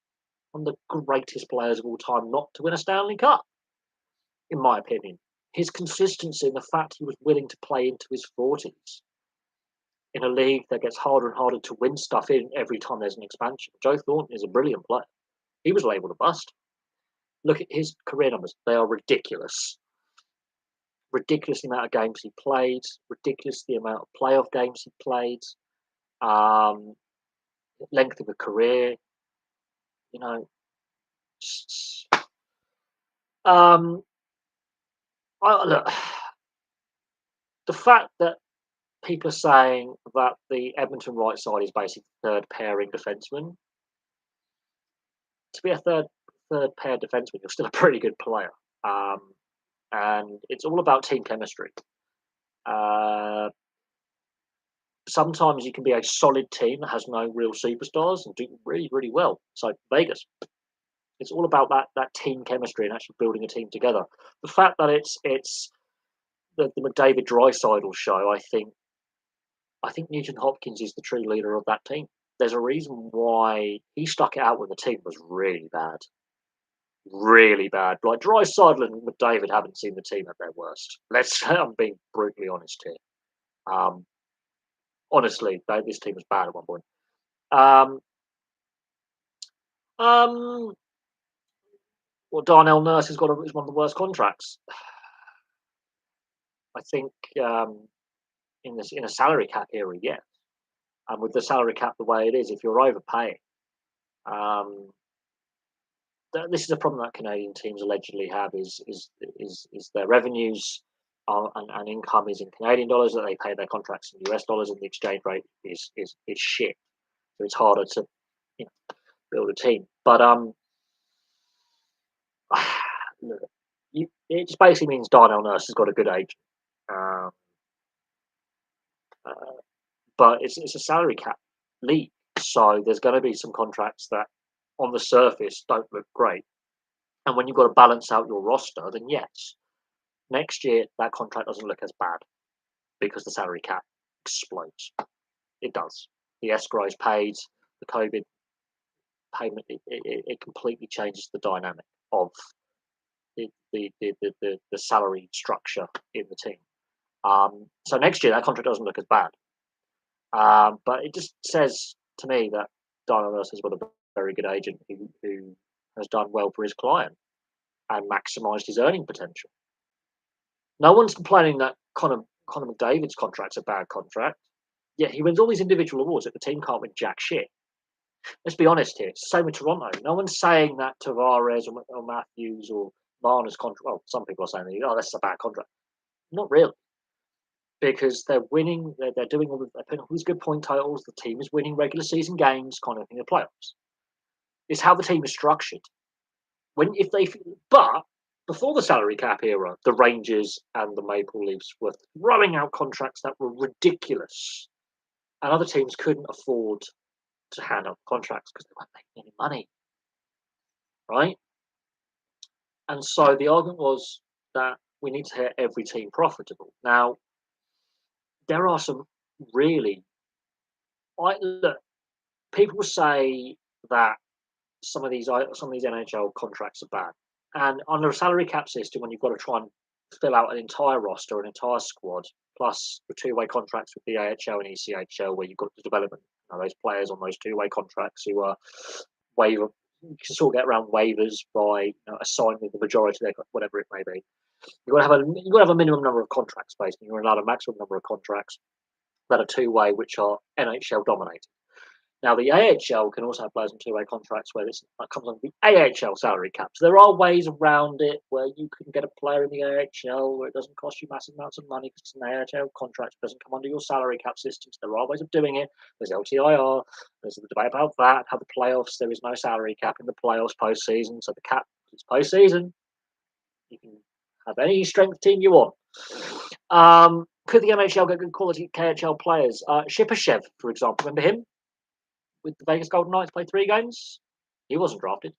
One of the greatest players of all time not to win a Stanley Cup, in my opinion. His consistency and the fact he was willing to play into his 40s in a league that gets harder and harder to win stuff in every time there's an expansion. Joe Thornton is a brilliant player. He was labelled a bust. Look at his career numbers. They are ridiculous. Ridiculous the amount of games he played, ridiculous the amount of playoff games he played, length of a career, you know. Look, the fact that people are saying that the Edmonton right side is basically third pairing defenseman. To be a third pair defenseman, you're still a pretty good player, and it's all about team chemistry. Sometimes you can be a solid team that has no real superstars and do really, really well. So Vegas, it's all about that team chemistry and actually building a team together. The fact that it's the McDavid Draisaitl show, I think Nugent Hopkins is the true leader of that team. There's a reason why he stuck it out when the team was really bad. Really bad. Like Draisaitl and McDavid haven't seen the team at their worst. I'm being brutally honest here. Honestly, this team was bad at one point. Well, Darnell Nurse is one of the worst contracts. I think in a salary cap era, yes. And with the salary cap the way it is, if you're overpaying, this is a problem that Canadian teams allegedly have is their revenues are, and income is in Canadian dollars that they pay their contracts in US dollars, and the exchange rate is shit. So it's harder to, you know, build a team. But look, it just basically means Darnell Nurse has got a good agent. Um, uh, but it's a salary cap league, so there's going to be some contracts that on the surface don't look great. And when you've got to balance out your roster, then yes, next year that contract doesn't look as bad because the salary cap explodes. It does. The escrow is paid, the COVID payment, it completely changes the dynamic of the salary structure in the team. So next year that contract doesn't look as bad. But it just says to me that Darnell Nurse has got a very good agent who has done well for his client and maximised his earning potential. No one's complaining that Connor McDavid's contract's a bad contract. Yet he wins all these individual awards that the team can't win jack shit. Let's be honest here. It's the same with Toronto. No one's saying that Tavares or Matthews or Marner's contract. Well, some people are saying, "Oh, that's a bad contract." Not really, because they're winning. They're doing they're putting all these good point totals. The team is winning regular season games, kind of in the playoffs. It's how the team is structured. When if they, but before the salary cap era, the Rangers and the Maple Leafs were throwing out contracts that were ridiculous, and other teams couldn't afford to hand out contracts because they weren't making any money, right? And so the argument was that we need to hit every team profitable. Now, there are some really, look, people say that some of these NHL contracts are bad, and under a salary cap system, when you've got to try and fill out an entire roster, an entire squad, plus the two-way contracts with the AHL and ECHL, where you've got the development, those players on those two-way contracts who are waiver. You can sort of get around waivers by assigning the majority of their whatever it may be. You've got to have a minimum number of contracts, basically. You're allowed a maximum number of contracts that are two-way, which are NHL dominated. Now, the AHL can also have players on two-way contracts where it comes on the AHL salary cap. So there are ways around it where you can get a player in the AHL where it doesn't cost you massive amounts of money because it's an AHL contract. It doesn't come under your salary cap system. So there are ways of doing it. There's LTIR. There's a debate about that. How the playoffs, there is no salary cap in the playoffs postseason. So the cap is postseason. You can have any strength team you want. Could the NHL get good quality KHL players? Shipashev, for example. Remember him? With the Vegas Golden Knights, played 3 games. He wasn't drafted.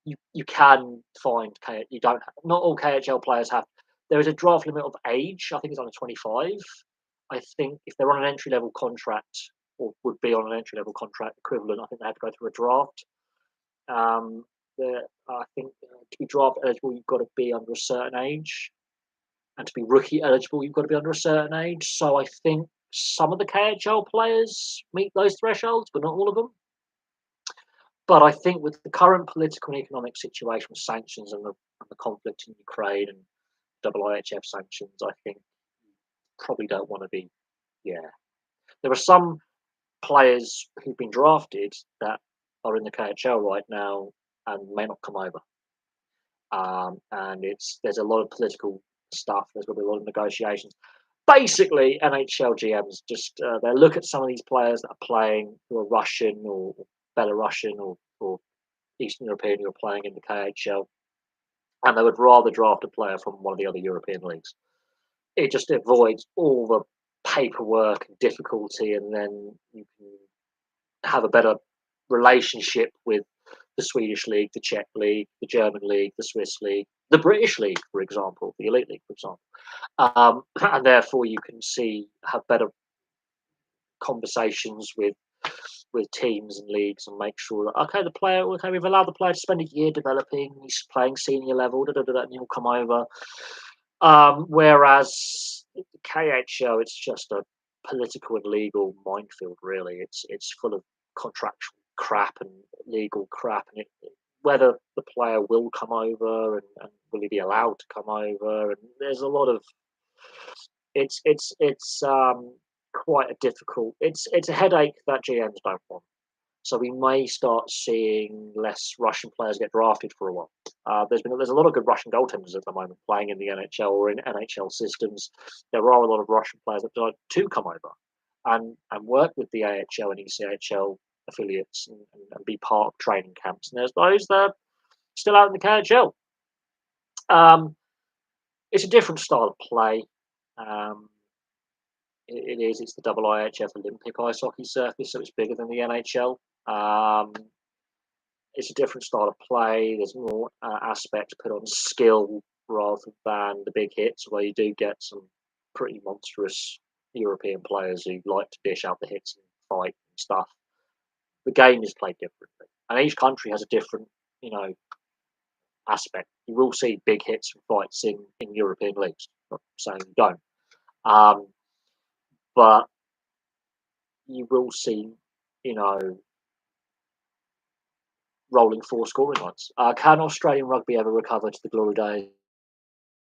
You can find you don't not all KHL players have. There is a draft limit of age. I think it's under 25. I think if they're on an entry level contract or would be on an entry level contract equivalent, I think they have to go through a draft. I think to be draft eligible, you've got to be under a certain age, and to be rookie eligible, you've got to be under a certain age. So I think some of the KHL players meet those thresholds, but not all of them. But I think with the current political and economic situation with sanctions and the conflict in Ukraine and IIHF sanctions, I think you probably don't want to be. Yeah, there are some players who've been drafted that are in the KHL right now and may not come over. And there's a lot of political stuff. There's going to be a lot of negotiations. Basically, NHL GMs just they look at some of these players that are playing who are Russian or Belarusian or Eastern European who are playing in the KHL, and they would rather draft a player from one of the other European leagues. It just avoids all the paperwork and difficulty, and then you can have a better relationship with the Swedish league, the Czech league, the German league, the Swiss league, the British league, for example, the elite league, for example, and therefore you can have better conversations with teams and leagues and make sure that we've allowed the player to spend a year developing, he's playing senior level, and he'll come over. Whereas the KHL, it's just a political and legal minefield. Really, it's full of contractual crap and legal crap, and whether the player will come over and will he be allowed to come over, and there's a lot of it's quite a difficult. It's a headache that GMs don't want. So we may start seeing less Russian players get drafted for a while. There's a lot of good Russian goaltenders at the moment playing in the NHL or in NHL systems. There are a lot of Russian players that like to come over and work with the AHL and ECHL affiliates and be part of training camps. And there's those that are still out in the KHL. It's a different style of play. Um, it is. It's the IIHF Olympic ice hockey surface, so it's bigger than the NHL. It's a different style of play. There's more aspects put on skill rather than the big hits, where you do get some pretty monstrous European players who like to dish out the hits and fight and stuff. The game is played differently, and each country has a different, aspect. You will see big hits and fights in European leagues. Not saying you don't, um, but you will see, you know, rolling four scoring lines. Can Australian rugby ever recover to the glory days?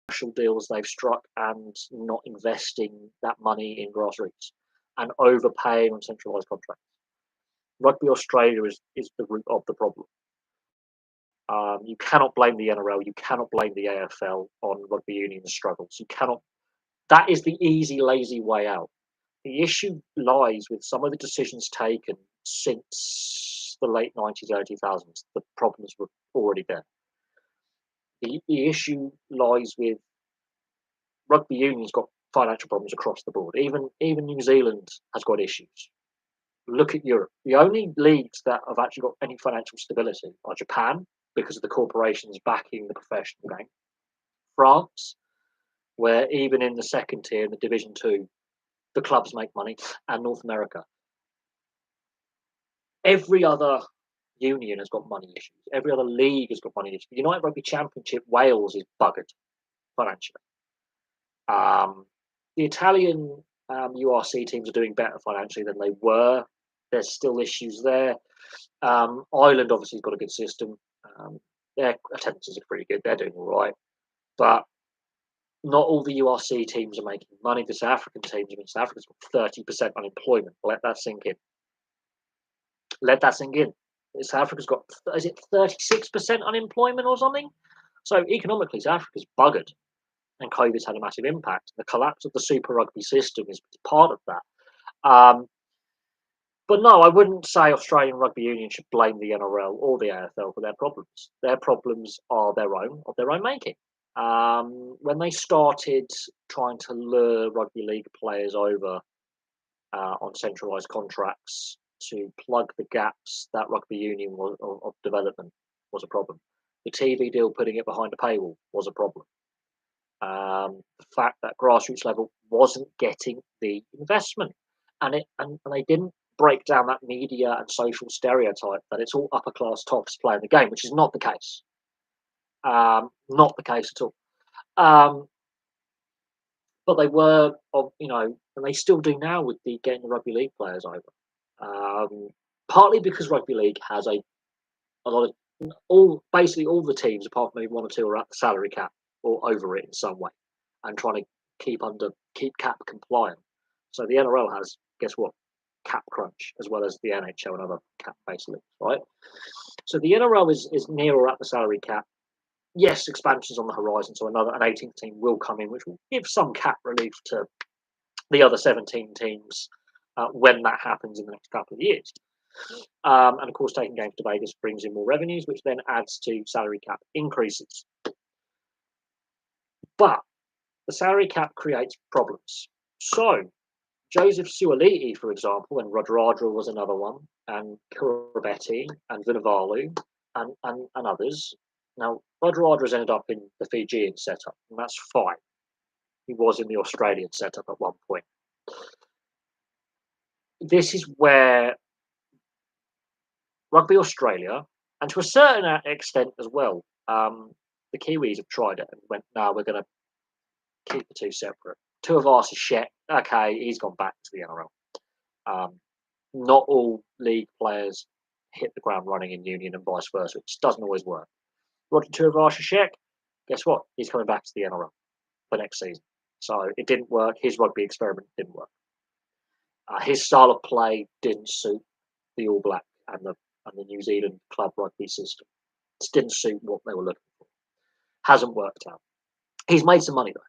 Commercial deals they've struck and not investing that money in grassroots and overpaying on centralised contracts. Rugby Australia is the root of the problem. You cannot blame the NRL. You cannot blame the AFL on rugby union's struggles. You cannot. That is the easy, lazy way out. The issue lies with some of the decisions taken since the late 90s, early 2000s. The problems were already there. The issue lies with rugby union's got financial problems across the board. Even New Zealand has got issues. Look at Europe. The only leagues that have actually got any financial stability are Japan, because of the corporations backing the professional game. France, where even in the second tier, in the Division 2, the clubs make money, and North America. Every other union has got money issues. Every other league has got money issues. The United Rugby Championship, Wales is buggered financially. The Italian URC teams are doing better financially than they were. There's still issues there. Ireland obviously has got a good system. Their attendances are pretty good. They're doing all right. But not all the URC teams are making money. The South African teams, South Africa's got 30% unemployment. Let that sink in. South Africa's got, is it 36% unemployment or something? So economically, South Africa's buggered. And COVID's had a massive impact. The collapse of the Super Rugby system is part of that. But no, I wouldn't say Australian Rugby Union should blame the NRL or the AFL for their problems. Their problems are of their own making. When they started trying to lure rugby league players over on centralised contracts to plug the gaps that rugby union was of development was a problem. The TV deal putting it behind a paywall was a problem. The fact that grassroots level wasn't getting the investment, and they didn't break down that media and social stereotype that it's all upper class tops playing the game, which is not the case. Not the case at all. But they were, and they still do now with the getting the rugby league players over. Partly because rugby league has a lot of basically all the teams apart from maybe one or two are at the salary cap or over it in some way, and trying to keep cap compliant. So the NRL has, guess what, cap crunch as well as the NHL and other cap basically, right? So the NRL is near or at the salary cap. Yes, expansion's on the horizon, so an 18th team will come in, which will give some cap relief to the other 17 teams when that happens in the next couple of years. And of course, taking games to Vegas brings in more revenues, which then adds to salary cap increases. But the salary cap creates problems. So Joseph Suoliti, for example, and Radradra was another one, and Kurabetti and Vunivalu and others. Now, Radradra's ended up in the Fijian setup, and that's fine. He was in the Australian setup at one point. This is where Rugby Australia, and to a certain extent as well, the Kiwis have tried it and went, no, we're going to keep the two separate. Tuivasa-Sheck, okay, he's gone back to the NRL. Not all league players hit the ground running in union and vice versa. It just doesn't always work. Roger Tuivasa-Sheck, guess what? He's coming back to the NRL for next season. So it didn't work. His rugby experiment didn't work. His style of play didn't suit the All Black and the New Zealand club rugby system. Just didn't suit what they were looking for. Hasn't worked out. He's made some money though.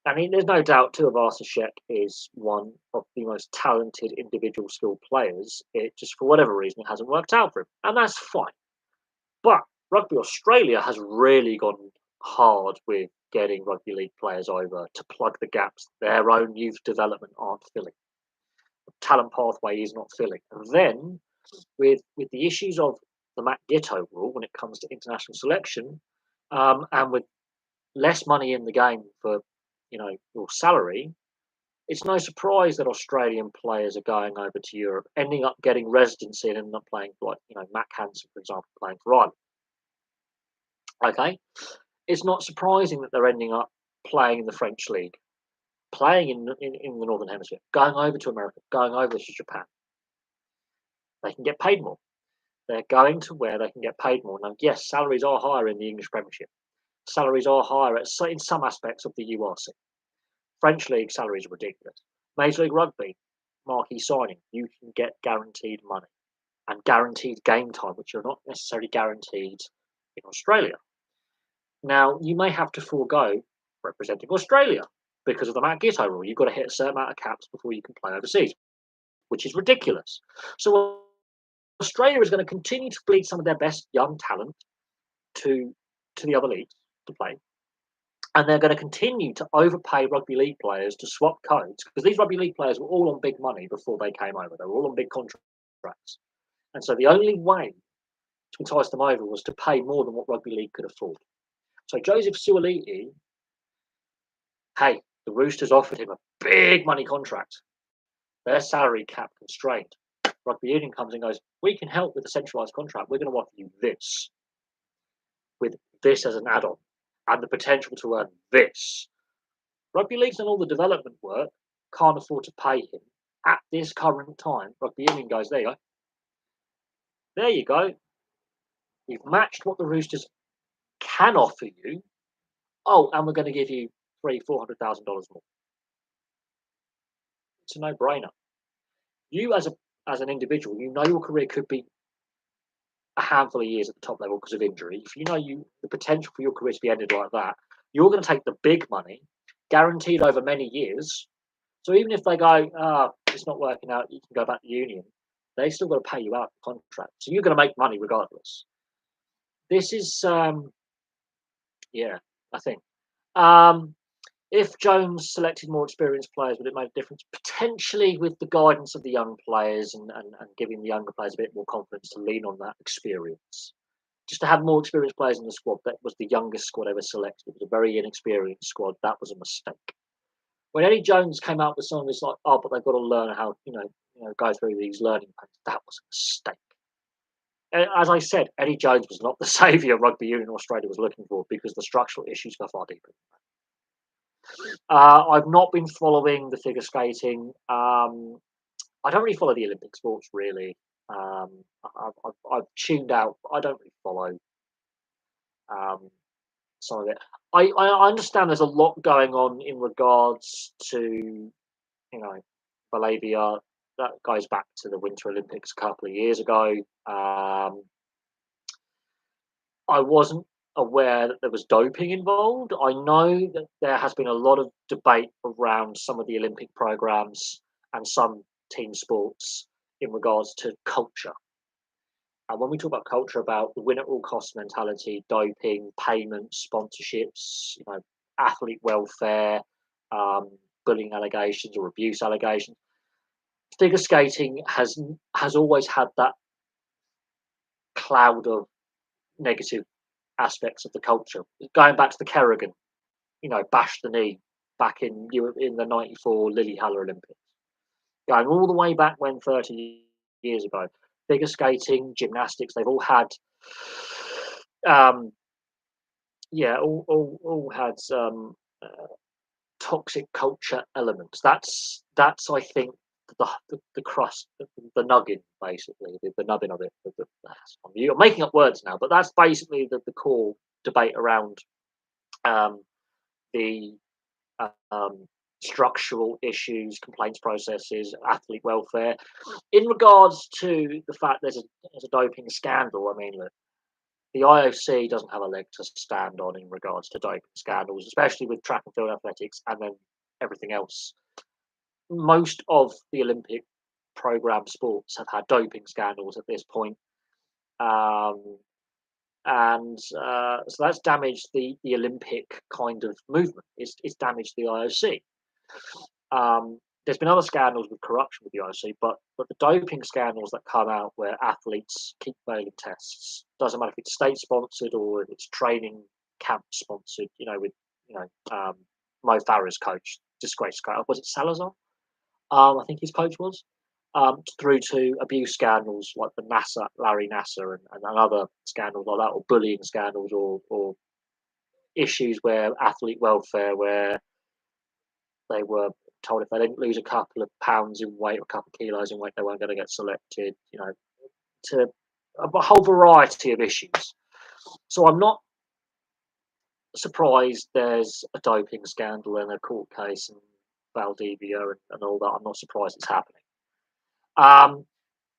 I mean, there's no doubt Tuivasa-Sheck is one of the most talented individual skill players. It just, for whatever reason, it hasn't worked out for him, and that's fine. But Rugby Australia has really gone hard with getting rugby league players over to plug the gaps their own youth development aren't filling. The talent pathway is not filling. And then with the issues of the Matt Giteau rule when it comes to international selection, and with less money in the game for your salary, it's no surprise that Australian players are going over to Europe, ending up getting residency and ending up playing for, like, Matt Hansen, for example, playing for Ireland. Okay, it's not surprising that they're ending up playing in the French league, playing in the Northern Hemisphere, going over to America, going over to Japan. They can get paid more. They're going to where they can get paid more. Now, yes, salaries are higher in the English Premiership. Salaries are higher in some aspects of the URC. French league salaries are ridiculous. Major League Rugby, marquee signing, you can get guaranteed money and guaranteed game time, which you're not necessarily guaranteed in Australia. Now, you may have to forego representing Australia because of the Matt Giteau rule. You've got to hit a certain amount of caps before you can play overseas, which is ridiculous. So Australia is going to continue to bleed some of their best young talent to the other leagues to play. And they're going to continue to overpay rugby league players to swap codes, because these rugby league players were all on big money before they came over. They were all on big contracts. And so the only way to entice them over was to pay more than what rugby league could afford. So Joseph Suaalii, hey, the Roosters offered him a big money contract. Their salary cap constrained. Rugby Union comes and goes, we can help with a centralised contract. We're going to offer you this, with this as an add-on, and the potential to earn this. Rugby League's done all the development work, can't afford to pay him at this current time. Rugby Union goes, there you go. There you go. You've matched what the Roosters can offer you. Oh, and we're going to give you $300,000-$400,000 more. It's a no-brainer. You as an individual, you know your career could be a handful of years at the top level because of injury. If you know the potential for your career to be ended like that, you're going to take the big money, guaranteed over many years. So even if they go, it's not working out, you can go back to Union, they still got to pay you out the contract. So you're going to make money regardless. This is, I think. If Jones selected more experienced players, would it make a difference? Potentially, with the guidance of the young players and giving the younger players a bit more confidence to lean on that experience. Just to have more experienced players in the squad. That was the youngest squad ever selected. It was a very inexperienced squad. That was a mistake. When Eddie Jones came out with something that's like, oh, but they've got to learn how, go through these learning pains, that was a mistake. As I said, Eddie Jones was not the saviour Rugby Union Australia was looking for, because the structural issues go far deeper. I've not been following the figure skating. I don't really follow the Olympic sports, really. I've tuned out. I don't really follow some of it. I understand there's a lot going on in regards to, Malaysia. That goes back to the Winter Olympics a couple of years ago. I wasn't aware that there was doping involved. I know that there has been a lot of debate around some of the Olympic programs and some team sports in regards to culture. And when we talk about culture, about the win at all costs mentality, doping, payments, sponsorships, athlete welfare, bullying allegations or abuse allegations, figure skating has always had that cloud of negative aspects of the culture. Going back to the Kerrigan, bash the knee back in the '94 Lillehammer Olympics. Going all the way back 30 years ago. Figure skating, gymnastics, they've all had all had toxic culture elements. That's I think the crust, the nugget, basically, the nubbin of it. I'm making up words now, but that's basically the core debate around the structural issues, complaints processes, athlete welfare. In regards to the fact there's a doping scandal, I mean, look, the IOC doesn't have a leg to stand on in regards to doping scandals, especially with track and field athletics and then everything else. Most of the Olympic program sports have had doping scandals at this point. Um, and so that's damaged the Olympic kind of movement. It's damaged the IOC. There's been other scandals with corruption with the IOC, but the doping scandals that come out where athletes keep failing tests, doesn't matter if it's state sponsored or if it's training camp sponsored. With Mo Farah's coach, disgraced coach, was it Salazar? I think his coach was. Through to abuse scandals like the Larry Nasser, and other scandals like that, or bullying scandals, or issues where athlete welfare, where they were told if they didn't lose a couple of pounds in weight or a couple of kilos in weight, they weren't going to get selected, to a whole variety of issues. So I'm not surprised there's a doping scandal and a court case in Valdivia and all that. I'm not surprised it's happening.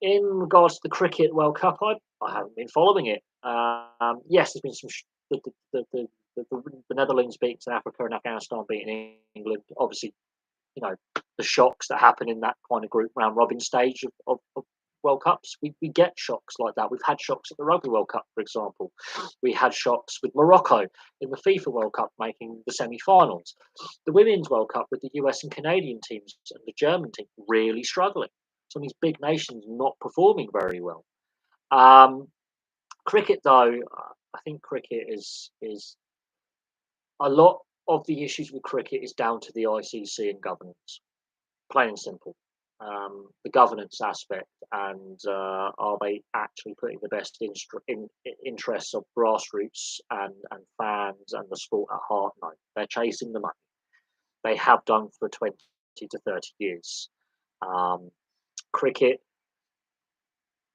In regards to the Cricket World Cup, I haven't been following it. Yes, there's been some. The Netherlands beating South Africa and Afghanistan beating England. Obviously, the shocks that happen in that kind of group round robin stage of World Cups. We get shocks like that. We've had shocks at the Rugby World Cup, for example. We had shocks with Morocco in the FIFA World Cup making the semi-finals. The Women's World Cup with the US and Canadian teams and the German team really struggling. Some of these big nations not performing very well. Cricket, though, I think cricket is a lot of the issues with cricket is down to the ICC and governance, plain and simple. The governance aspect, and are they actually putting the best interests of grassroots and fans and the sport at heart? No, they're chasing the money. They have done for 20 to 30 years. Cricket,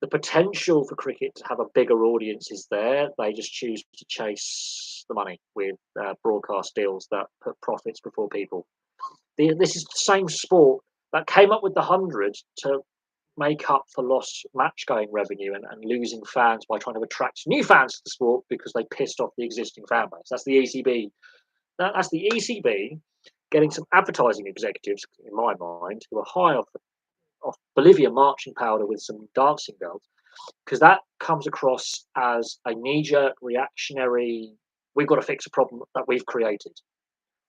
the potential for cricket to have a bigger audience is there. They just choose to chase the money with broadcast deals that put profits before people. This is the same sport that came up with the 100 to make up for lost match going revenue and losing fans by trying to attract new fans to the sport because they pissed off the existing fan base. That's the ECB. That's the ECB getting some advertising executives, in my mind, who are high off Bolivia marching powder with some dancing girls, because that comes across as a knee-jerk reactionary, we've got to fix a problem that we've created.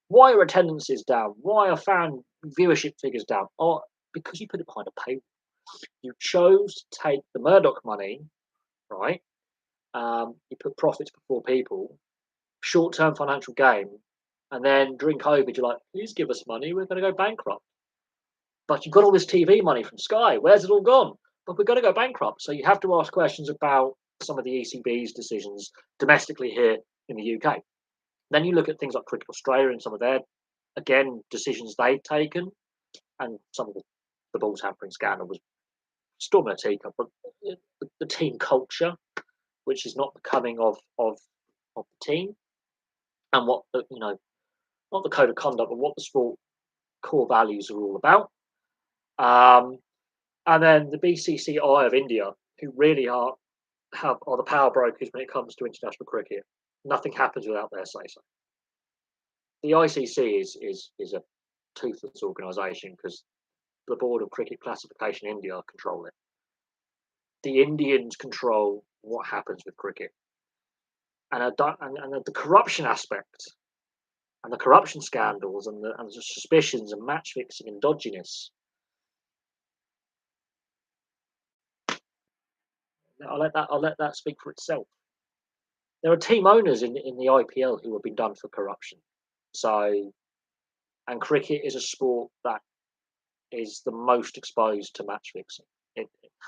Why are attendances down? Why are fan viewership figures down? Oh, because you put it behind a paywall. You chose to take the Murdoch money, right? You put profits before people, short-term financial gain, and then during COVID, you're like, please give us money, we're going to go bankrupt. But you've got all this TV money from Sky. Where's it all gone? But we're going to go bankrupt. So you have to ask questions about some of the ECB's decisions domestically here in the UK. Then you look at things like Cricket Australia and some of their, again, decisions they've taken, and some of the balls hampering scandal was storm in a teacup. But the team culture, which is not becoming of the team, and what not the code of conduct, but what the sport core values are all about. And then the BCCI of India, who really are the power brokers when it comes to international cricket. Nothing happens without their say so. The ICC is a toothless organisation because the Board of Cricket Classification India control it. The Indians control what happens with cricket, and the corruption aspect, and the corruption scandals, and the suspicions and match fixing and dodginess. I'll let that speak for itself. There are team owners in the IPL who have been done for corruption. So, and cricket is a sport that is the most exposed to match fixing.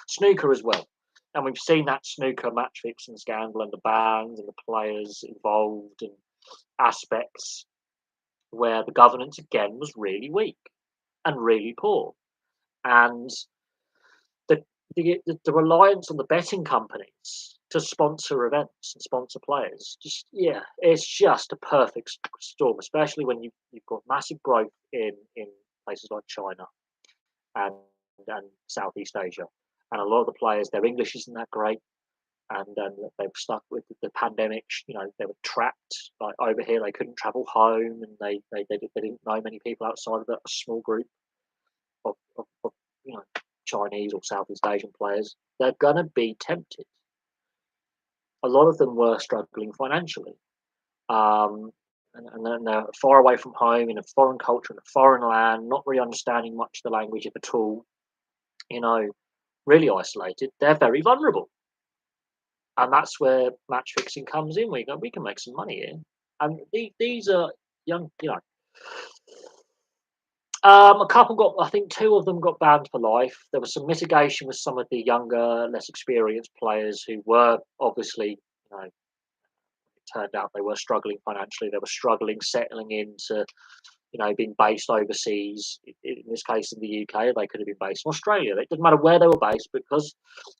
Snooker as well. And we've seen that snooker match fixing scandal and the bans and the players involved and aspects where the governance again was really weak and really poor. And the reliance on the betting companies to sponsor events and sponsor players, just yeah, it's just a perfect storm, especially when you've got massive growth in places like China and Southeast Asia, and a lot of the players, their English isn't that great, and they were stuck with the pandemic. You know, they were trapped like over here. They couldn't travel home, and they didn't know many people outside of a small group of you know Chinese or Southeast Asian players. They're gonna be tempted. A lot of them were struggling financially, um, and then they're far away from home in a foreign culture in a foreign land, not really understanding much of the language if at all. You know, really isolated. They're very vulnerable, and that's where match fixing comes in. We can make some money here, and these are young. You know, a couple got. I think two of them got banned for life. There was some mitigation with some of the younger, less experienced players who were obviously, you know, it turned out they were struggling financially. They were struggling settling into, you know, being based overseas. In this case, in the UK, they could have been based in Australia. It didn't matter where they were based because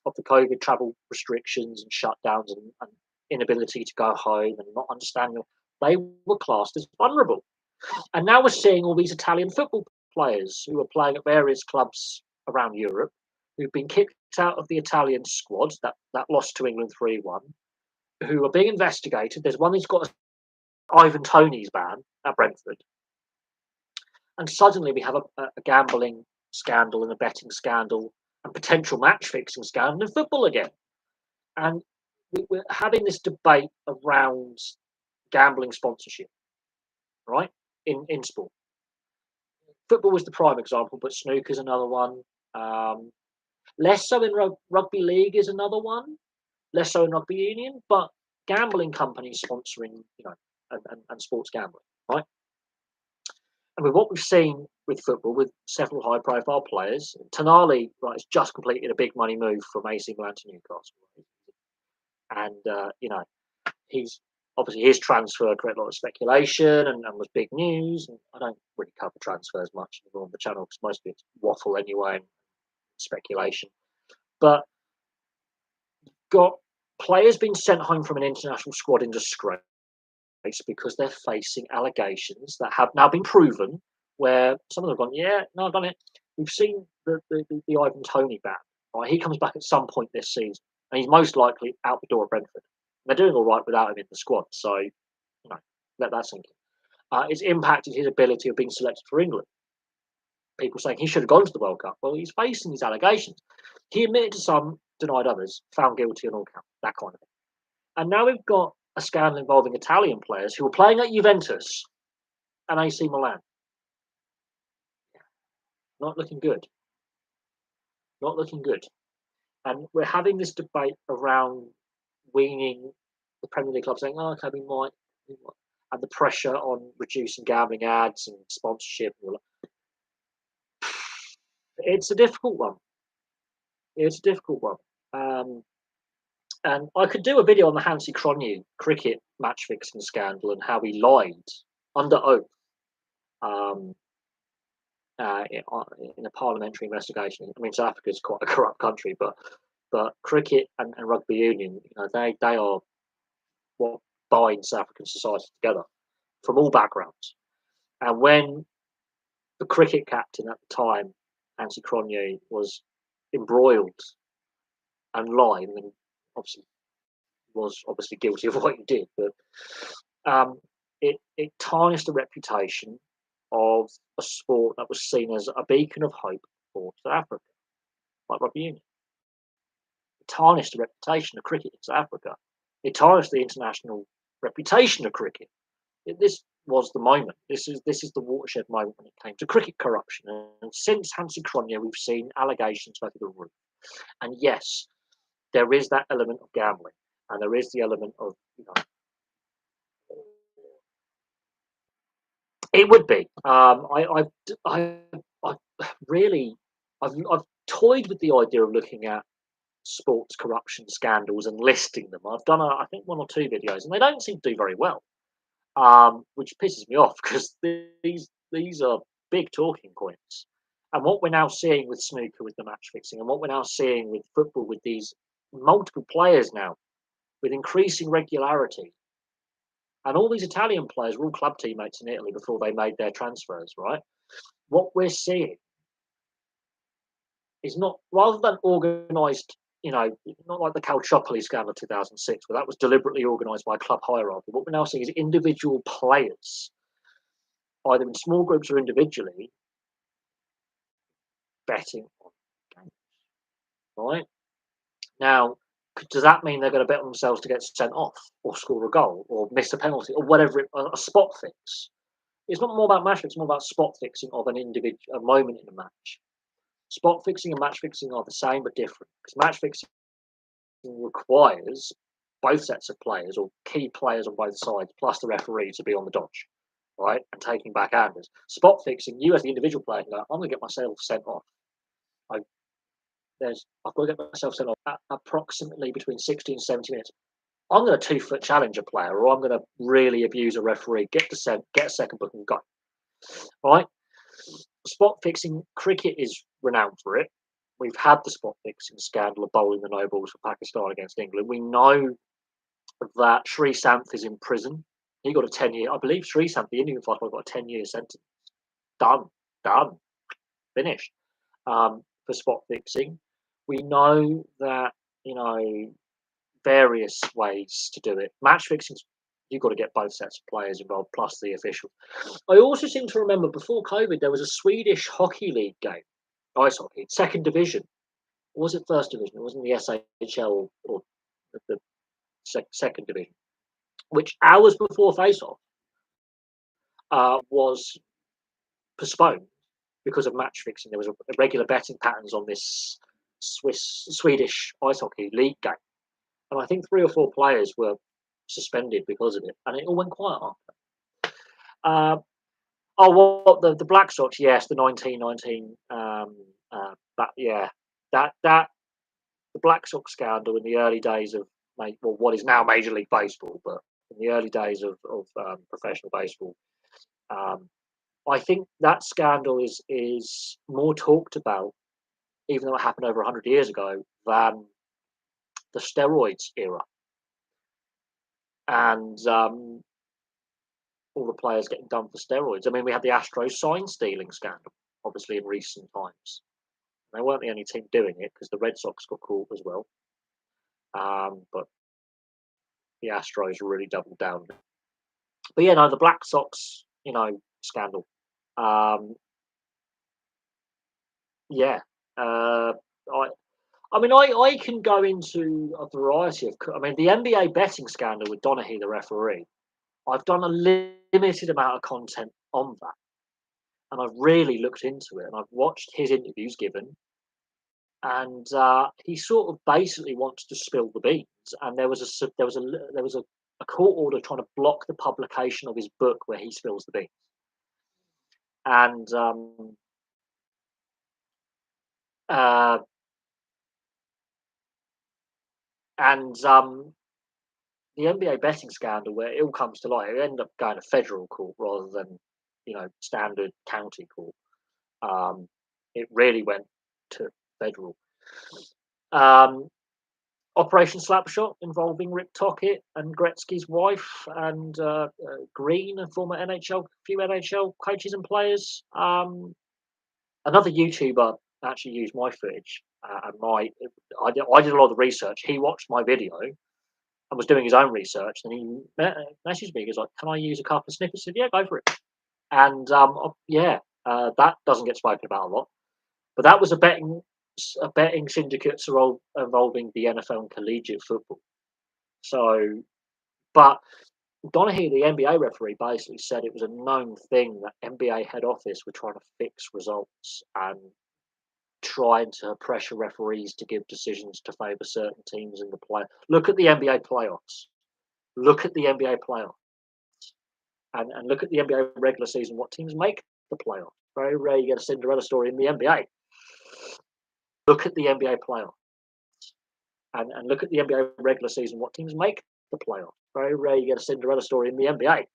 of the COVID travel restrictions and shutdowns and inability to go home and not understanding. They were classed as vulnerable. And now we're seeing all these Italian football players who are playing at various clubs around Europe who've been kicked out of the Italian squad that lost to England 3-1, who are being investigated. There's one who's got Ivan Toney's ban at Brentford. And suddenly we have a gambling scandal and a betting scandal and potential match fixing scandal in football again. And we're having this debate around gambling sponsorship, right? In sport. Football was the prime example, but snooker's another one. Um, Less so in rugby league is another one. Less so in rugby union, but gambling companies sponsoring, you know, and sports gambling, right? And with what we've seen with football, with several high-profile players, Tonali, right, has just completed a big money move from AC Milan to Newcastle, and you know, he's obviously his transfer created a lot of speculation and was big news. And I don't really cover transfers much anymore on the channel because most of it's waffle anyway and speculation. But got players being sent home from an international squad in disgrace because they're facing allegations that have now been proven. Where some of them have gone, yeah, no, I've done it. We've seen the Ivan Toney ban. Right, he comes back at some point this season, and he's most likely out the door at Brentford. They're doing all right without him in the squad, so you know, let that sink in. It's impacted his ability of being selected for England. People saying he should have gone to the World Cup. Well, he's facing these allegations. He admitted to some, denied others, found guilty on all counts, that kind of thing. And now we've got a scandal involving Italian players who were playing at Juventus and AC Milan. Not looking good. Not looking good. And we're having this debate around weaning the Premier League club saying, oh, okay, we might. And the pressure on reducing gambling ads and sponsorship. It's a difficult one. It's a difficult one. And I could do a video on the Hansi Cronje cricket match fixing scandal and how he lied under oath um, in a parliamentary investigation. I mean, South Africa is quite a corrupt country, but cricket and rugby union, you know, they are what bind South African society together from all backgrounds. And when the cricket captain at the time, Hansi Cronje, was embroiled and lied, and obviously was obviously guilty of what he did, but it tarnished the reputation of a sport that was seen as a beacon of hope for South Africa, like rugby union. It tarnished the reputation of cricket in South Africa. It tarnished the international reputation of cricket. This was the moment. This is the watershed moment when it came to cricket corruption. And since Hansi Cronje, we've seen allegations go through the roof. And yes, there is that element of gambling, and there is the element of, you know, it would be. I really, I've toyed with the idea of looking at sports corruption scandals and listing them. I've done, I think, one or two videos, and they don't seem to do very well, which pisses me off because these are big talking points. And what we're now seeing with snooker, with the match fixing, and what we're now seeing with football, with these multiple players now, with increasing regularity, and all these Italian players were all club teammates in Italy before they made their transfers, right? What we're seeing is not, rather than organised, not like the Calciopoli scandal of 2006, where that was deliberately organised by club hierarchy. What we're now seeing is individual players, either in small groups or individually, betting on games, right? Now, does that mean they're going to bet on themselves to get sent off or score a goal or miss a penalty or whatever, a spot fix? It's not more about match fixing, it's more about spot fixing of an individual, a moment in a match. Spot fixing and match fixing are the same but different, because match fixing requires both sets of players or key players on both sides plus the referee to be on the dodge, right, and taking backhanders. Spot fixing, you as the individual player can go, I'm going to get myself sent off. I've got to get myself sent off at approximately between 60 and 70 minutes. I'm going to 2-foot challenge a player, or I'm going to really abuse a referee, get a second book and go. Right? Spot fixing, cricket is renowned for it. We've had the spot fixing scandal of bowling the no balls for Pakistan against England. We know that Sri Santh is in prison. He got a 10-year, I believe Sri Santh, the Indian fighter, got a 10-year sentence. Done, finished. For spot fixing, we know that, various ways to do it. Match fixing, you've got to get both sets of players involved plus the official. I also seem to remember before COVID there was a Swedish hockey league game, ice hockey, second division. Or was it first division? It wasn't the SHL or the second division, which hours before face-off was postponed because of match fixing. There was regular betting patterns on this Swedish ice hockey league game, and I think 3 or 4 players were suspended because of it, and it all went quiet after. The Black Sox? Yes, the 1919. The Black Sox scandal in the early days of what is now Major League Baseball, but in the early days of professional baseball. I think that scandal is more talked about, even though it happened over 100 years ago, than the steroids era. And all the players getting done for steroids. I mean, we had the Astros sign stealing scandal, obviously, in recent times. They weren't the only team doing it, because the Red Sox got caught as well. But the Astros really doubled down. But yeah, no, the Black Sox, scandal. Yeah. I can go into a variety of. I mean, the NBA betting scandal with Donaghy, the referee. I've done a limited amount of content on that, and I've really looked into it, and I've watched his interviews given, and he sort of basically wants to spill the beans. And there was a court order trying to block the publication of his book where he spills the beans, and the NBA betting scandal, where it all comes to light, it ended up going to federal court rather than, standard county court. It really went to federal. Operation Slapshot, involving Rick Tocchet and Gretzky's wife, and Green, a former few NHL coaches and players. Another YouTuber actually used my footage, and I did a lot of the research. He watched my video and was doing his own research, and he messaged me. He was like, "Can I use a couple of snippets?" I said, "Yeah, go for it." And that doesn't get spoken about a lot, but that was a betting syndicate involving the NFL and collegiate football. So, but Donaghy, the NBA referee, basically said it was a known thing that NBA head office were trying to fix results and trying to pressure referees to give decisions to favour certain teams in the play. Look at the NBA playoffs. Look at the NBA playoffs. And look at the NBA regular season. What teams make the playoffs? Very rare you get a Cinderella story in the NBA. Look at the NBA playoffs. And look at the NBA regular season. What teams make the playoffs? Very rare you get a Cinderella story in the NBA.